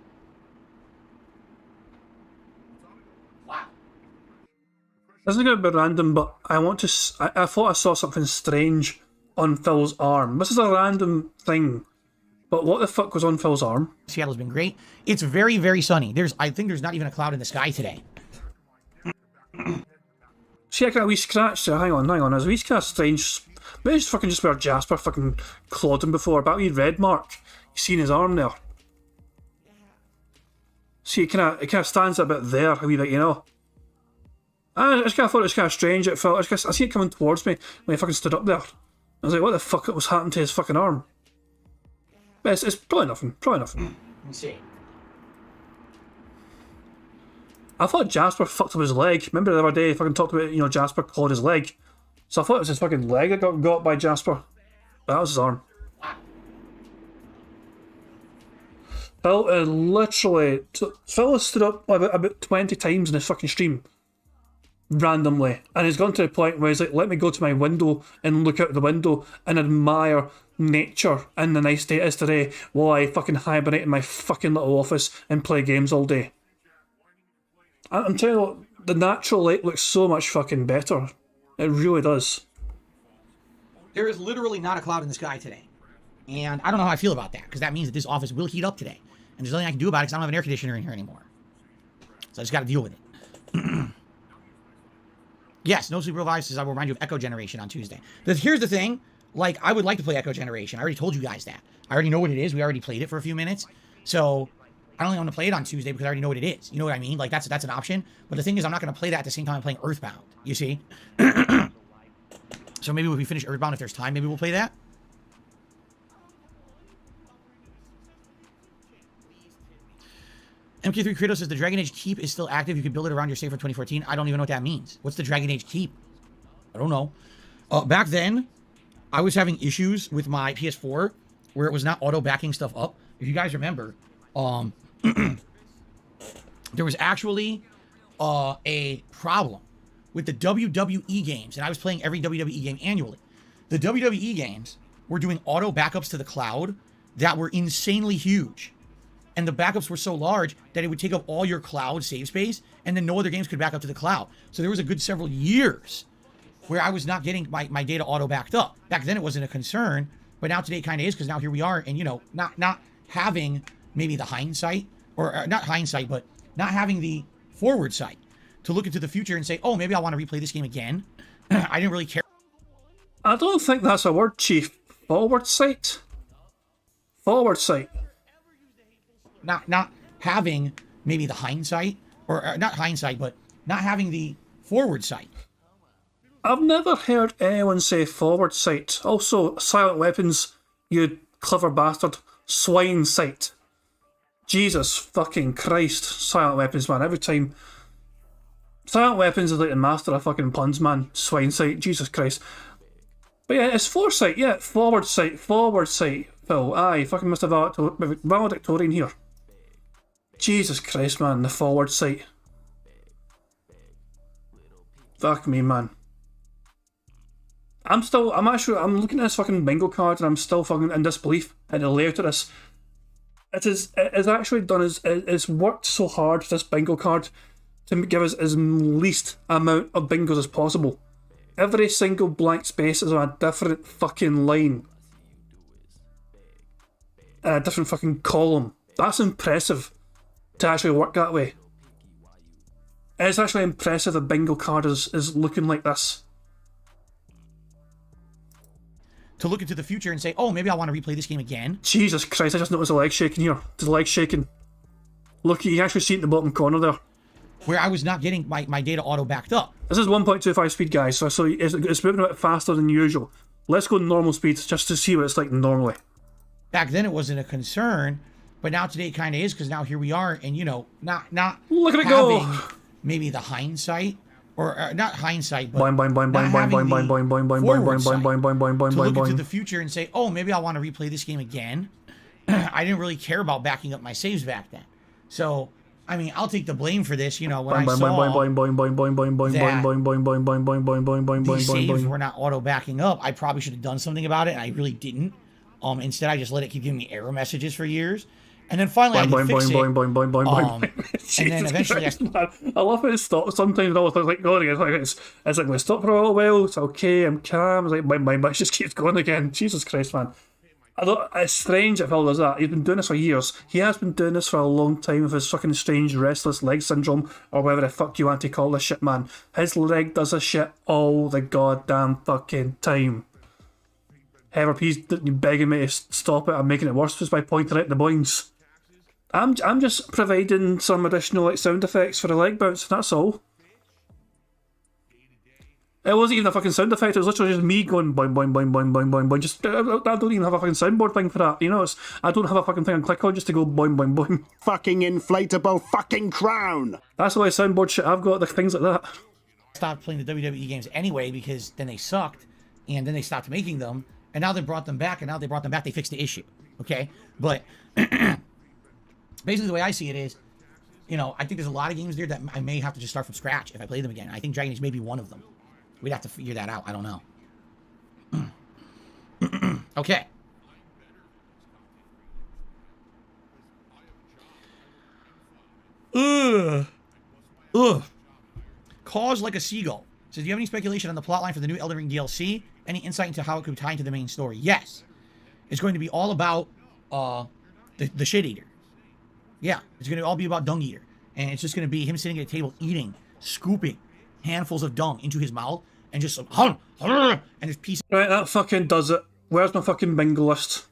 Wow. This is going to be random, but I thought I saw something strange on Phil's arm. This is a random thing, but what the fuck was on Phil's arm? Seattle's been great. It's very, very sunny. I think there's not even a cloud in the sky today. See, I got a wee scratch there. Hang on. There's a wee kind of strange. Maybe it's fucking just where Jasper fucking clawed him before, but a wee red mark. You seen his arm there? See, it kind of stands a bit there, a wee bit, you know. I just kind of thought it was kind of strange. It felt. I see it coming towards me when he fucking stood up there. I was like, what the fuck was happening to his fucking arm? But it's probably nothing. Let me see. I thought Jasper fucked up his leg. Remember the other day, he fucking talked about, you know, Jasper clawed his leg. So I thought it was his fucking leg that got by Jasper. But that was his arm. Phil has stood up about 20 times in his fucking stream. Randomly, and he's gone to the point where he's like, let me go to my window and look out the window and admire nature and the nice day it is today while I fucking hibernate in my fucking little office and play games all day. I'm telling you what, the natural light looks so much fucking better. It really does. There is literally not a cloud in the sky today, and I don't know how I feel about that, because that means that this office will heat up today, and there's nothing I can do about it because I don't have an air conditioner in here anymore. So I just got to deal with it. Yes, No Sleep Revive says I will remind you of Echo Generation on Tuesday. Here's the thing. like, I would like to play Echo Generation. I already told you guys that. I already know what it is. We already played it for a few minutes. So I don't really want to play it on Tuesday because I already know what it is. You know what I mean? Like, that's an option. But the thing is, I'm not going to play that at the same time I'm playing Earthbound. You see? So maybe when we finish Earthbound, if there's time, maybe we'll play that. MK3 Kratos says the Dragon Age Keep is still active. You can build it around your save for 2014. I don't even know what that means. What's the Dragon Age Keep? I don't know. Back then, I was having issues with my PS4 where it was not auto-backing stuff up. If you guys remember, there was actually a problem with the WWE games, and I was playing every WWE game annually. The WWE games were doing auto backups to the cloud that were insanely huge. And the backups were so large that it would take up all your cloud save space, and then no other games could back up to the cloud. So there was a good several years where I was not getting my data auto backed up. Back then it wasn't a concern, but now today it kind of is, because now here we are, and, you know, not having maybe the hindsight, or not hindsight, but not having the forward sight to look into the future and say, oh, maybe I want to replay this game again. I didn't really care. I don't think that's a word, Chief. Forward sight? Forward sight. Not having maybe the hindsight, or not hindsight, but not having the forward sight. I've never heard anyone say forward sight. Also, silent weapons, you clever bastard. Swine sight. Jesus fucking Christ. Silent weapons, man. Every time. Silent weapons is like the master of fucking puns, man. Swine sight. Jesus Christ. But yeah, it's foresight. Yeah, forward sight. Forward sight. Phil. Aye, fucking Mr. Valedictorian here. Jesus Christ, man. The forward sight. Fuck me, man. I'm looking at this fucking bingo card and I'm still fucking in disbelief at the layout of this. It is actually done it's worked so hard, this bingo card, to give us as least amount of bingos as possible. Every single blank space is on a different fucking line. And a different fucking column. That's impressive to actually work that way. It's actually impressive the bingo card is looking like this. To look into the future and say, oh, maybe I want to replay this game again. Jesus Christ, I just noticed the leg shaking here. The leg shaking. Look, you can actually see it in the bottom corner there. Where I was not getting my data auto backed up. This is 1.25 speed, guys, so it's moving a bit faster than usual. Let's go normal speed just to see what it's like normally. Back then it wasn't a concern, but now today it kind of is, because now here we are, and, you know, not look at it having go. Maybe the hindsight, or not hindsight, but boing, boing, boing, boing, boing, boing, boing, boing, boing, boing, boing, boing, boing, boing, boing, boing, to look boing. into the future and say, oh, maybe I want to replay this game again. I didn't really care about backing up my saves back then. So, I mean, I'll take the blame for this, you know, when I saw these saves were not auto backing up, I probably should have done something about it, and I really didn't. Instead, I just let it keep giving me error messages for years. And then finally I could fix it. And then eventually I love how it stops sometimes. It's like going again. It's like we stop for a little while. It's okay. I'm calm. It's like my just keeps going again. Jesus Christ, man. It's strange if Phil does that. He's been doing this for years. He has been doing this for a long time with his fucking strange restless leg syndrome, or whatever the fuck you want to call this shit, man. His leg does this shit all the goddamn fucking time. However, he's begging me to stop it. I'm making it worse just by pointing out the boings. I'm just providing some additional sound effects for the leg bounce, that's all. It wasn't even a fucking sound effect, it was literally just me going boing boing boing boing boing boing boing. Just, I don't even have a fucking soundboard thing for that, you know? I don't have a fucking thing I click on just to go boing boing boing. Fucking inflatable fucking crown! That's the way soundboard shit I've got, the things like that. Stopped playing the WWE games anyway, because then they sucked, and then they stopped making them, and now they brought them back, they fixed the issue, okay? But basically the way I see it is, you know, I think there's a lot of games there that I may have to just start from scratch if I play them again. I think Dragon Age may be one of them. We'd have to figure that out. I don't know. Okay. Ugh. Cause like a seagull. So do you have any speculation on the plotline for the new Elden Ring DLC? Any insight into how it could tie into the main story? Yes. It's going to be all about the shit eater. Yeah, it's going to all be about Dung Eater. And it's just going to be him sitting at a table eating, scooping handfuls of dung into his mouth and just and just piece. Right, that fucking does it. Where's my fucking bingo list?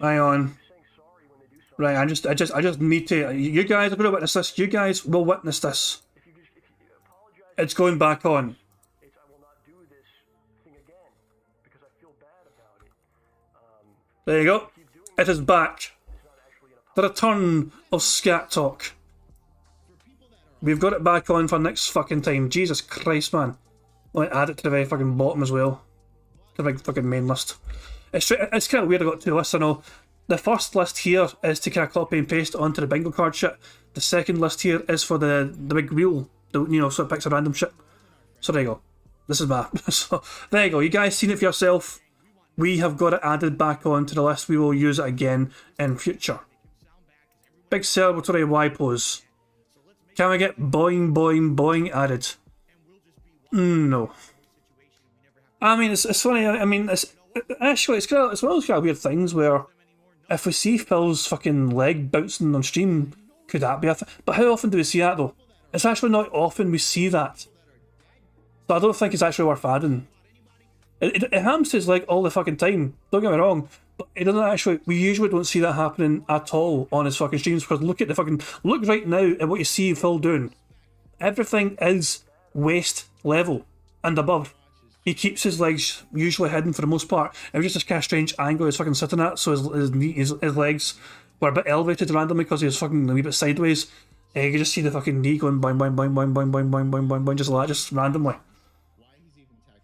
Hang on. Right, I just need to. You guys are going to witness this. You guys will witness this. It's going back on. There you go. It is back. The return of Scat Talk. We've got it back on for next fucking time. Jesus Christ, man. Let me add it to the very fucking bottom as well. The big fucking main list. It's kind of weird I got two lists, I know. The first list here is to kind of copy and paste onto the bingo card shit. The second list here is for the big wheel. So it picks a random shit. So there you go. This is my... So there you go. You guys seen it for yourself. We have got it added back onto the list. We will use it again in future. Big celebratory Y pose. Can we get boing boing boing added? No. I mean, it's funny. I mean, it's one of those kind of weird things where if we see Phil's fucking leg bouncing on stream, could that be a thing? But how often do we see that though? It's actually not often we see that. So I don't think it's actually worth adding. It happens to his leg all the fucking time. Don't get me wrong, but it doesn't actually. We usually don't see that happening at all on his fucking streams because look right now at what you see Phil doing. Everything is waist level and above. He keeps his legs usually hidden for the most part. It was just this kind of strange angle he's fucking sitting at, so his legs were a bit elevated randomly because he was fucking a wee bit sideways. You could just see the fucking knee going boing boing boing boing boing boing boing boing boing boing just like that, just randomly.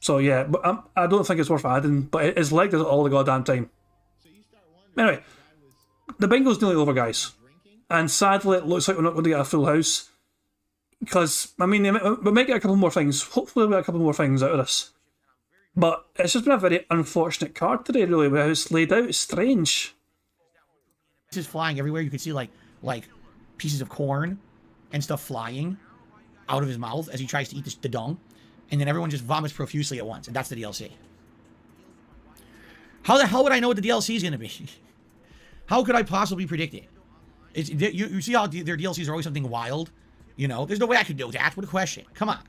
So yeah, but I don't think it's worth adding, but his leg does it all the goddamn time. Anyway, the bingo's nearly over, guys. And sadly, it looks like we're not going to get a full house. Because, I mean, we might get a couple more things. Hopefully we'll get a couple more things out of this. But it's just been a very unfortunate card today, really, with how it's laid out. It's strange. It's just flying everywhere. You can see, like pieces of corn and stuff flying out of his mouth as he tries to eat the dung. And then everyone just vomits profusely at once. And that's the DLC. How the hell would I know what the DLC is going to be? How could I possibly predict it? You see how their DLCs are always something wild? You know, there's no way I could do that. What a question. Come on.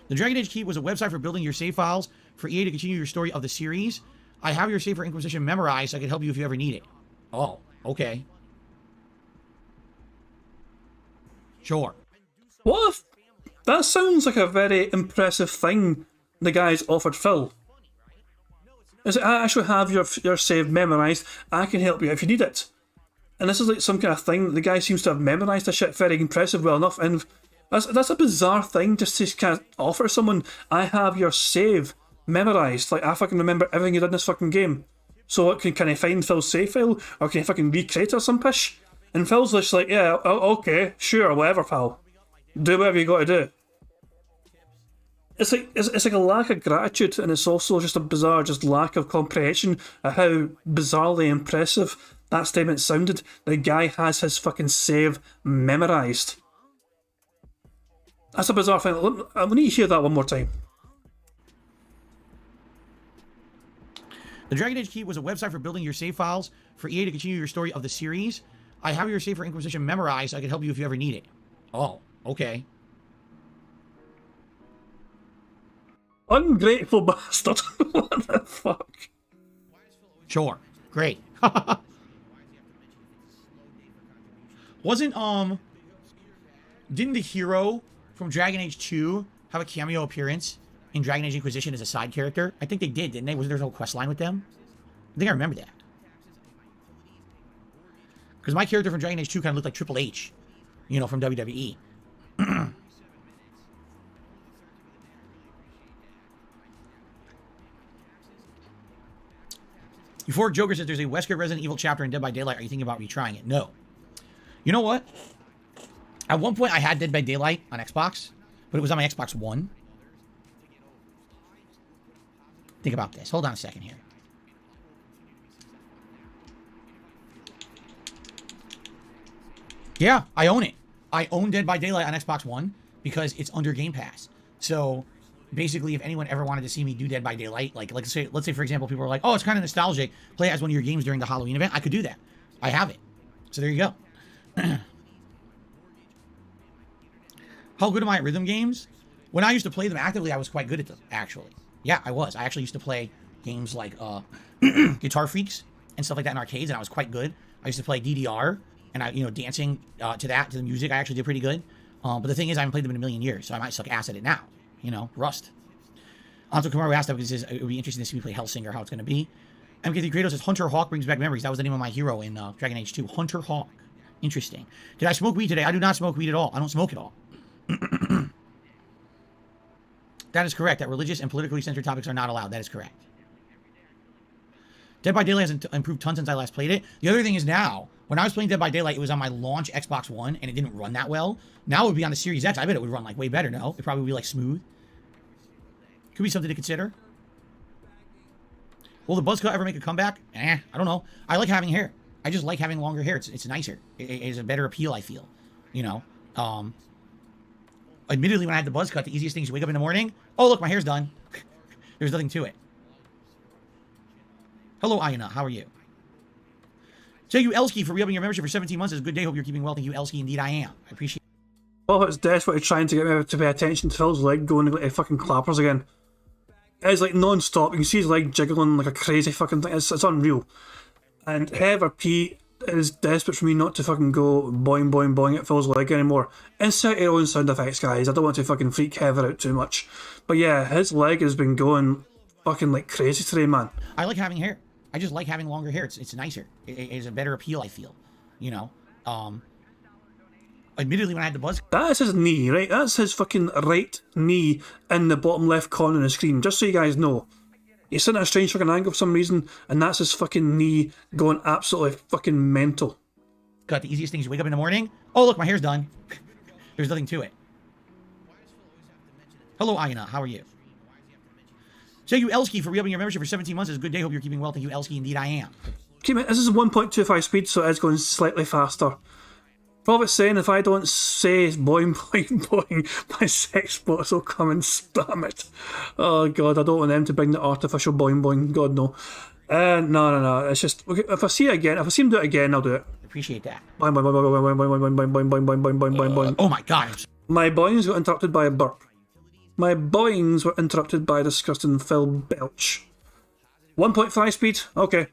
The Dragon Age Keep was a website for building your save files for EA to continue your story of the series. I have your save for Inquisition memorized, so I can help you if you ever need it. Oh, okay. Sure. What if... That sounds like a very impressive thing the guys offered Phil. Is it, I actually have your save memorised, I can help you if you need it. And this is like some kind of thing that the guy seems to have memorised the shit very impressive well enough, and that's a bizarre thing just to kind of offer someone, I have your save memorised, like I fucking remember everything you did in this fucking game. So what, can I find Phil's save file, or can I fucking recreate it or some pish? And Phil's just like, yeah, okay, sure, whatever, pal. Do whatever you gotta do. It's like a lack of gratitude, and it's also just a bizarre lack of comprehension of how bizarrely impressive that statement sounded. The guy has his fucking save memorised. That's a bizarre thing. I need to hear that one more time. The Dragon Age Keep was a website for building your save files for EA to continue your story of the series. I have your save for Inquisition memorized, so I can help you if you ever need it. Oh, okay. Ungrateful bastard. What the fuck? Sure. Great. Didn't the hero from Dragon Age 2 have a cameo appearance in Dragon Age Inquisition as a side character? I think they did, didn't they? Was there no quest line with them? I think I remember that. Because my character from Dragon Age 2 kind of looked like Triple H, you know, from WWE. Before Joker says there's a Wesker Resident Evil chapter in Dead by Daylight, are you thinking about retrying it? No. You know what? At one point I had Dead by Daylight on Xbox, but it was on my Xbox One. Think about this. Hold on a second here. Yeah, I own it. I own Dead by Daylight on Xbox One because it's under Game Pass. So basically, if anyone ever wanted to see me do Dead by Daylight, like let's say for example, people are like, oh, it's kind of nostalgic, play it as one of your games during the Halloween event, I could do that. I have it. So there you go. How good am I at rhythm games? When I used to play them actively, I was quite good at them, actually. Yeah, I was. I actually used to play games like Guitar Freaks and stuff like that in arcades, and I was quite good. I used to play DDR, and dancing to the music, I actually did pretty good. But the thing is, I haven't played them in a million years, so I might suck ass at it now. Rust. Anto Kamaru asked that because it would be interesting to see me play Hellsinger, how it's going to be. MK3 Kratos says, Hunter Hawk brings back memories. That was the name of my hero in Dragon Age 2. Hunter Hawk. Interesting. Did I smoke weed today? I do not smoke weed at all. I don't smoke at all. That is correct. That religious and politically censored topics are not allowed. That is correct. Dead by Daylight has improved tons since I last played it. The other thing is now, when I was playing Dead by Daylight, it was on my launch Xbox One, and it didn't run that well. Now it would be on the Series X. I bet it would run like way better, no? It'd probably be like smooth. Could be something to consider. Will the buzz cut ever make a comeback? I don't know. I like having hair. I just like having longer hair. It's nicer. It is a better appeal, I feel. Admittedly, when I had the buzz cut, the easiest thing is you wake up in the morning. Oh, look, my hair's done. There's nothing to it. Hello, Ayana. How are you? Thank you, Elsky, for re-upping your membership for 17 months. It's a good day. Hope you're keeping well. Thank you, Elsky. Indeed, I am. I appreciate it. Oh, it's desperately trying to get me to pay attention to Phil's leg going to fucking clappers again. It's like non-stop. You can see his leg jiggling like a crazy fucking thing. It's unreal. And Heather P is desperate for me not to fucking go boing boing boing at Phil's leg anymore. Insert your own sound effects, guys. I don't want to fucking freak Heather out too much. But yeah, his leg has been going fucking like crazy today, man. I like having hair. I just like having longer hair. It's nicer. It is a better appeal, I feel. Admittedly, when I had the buzz... That is his knee, right? That's his fucking right knee in the bottom left corner of the screen. Just so you guys know. He's sitting at a strange fucking angle for some reason, and that's his fucking knee going absolutely fucking mental. Got the easiest thing is you wake up in the morning. Oh, look, my hair's done. There's nothing to it. Hello, Ayana. How are you? Thank you, Elsky, for re-upping your membership for 17 months. It's a good day. Hope you're keeping well. Thank you, Elsky. Indeed, I am. Okay, mate, this is 1.25 speed, so it's going slightly faster. Prophet's saying if I don't say boing boing boing, my sex bots will come and spam it. Oh god, I don't want them to bring the artificial boing boing. God no. No. It's just okay, if I see it again, if I see him do it again, I'll do it. Appreciate that. Boing boing boing boing boing boing boing boing boing boing boing boing boing boing. Oh my god. My boings got interrupted by a burp. My boings were interrupted by a disgusting Phil belch. 1.5 speed. Okay.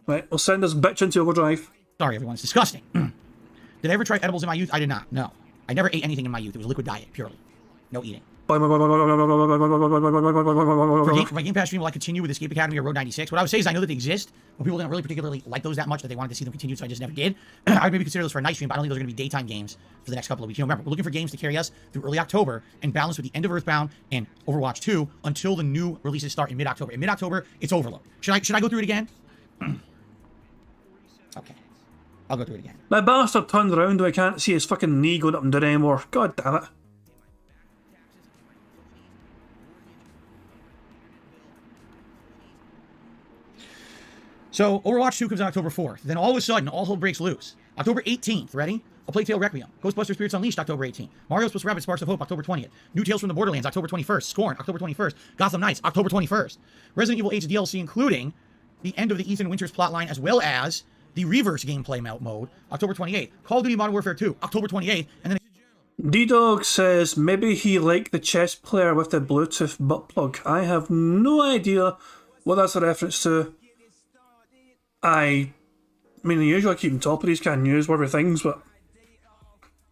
Right, we'll send this bitch into overdrive. Sorry, everyone. It's disgusting. Did I ever try edibles in my youth? I did not. No. I never ate anything in my youth. It was a liquid diet, purely. No eating. For my Game Pass stream, will I continue with Escape Academy or Road 96? What I would say is I know that they exist, but people don't really particularly like those that much that they wanted to see them continue, so I just never did. I would maybe consider those for a night stream, but I don't think those are going to be daytime games for the next couple of weeks. Remember, we're looking for games to carry us through early October and balance with the end of Earthbound and Overwatch 2 until the new releases start in mid-October. In mid-October, it's Overload. Should I go through it again? Okay. I'll go through it again. My bastard turned around and I can't see his fucking knee going up and down anymore. God damn it. So, Overwatch 2 comes out October 4th. Then all of a sudden, all hell breaks loose. October 18th, ready? A Plague Tale Requiem. Ghostbusters Spirits Unleashed, October 18th. Mario's Plus Rabbids Sparks of Hope, October 20th. New Tales from the Borderlands, October 21st. Scorn, October 21st. Gotham Knights, October 21st. Resident Evil 8's DLC, including the end of the Ethan Winters plotline, as well as the Reverse gameplay mode, October 28th. Call of Duty Modern Warfare 2, October 28th. And then... D-Dog says maybe he liked the chess player with the Bluetooth butt plug. I have no idea what that's a reference to. I mean, usually I keep on top of these kind of newsworthy things, but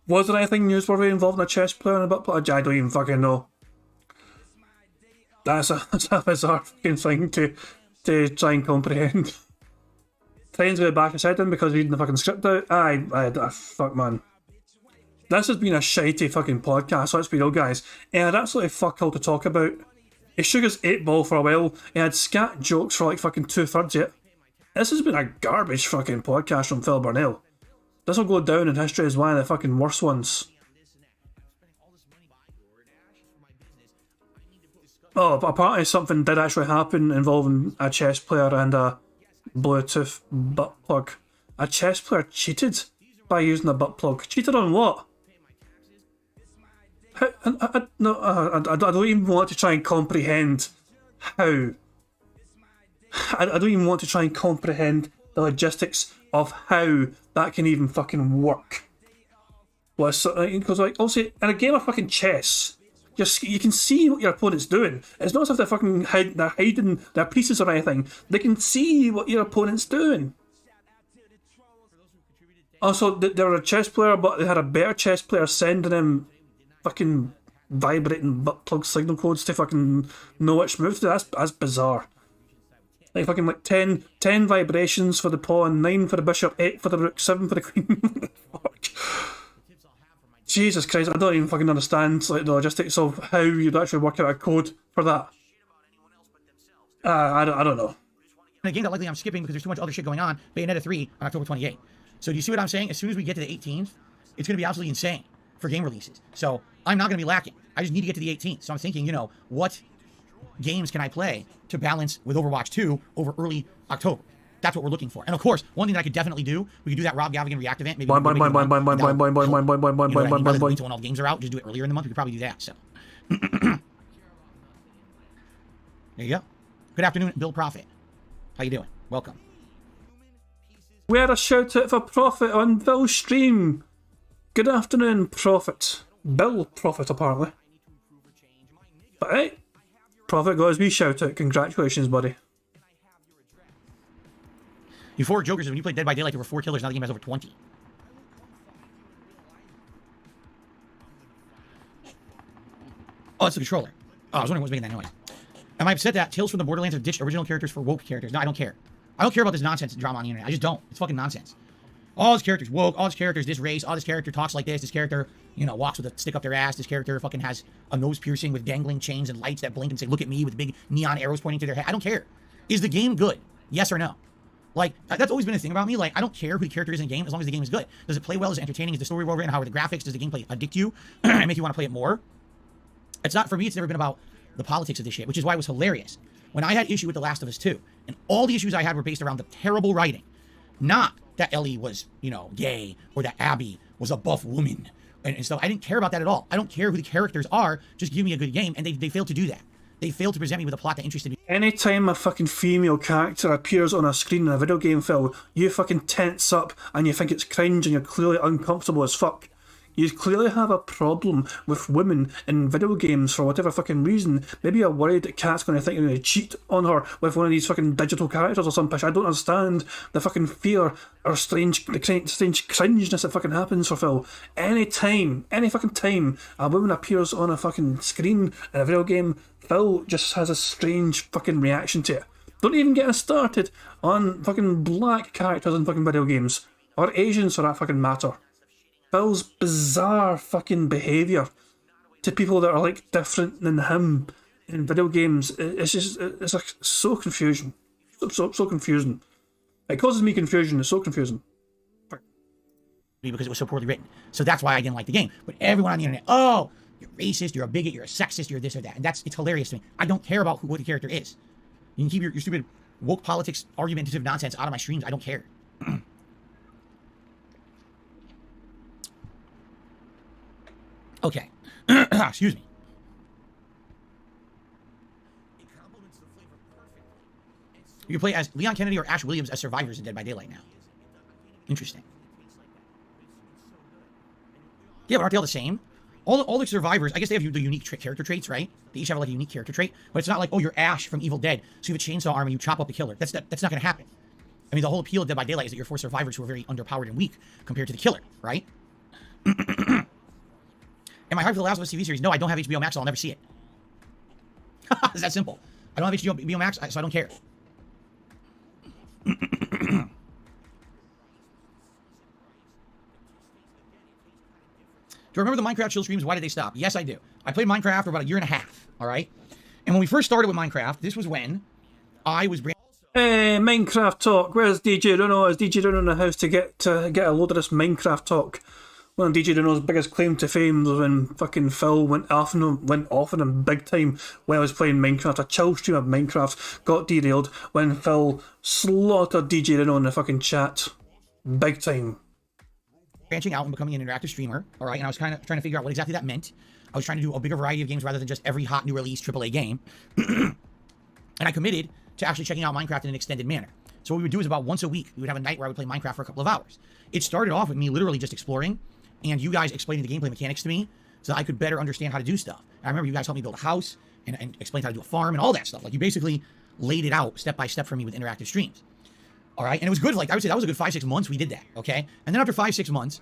was there anything newsworthy involving a chess player and a butt plug? I don't even fucking know. That's a bizarre fucking thing to try and comprehend. Trying to go back his head in because reading the fucking script out. Fuck man. This has been a shitey fucking podcast, let's be real guys. It had absolutely fuck all to talk about. He shook his 8-ball for a while, he had scat jokes for like fucking 2/3 yet. This has been a garbage fucking podcast from Phil Burnell. This will go down in history as one of the fucking worst ones. Oh, but apparently something did actually happen involving a chess player and a Bluetooth butt plug. A chess player cheated by using a butt plug. Cheated on what? I don't even want to try and comprehend how. I don't even want to try and comprehend the logistics of how that can even fucking work. was because like also in a game of fucking chess, you can see what your opponent's doing. It's not as if they're hiding their pieces or anything. They can see what your opponent's doing. Also, they were a chess player, but they had a better chess player sending them fucking vibrating butt plug signal codes to fucking know which move to do. That's bizarre. Like fucking like 10 vibrations for the pawn, 9 for the bishop, 8 for the rook, 7 for the queen. Fuck. Jesus Christ, I don't even fucking understand like the logistics of how you'd actually work out a code for that. I don't know. In a game that likely I'm skipping because there's too much other shit going on, Bayonetta 3 on October 28th. So do you see what I'm saying? As soon as we get to the 18th, it's going to be absolutely insane for game releases. So I'm not going to be lacking. I just need to get to the 18th. So I'm thinking, you know, what games can I play to balance with Overwatch 2 over early October? That's what we're looking for. And of course, one thing that I could definitely do, we could do that Rob Gavigan React event. Maybe when all the games are out, just do it earlier in the month. We could probably do that. So there you go. Good afternoon, Bill Prophet. How you doing? Welcome. We had a shout out for Prophet on Bill's stream. Good afternoon, Prophet. Bill Prophet, apparently. But hey, Prophet got his wee shout out. Congratulations, buddy. Euphoric Jokers, when you played Dead by Daylight, there were 4 killers. Now the game has over 20. Oh, it's the controller. Oh, I was wondering what was making that noise. Am I upset that Tales from the Borderlands have ditched original characters for woke characters? No, I don't care. I don't care about this nonsense drama on the internet. I just don't. It's fucking nonsense. All these characters woke, all these characters this race, all this character talks like this character, you know, walks with a stick up their ass, this character fucking has a nose piercing with dangling chains and lights that blink and say, look at me, with big neon arrows pointing to their head. I don't care. Is the game good? Yes or no? Like, that's always been a thing about me. Like, I don't care who the character is in the game as long as the game is good. Does it play well? Is it entertaining? Is the story well written? How are the graphics? Does the gameplay addict you and make you want to play it more? It's not, for me, it's never been about the politics of this shit, which is why it was hilarious when I had issue with The Last of Us 2. And all the issues I had were based around the terrible writing. Not that Ellie was, you know, gay or that Abby was a buff woman. And so I didn't care about that at all. I don't care who the characters are. Just give me a good game. And they failed to do that. They failed to present me with a plot that interested me. Anytime a fucking female character appears on a screen in a video game, Phil, you fucking tense up and you think it's cringe and you're clearly uncomfortable as fuck. You clearly have a problem with women in video games for whatever fucking reason. Maybe you're worried that Kat's going to think you're going to cheat on her with one of these fucking digital characters or something. I don't understand the fucking fear or strange cringeness that fucking happens for Phil. Any fucking time a woman appears on a fucking screen in a video game, Phil just has a strange fucking reaction to it. Don't even get us started on fucking black characters in fucking video games. Or Asians for that fucking matter. Phil's bizarre fucking behaviour to people that are like different than him in video games, it's like so confusing. So confusing. It causes me confusion, it's so confusing. Because it was so poorly written. So that's why I didn't like the game. But everyone on the internet, oh, you're racist, you're a bigot, you're a sexist, you're this or that. And it's hilarious to me. I don't care about what the character is. You can keep your stupid woke politics argumentative nonsense out of my streams. I don't care. Okay. Excuse me. You can play as Leon Kennedy or Ash Williams as survivors in Dead by Daylight now. Interesting. Yeah, but aren't they all the same? All the survivors, I guess they have the unique character traits, right? They each have like a unique character trait, but it's not like, oh, you're Ash from Evil Dead, so you have a chainsaw arm and you chop up the killer. That's not going to happen. I mean, the whole appeal of Dead by Daylight is that you're 4 survivors who are very underpowered and weak compared to the killer, right? Am I hyped for the Last of Us TV series? No, I don't have HBO Max, so I'll never see it. It's that simple. I don't have HBO Max, so I don't care. Do you remember the Minecraft chill streams? Why did they stop? Yes, I do. I played Minecraft for about 1.5 years, all right? And when we first started with Minecraft, this was when I was... Hey, Minecraft talk. Where's DJ Runo? Is DJ Runo in the house to get a load of this Minecraft talk? One of DJ Runo's biggest claim to fame was when fucking Phil went off on him big time when I was playing Minecraft. A chill stream of Minecraft got derailed when Phil slaughtered DJ Runo in the fucking chat. Big time. Branching out and becoming an interactive streamer, all right? And I was kind of trying to figure out what exactly that meant. I was trying to do a bigger variety of games rather than just every hot new release AAA game. And I committed to actually checking out Minecraft in an extended manner. So what we would do is about once a week, we would have a night where I would play Minecraft for a couple of hours. It started off with me literally just exploring and you guys explaining the gameplay mechanics to me so that I could better understand how to do stuff. And I remember you guys helped me build a house and explained how to do a farm and all that stuff. Like, you basically laid it out step by step for me with interactive streams. All right. And it was good. Like, I would say that was a good 5-6 months we did that. Okay. And then after 5-6 months,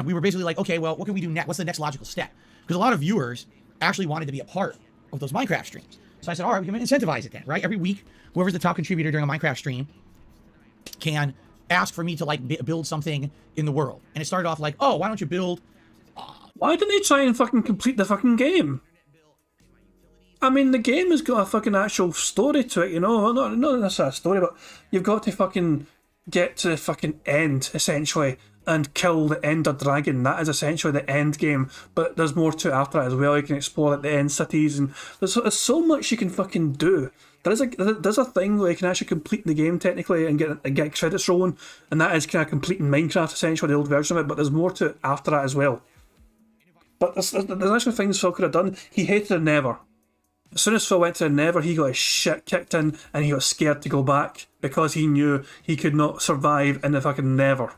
we were basically like, okay, well, what can we do next? What's the next logical step? Because a lot of viewers actually wanted to be a part of those Minecraft streams. So I said, all right, we can incentivize it then, right? Every week, whoever's the top contributor during a Minecraft stream can ask for me to, like, build something in the world. And it started off like, oh, why don't you build... Why didn't they try and fucking complete the fucking game? I mean, the game has got a fucking actual story to it, you know? Well, not necessarily a story, but you've got to fucking get to the fucking end, essentially, and kill the Ender Dragon. That is essentially the end game, but there's more to it after that as well. You can explore like, the end cities, and there's so much you can fucking do. There's a thing where you can actually complete the game technically and get credits rolling, and that is kind of completing Minecraft, essentially, the old version of it, but there's more to it after that as well. But there's actually things Phil could have done. He hated the Nether. As soon as Phil went to the Nether, he got his shit kicked in and he got scared to go back because he knew he could not survive in the fucking Nether.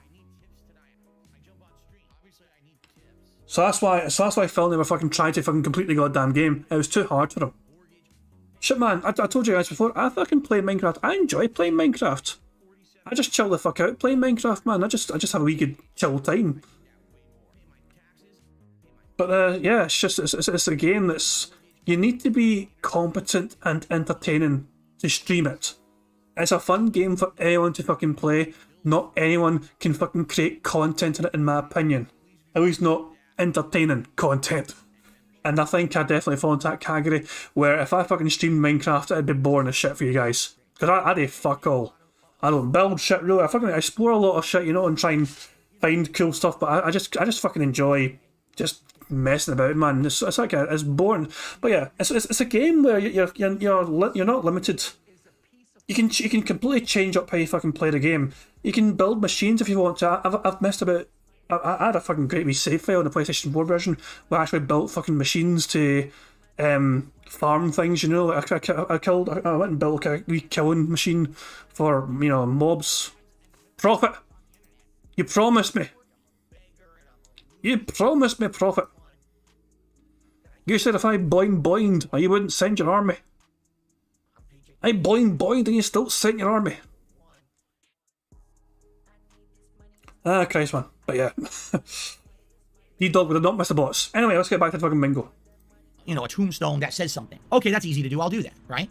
So that's why Phil never fucking tried to fucking complete the goddamn game. It was too hard for him. Shit, man, I told you guys before, I fucking play Minecraft. I enjoy playing Minecraft. I just chill the fuck out playing Minecraft, man. I just have a wee good chill time. But yeah, it's a game that's... You need to be competent and entertaining to stream it. It's a fun game for anyone to fucking play. Not anyone can fucking create content in it, in my opinion. At least not entertaining content. And I think I definitely fall into that category where if I fucking streamed Minecraft, it'd be boring as shit for you guys. Because I do fuck all. I don't build shit really. I fucking explore a lot of shit, you know, and try and find cool stuff. But I just fucking enjoy just messing about, man. It's like it's boring. But yeah, it's a game where you're not limited. You can completely change up how you fucking play the game. You can build machines if you want to. I've messed about. I had a fucking great wee save file in the PlayStation 4 version where I actually built fucking machines to farm things, you know. I went and built like a wee killing machine for, you know, mobs. Profit! You promised me! You promised me profit! You said if I boinged, you wouldn't send your army. I boinged and you still sent your army. Ah, Christ, man. But yeah. D-Dog would have not missed the boss. Anyway, let's get back to fucking bingo. You know, a tombstone that says something. Okay, that's easy to do. I'll do that, right?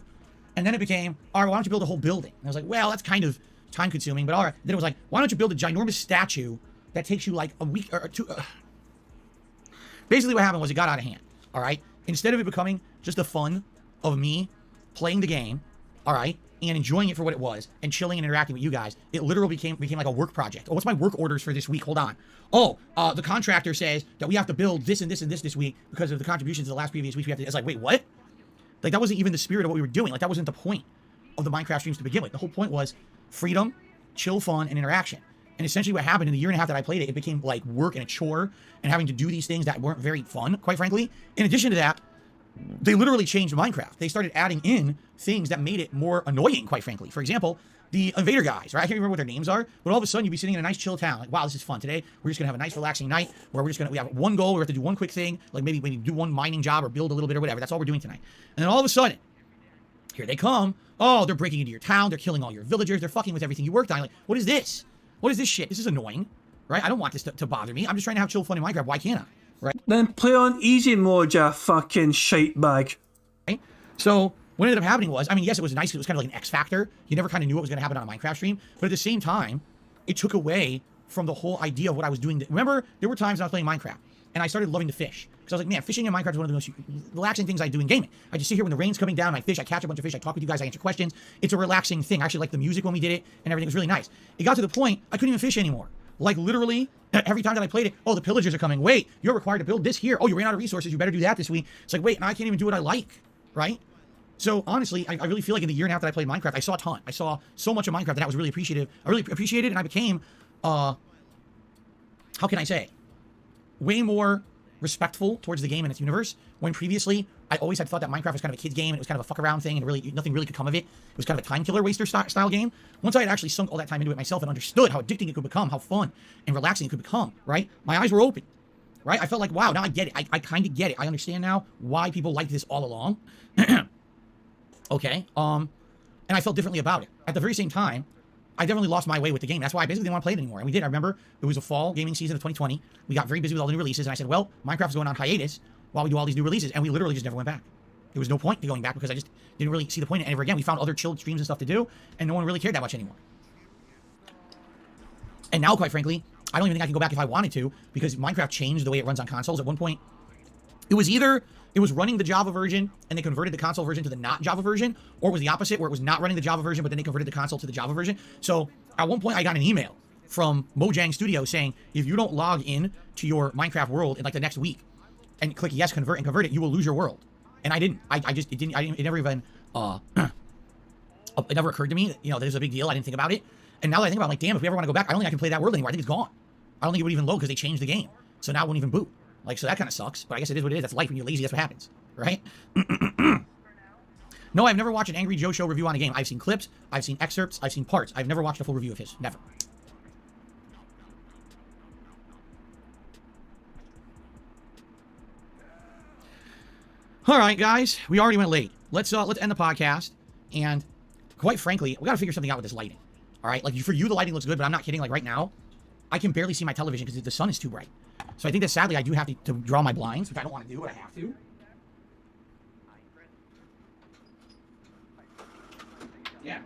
And then it became, all right, why don't you build a whole building? And I was like, well, that's kind of time-consuming, but all right. Then it was like, why don't you build a ginormous statue that takes you like a week or two? Basically, what happened was it got out of hand, all right? Instead of it becoming just the fun of me playing the game, all right, and enjoying it for what it was, and chilling and interacting with you guys, it literally became like a work project. Oh, what's my work orders for this week? Hold on. Oh, the contractor says that we have to build this and this and this week because of the contributions of the last previous weeks. We have to. It's like, wait, what? Like, that wasn't even the spirit of what we were doing. Like, that wasn't the point of the Minecraft streams to begin with. The whole point was freedom, chill, fun, and interaction. And essentially what happened in the year and a half that I played it, it became like work and a chore and having to do these things that weren't very fun, quite frankly. In addition to that, they literally changed Minecraft. They started adding in things that made it more annoying, quite frankly. For example, the invader guys, right? I can't remember what their names are, but all of a sudden you'd be sitting in a nice chill town. Like, wow, this is fun. Today, we're just gonna have a nice relaxing night where we have one goal, we have to do one quick thing, like maybe do one mining job or build a little bit or whatever. That's all we're doing tonight. And then all of a sudden, here they come. Oh, they're breaking into your town. They're killing all your villagers. They're fucking with everything you worked on. Like, what is this? What is this shit? This is annoying, right? I don't want this to bother me. I'm just trying to have chill fun in Minecraft. Why can't I? Right? Then play on easy mode, you fucking shite bag. Right? So what ended up happening was, I mean, yes, it was nice. It was kind of like an X factor. You never kind of knew what was going to happen on a Minecraft stream. But at the same time, it took away from the whole idea of what I was doing. Remember, there were times when I was playing Minecraft and I started loving to fish. Because I was like, man, fishing in Minecraft is one of the most relaxing things I do in gaming. I just sit here when the rain's coming down, I fish, I catch a bunch of fish, I talk with you guys, I answer questions. It's a relaxing thing. I actually liked the music when we did it, and everything was really nice. It got to the point, I couldn't even fish anymore. Like, literally, every time that I played it, oh, the pillagers are coming. Wait, you're required to build this here. Oh, you ran out of resources. You better do that this week. It's like, wait, now I can't even do what I like, right? So, honestly, I really feel like in the year and a half that I played Minecraft, I saw a ton. I saw so much of Minecraft that I was really appreciative. I really appreciated it, and I became, how can I say, way more respectful towards the game and its universe, when previously I always had thought that Minecraft was kind of a kid's game and it was kind of a fuck around thing and really nothing really could come of it. It was kind of a time killer waster style game. Once I had actually sunk all that time into it myself and understood how addicting it could become, how fun and relaxing it could become, right? My eyes were open. right? I felt like, wow, now I get it. I kind of get it. I understand now why people liked this all along. Okay. And I felt differently about it. At the very same time, I definitely lost my way with the game. That's why I basically didn't want to play it anymore. And we did. I remember it was a fall gaming season of 2020. We got very busy with all the new releases. And I said, well, Minecraft's going on hiatus while we do all these new releases. And we literally just never went back. There was no point to going back because I just didn't really see the point in it ever again. We found other chilled streams and stuff to do, and no one really cared that much anymore. And now, quite frankly, I don't even think I can go back if I wanted to, because Minecraft changed the way it runs on consoles. At one point, it was either it was running the Java version and they converted the console version to the not Java version, or it was the opposite, where it was not running the Java version, but then they converted the console to the Java version. So at one point, I got an email from Mojang Studio saying, if you don't log in to your Minecraft world in like the next week and click yes, convert, and convert it, you will lose your world. And I didn't. It never even, it never occurred to me that, you know, there's a big deal. I didn't think about it. And now that I think about it, I'm like, damn, if we ever want to go back, I don't think I can play that world anymore. I think it's gone. I don't think it would even load because they changed the game. So now it won't even boot. Like, so that kind of sucks. But I guess it is what it is. That's life. When you're lazy, that's what happens. Right? No, I've never watched an Angry Joe Show review on a game. I've seen clips. I've seen excerpts. I've seen parts. I've never watched a full review of his. Never. All right, guys, we already went late. Let's end the podcast. And quite frankly, we got to figure something out with this lighting. All right, like for you, the lighting looks good, but I'm not kidding. Like right now, I can barely see my television because the sun is too bright. So I think that sadly, I do have to draw my blinds, which I don't want to do, but I have to. Yeah.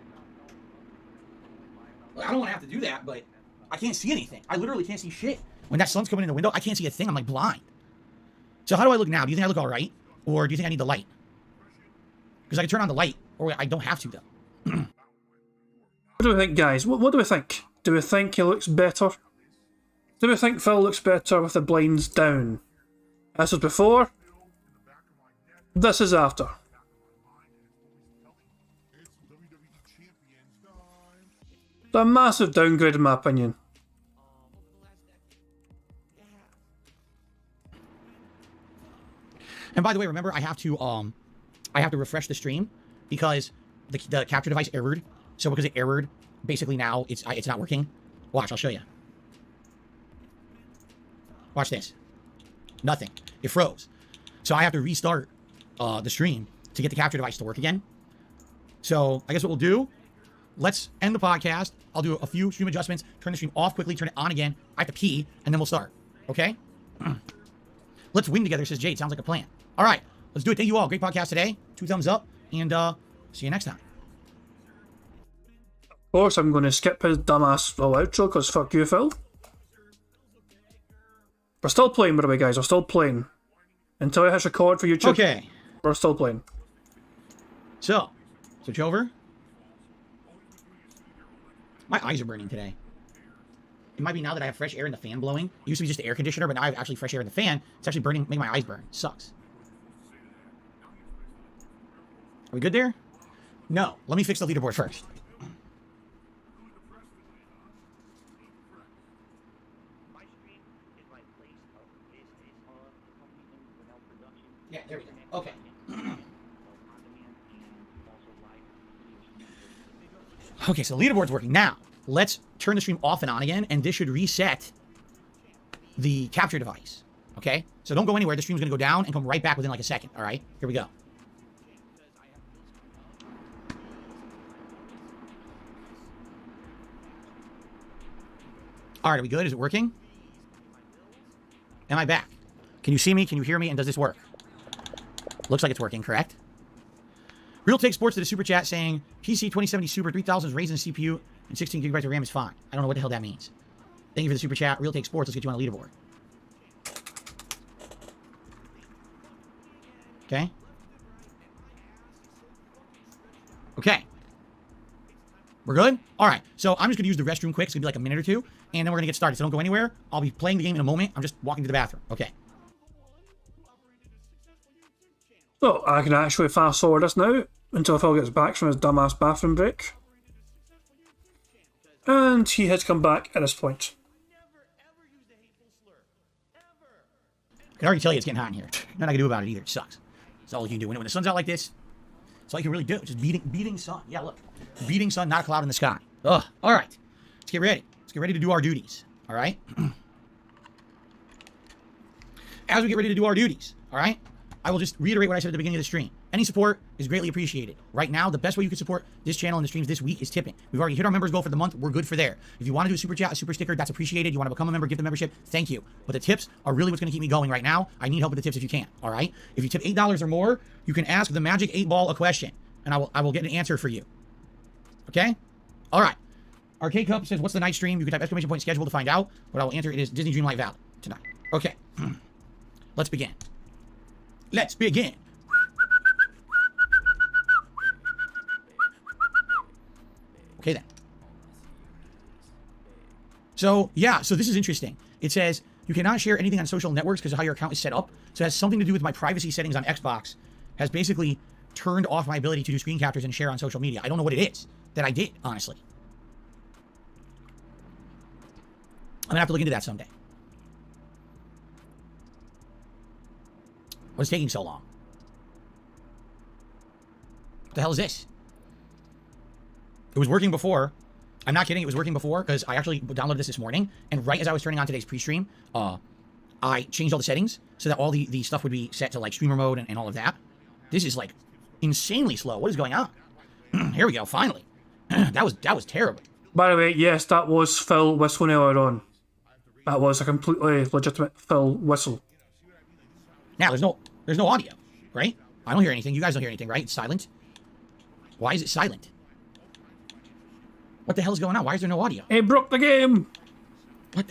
Well, I don't want to have to do that, but I can't see anything. I literally can't see shit. When that sun's coming in the window, I can't see a thing. I'm like blind. So how do I look now? Do you think I look all right? Or do you think I need the light? Because I can turn on the light, or I don't have to, though. What do we think, guys? What do we think? Do we think he looks better? Do we think Phil looks better with the blinds down? This was before. This is after. A massive downgrade in my opinion. And by the way, remember, I have to refresh the stream because the capture device errored. So because it errored, basically now it's not working. Watch, I'll show you. Watch this. Nothing. It froze. So I have to restart the stream to get the capture device to work again. So I guess what we'll do, let's end the podcast. I'll do a few stream adjustments, turn the stream off quickly, turn it on again. I have to pee, and then we'll start. Okay? Let's win together, says Jade. Sounds like a plan. All right, let's do it. Thank you all. Great podcast today. 2 thumbs up, and see you next time. Of course, I'm going to skip his dumbass little outro because fuck you, Phil. We're still playing, by the way, guys. We're still playing. Until I hit record for YouTube. Okay. We're still playing. So, switch over. My eyes are burning today. It might be now that I have fresh air in the fan blowing. It used to be just the air conditioner, but now I have actually fresh air in the fan. It's actually burning, making my eyes burn. It sucks. Are we good there? No. Let me fix the leaderboard first. Yeah, there we go. Okay. Okay, so the leaderboard's working. Now, let's turn the stream off and on again, and this should reset the capture device. Okay? So don't go anywhere. The stream's going to go down and come right back within like a second. All right? Here we go. All right, are we good? Is it working? Am I back? Can you see me? Can you hear me? And does this work? Looks like it's working, correct? Real Take Sports did a super chat saying PC 2070 Super 3000 is raising the CPU and 16 gigabytes of RAM is fine. I don't know what the hell that means. Thank you for the super chat. Real Take Sports, let's get you on the leaderboard. Okay. Okay. We're good? All right. So I'm just going to use the restroom quick. It's going to be like a minute or two, and then we're going to get started. So don't go anywhere. I'll be playing the game in a moment. I'm just walking to the bathroom. Okay. So I can actually fast forward this now until Phil gets back from his dumbass bathroom break. And he has come back at this point. I can already tell you it's getting hot in here. Nothing I can do about it either. It sucks. That's all you can do. When the sun's out like this, that's all you can really do. Just beating sun. Yeah, look. Beating sun, not a cloud in the sky. Ugh. All right. Let's get ready. Let's get ready to do our duties. All right? as we get ready to do our duties, all right? I will just reiterate what I said at the beginning of the stream. Any support is greatly appreciated. Right now, the best way you can support this channel and the streams this week is tipping. We've already hit our members goal for the month. We're good for there. If you want to do a super chat, a super sticker, that's appreciated. You want to become a member, give the membership, thank you. But the tips are really what's going to keep me going right now. I need help with the tips if you can, all right? If you tip $8 or more, you can ask the Magic 8 Ball a question, and I will get an answer for you. Okay? All right. Arcade Cup says, what's the night stream? You can type exclamation point schedule to find out, but I will answer it is Disney Dreamlight Valley tonight. Okay. Let's begin. Let's begin. Okay then. So yeah, so this is interesting. It says you cannot share anything on social networks because of how your account is set up. So it has something to do with my privacy settings on Xbox. Has basically turned off my ability to do screen captures and share on social media. I don't know what it is that I did, honestly. I'm gonna have to look into that someday. What's taking so long? What the hell is this? It was working before. I'm not kidding. It was working before because I actually downloaded this morning. And right as I was turning on today's pre-stream, I changed all the settings so that all the stuff would be set to like streamer mode and all of that. This is like insanely slow. What is going on? Here we go. Finally. that was terrible. By the way, yes, that was Phil whistling earlier on. That was a completely legitimate Phil whistle. Now there's no audio, right? I don't hear anything. You guys don't hear anything, right? It's silent. Why is it silent? What the hell is going on? Why is there no audio? It broke the game.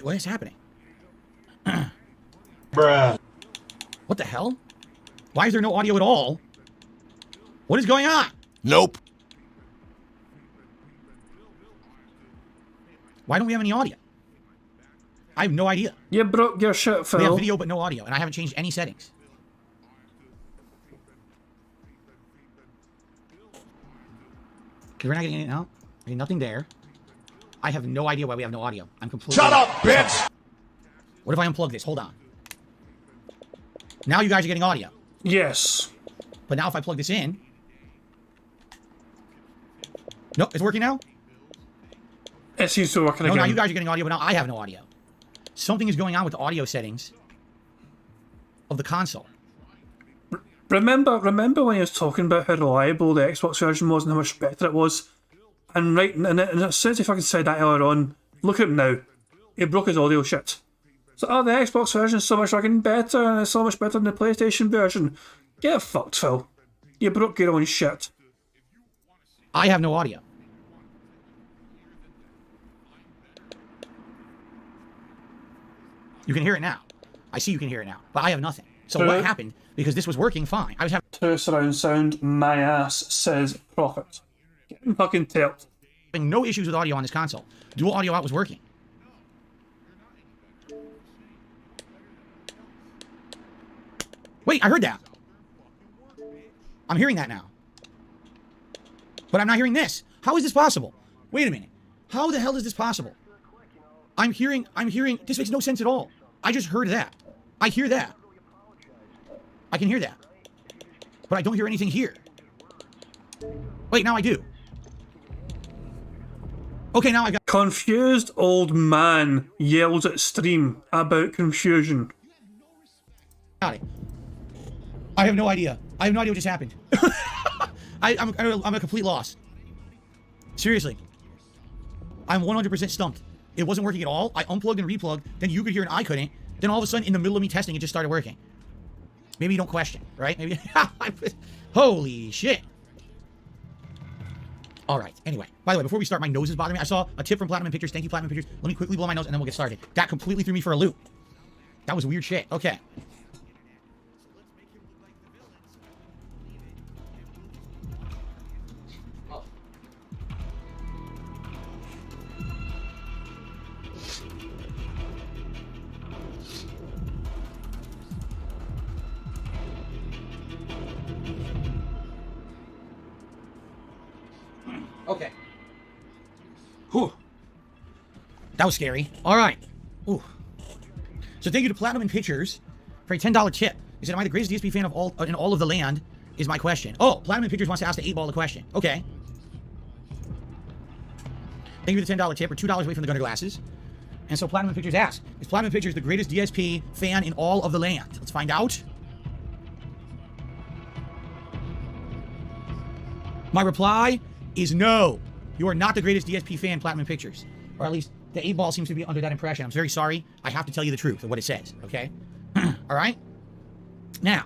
What is happening? Bruh. What the hell? Why is there no audio at all? What is going on? Nope. Why don't we have any audio? I have no idea. You broke your shit, Phil. We have video but no audio, and I haven't changed any settings. Because we're not getting it now. I mean, nothing there. I have no idea why we have no audio. I'm completely... Shut up, bitch! What if I unplug this? Hold on. Now you guys are getting audio. Yes. But now if I plug this in... Nope, it's working now? It seems to be working again. No, now you guys are getting audio, but now I have no audio. Something is going on with the audio settings of the console. Remember when he was talking about how reliable the Xbox version was and how much better it was? And right, and as soon as he fucking said that earlier on, look at him now. He broke his audio shit. So, the Xbox version is so much fucking better, and it's so much better than the PlayStation version. Get fucked, Phil. You broke your own shit. I have no audio. You can hear it now. I see you can hear it now, but I have nothing. So what happened? Because this was working fine. I was having... To surround sound, my ass says profit. Get fucking tilt. No issues with audio on this console. Dual audio out was working. Wait, I heard that. I'm hearing that now. But I'm not hearing this. How is this possible? Wait a minute. How the hell is this possible? I'm hearing, this makes no sense at all. I just heard that. I hear that. I can hear that. But I don't hear anything here. Wait, now I do. Okay, now I got... Confused old man yells at stream about confusion. Got it. I have no idea. I have no idea what just happened. I'm a complete loss. Seriously. I'm 100% stumped. It wasn't working at all. I unplugged and replugged. Then you could hear and I couldn't. Then all of a sudden, in the middle of me testing, it just started working. Maybe you don't question, right? Maybe. Holy shit. All right. Anyway, by the way, before we start, my nose is bothering me. I saw a tip from Platinum Pictures. Thank you, Platinum Pictures. Let me quickly blow my nose and then we'll get started. That completely threw me for a loop. That was weird shit. Okay. Okay. Whew. That was scary. All right. Ooh. So thank you to Platinum Pictures for a $10 tip. He said, am I the greatest DSP fan of all in all of the land? Is my question. Oh, Platinum Pictures wants to ask the 8-ball a question. Okay. Thank you for the $10 tip. We're $2 away from the Gunner glasses. And so Platinum Pictures asks, is Platinum Pictures the greatest DSP fan in all of the land? Let's find out. My reply is no. You are not the greatest DSP fan, Platinum Pictures. Or at least the 8-ball seems to be under that impression. I'm very sorry. I have to tell you the truth of what it says, okay? All right? Now,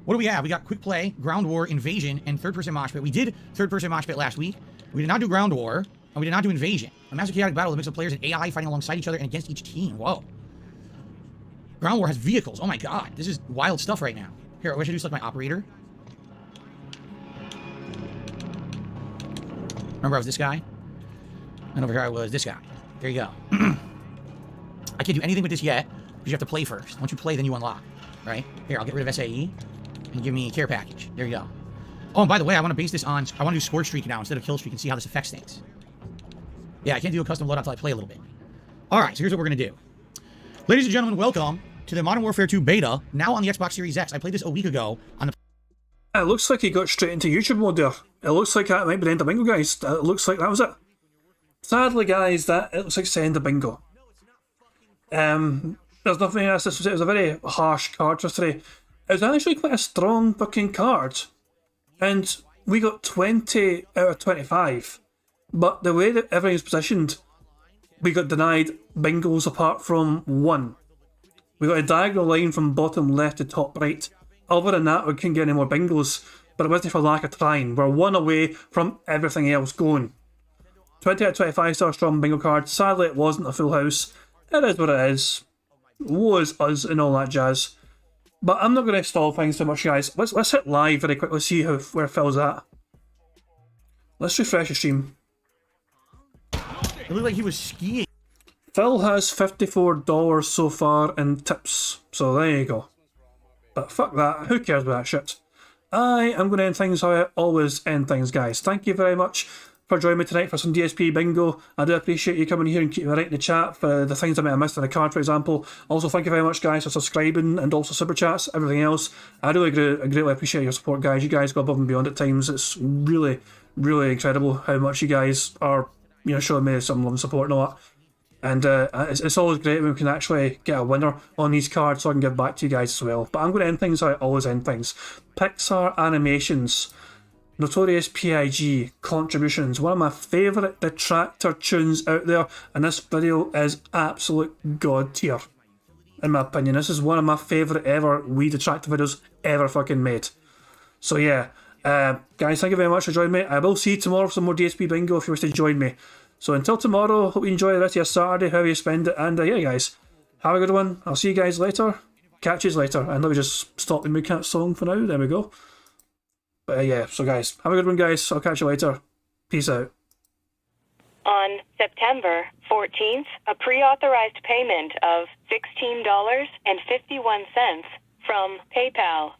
what do we have? We got Quick Play, Ground War, Invasion, and Third-Person Mosh Pit. We did Third-Person Mosh Pit last week. We did not do Ground War, and we did not do Invasion. A massive chaotic battle, a mix of players and AI fighting alongside each other and against each team. Whoa. Ground War has vehicles. Oh my god. This is wild stuff right now. Here, what should I do? Select my operator. Remember I was this guy? And over here I was this guy. There you go. I can't do anything with this yet, because you have to play first. Once you play, then you unlock. Right? Here, I'll get rid of SAE, and give me care package. There you go. Oh, and by the way, I want to base this on, I want to do score streak now instead of kill streak and see how this affects things. Yeah, I can't do a custom loadout until I play a little bit. Alright, so here's what we're going to do. Ladies and gentlemen, welcome to the Modern Warfare 2 beta, now on the Xbox Series X. I played this a week ago on the... It looks like he got straight into YouTube mode there. It looks like that might be the end of bingo, guys. It looks like that was it. Sadly, guys, that it looks like it's the end of bingo. There's nothing else to say. It was a very harsh card for today. It was actually quite a strong fucking card. And we got 20 out of 25. But the way that everything's positioned, we got denied bingos apart from one. We got a diagonal line from bottom left to top right. Other than that, we couldn't get any more bingos. But it wasn't for lack of trying. We're one away from everything else going. 20 out of 25 star strong bingo card. Sadly, it wasn't a full house. It is what it is. Woe is us and all that jazz. But I'm not going to stall things too much, guys. Let's hit live very quick. Let's see where Phil's at. Let's refresh the stream. It looked like he was skiing. Phil has $54 so far in tips. So there you go. But fuck that. Who cares about that shit? I am going to end things how I always end things, guys. Thank you very much for joining me tonight for some DSP Bingo. I do appreciate you coming here and keeping me right in the chat for the things I might have missed on the card, for example. Also, thank you very much, guys, for subscribing and also super chats, everything else. I really greatly appreciate your support, guys. You guys go above and beyond at times. It's really, really incredible how much you guys are, you know, showing me some love and support and all that. And it's always great when we can actually get a winner on these cards so I can give back to you guys as well. But I'm going to end things how I always end things. Pixar Animations, Notorious PIG, Contributions, one of my favourite detractor tunes out there, and this video is absolute god tier. In my opinion, this is one of my favourite ever Wii detractor videos ever fucking made. So yeah, guys, thank you very much for joining me. I will see you tomorrow for some more DSP Bingo if you wish to join me. So until tomorrow, hope you enjoy the rest of your Saturday, however you spend it, and yeah guys, have a good one. I'll see you guys later. Catch you later. And let me just stop the Mooncat song for now. There we go. But yeah, so guys, have a good one, guys. I'll catch you later. Peace out. On September 14th, a pre-authorized payment of $16.51 from PayPal.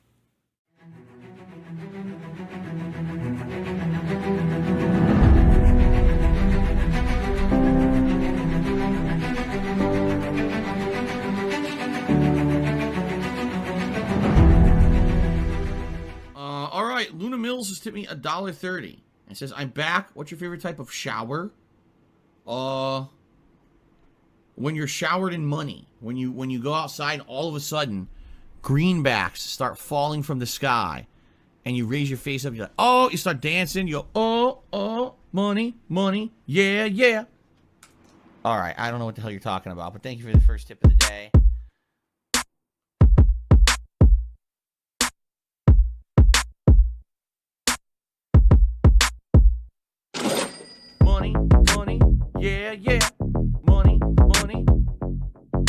All right, Luna Mills has tipped me $1.30. It says, "I'm back. What's your favorite type of shower?" When you're showered in money. When you go outside and all of a sudden greenbacks start falling from the sky and you raise your face up, you're like, oh, you start dancing, you go, oh, money, money, yeah, yeah. All right, I don't know what the hell you're talking about, but thank you for the first tip of the day. Money, money, yeah, yeah. Money, money,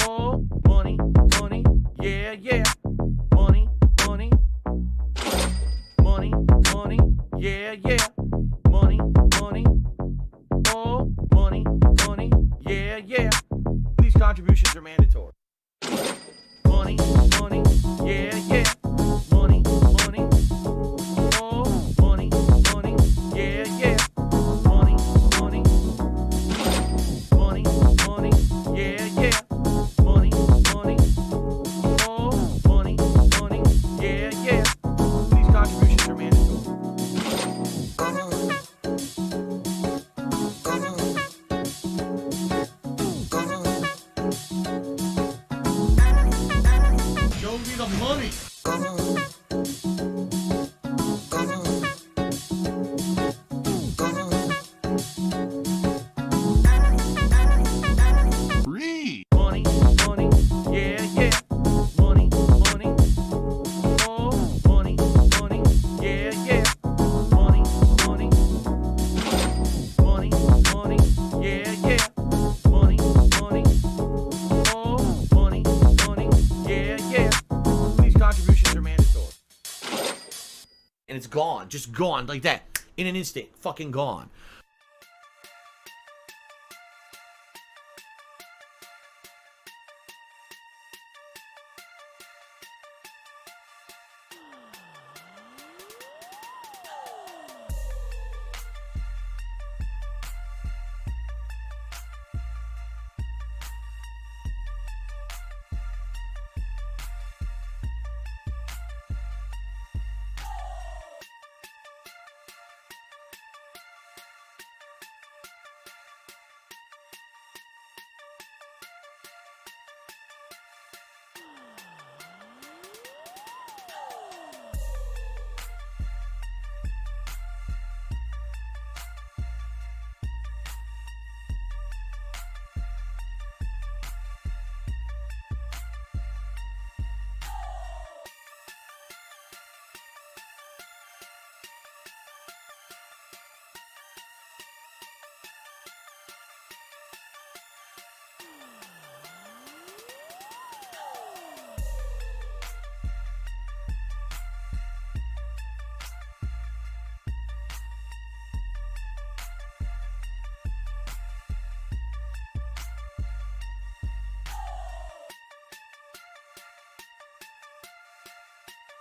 oh, money, money, yeah, yeah. Money, money, money, money, yeah, yeah. Money, money, oh, money, money, yeah, yeah. These contributions are mandatory. Money, money, yeah, yeah. Money, money, oh, money, money, yeah, yeah. Money, money, money, money, yeah, yeah. Money, money, oh, money, money, yeah, yeah. These contributions are mandatory. and it's gone, just gone like that in an instant, fucking gone.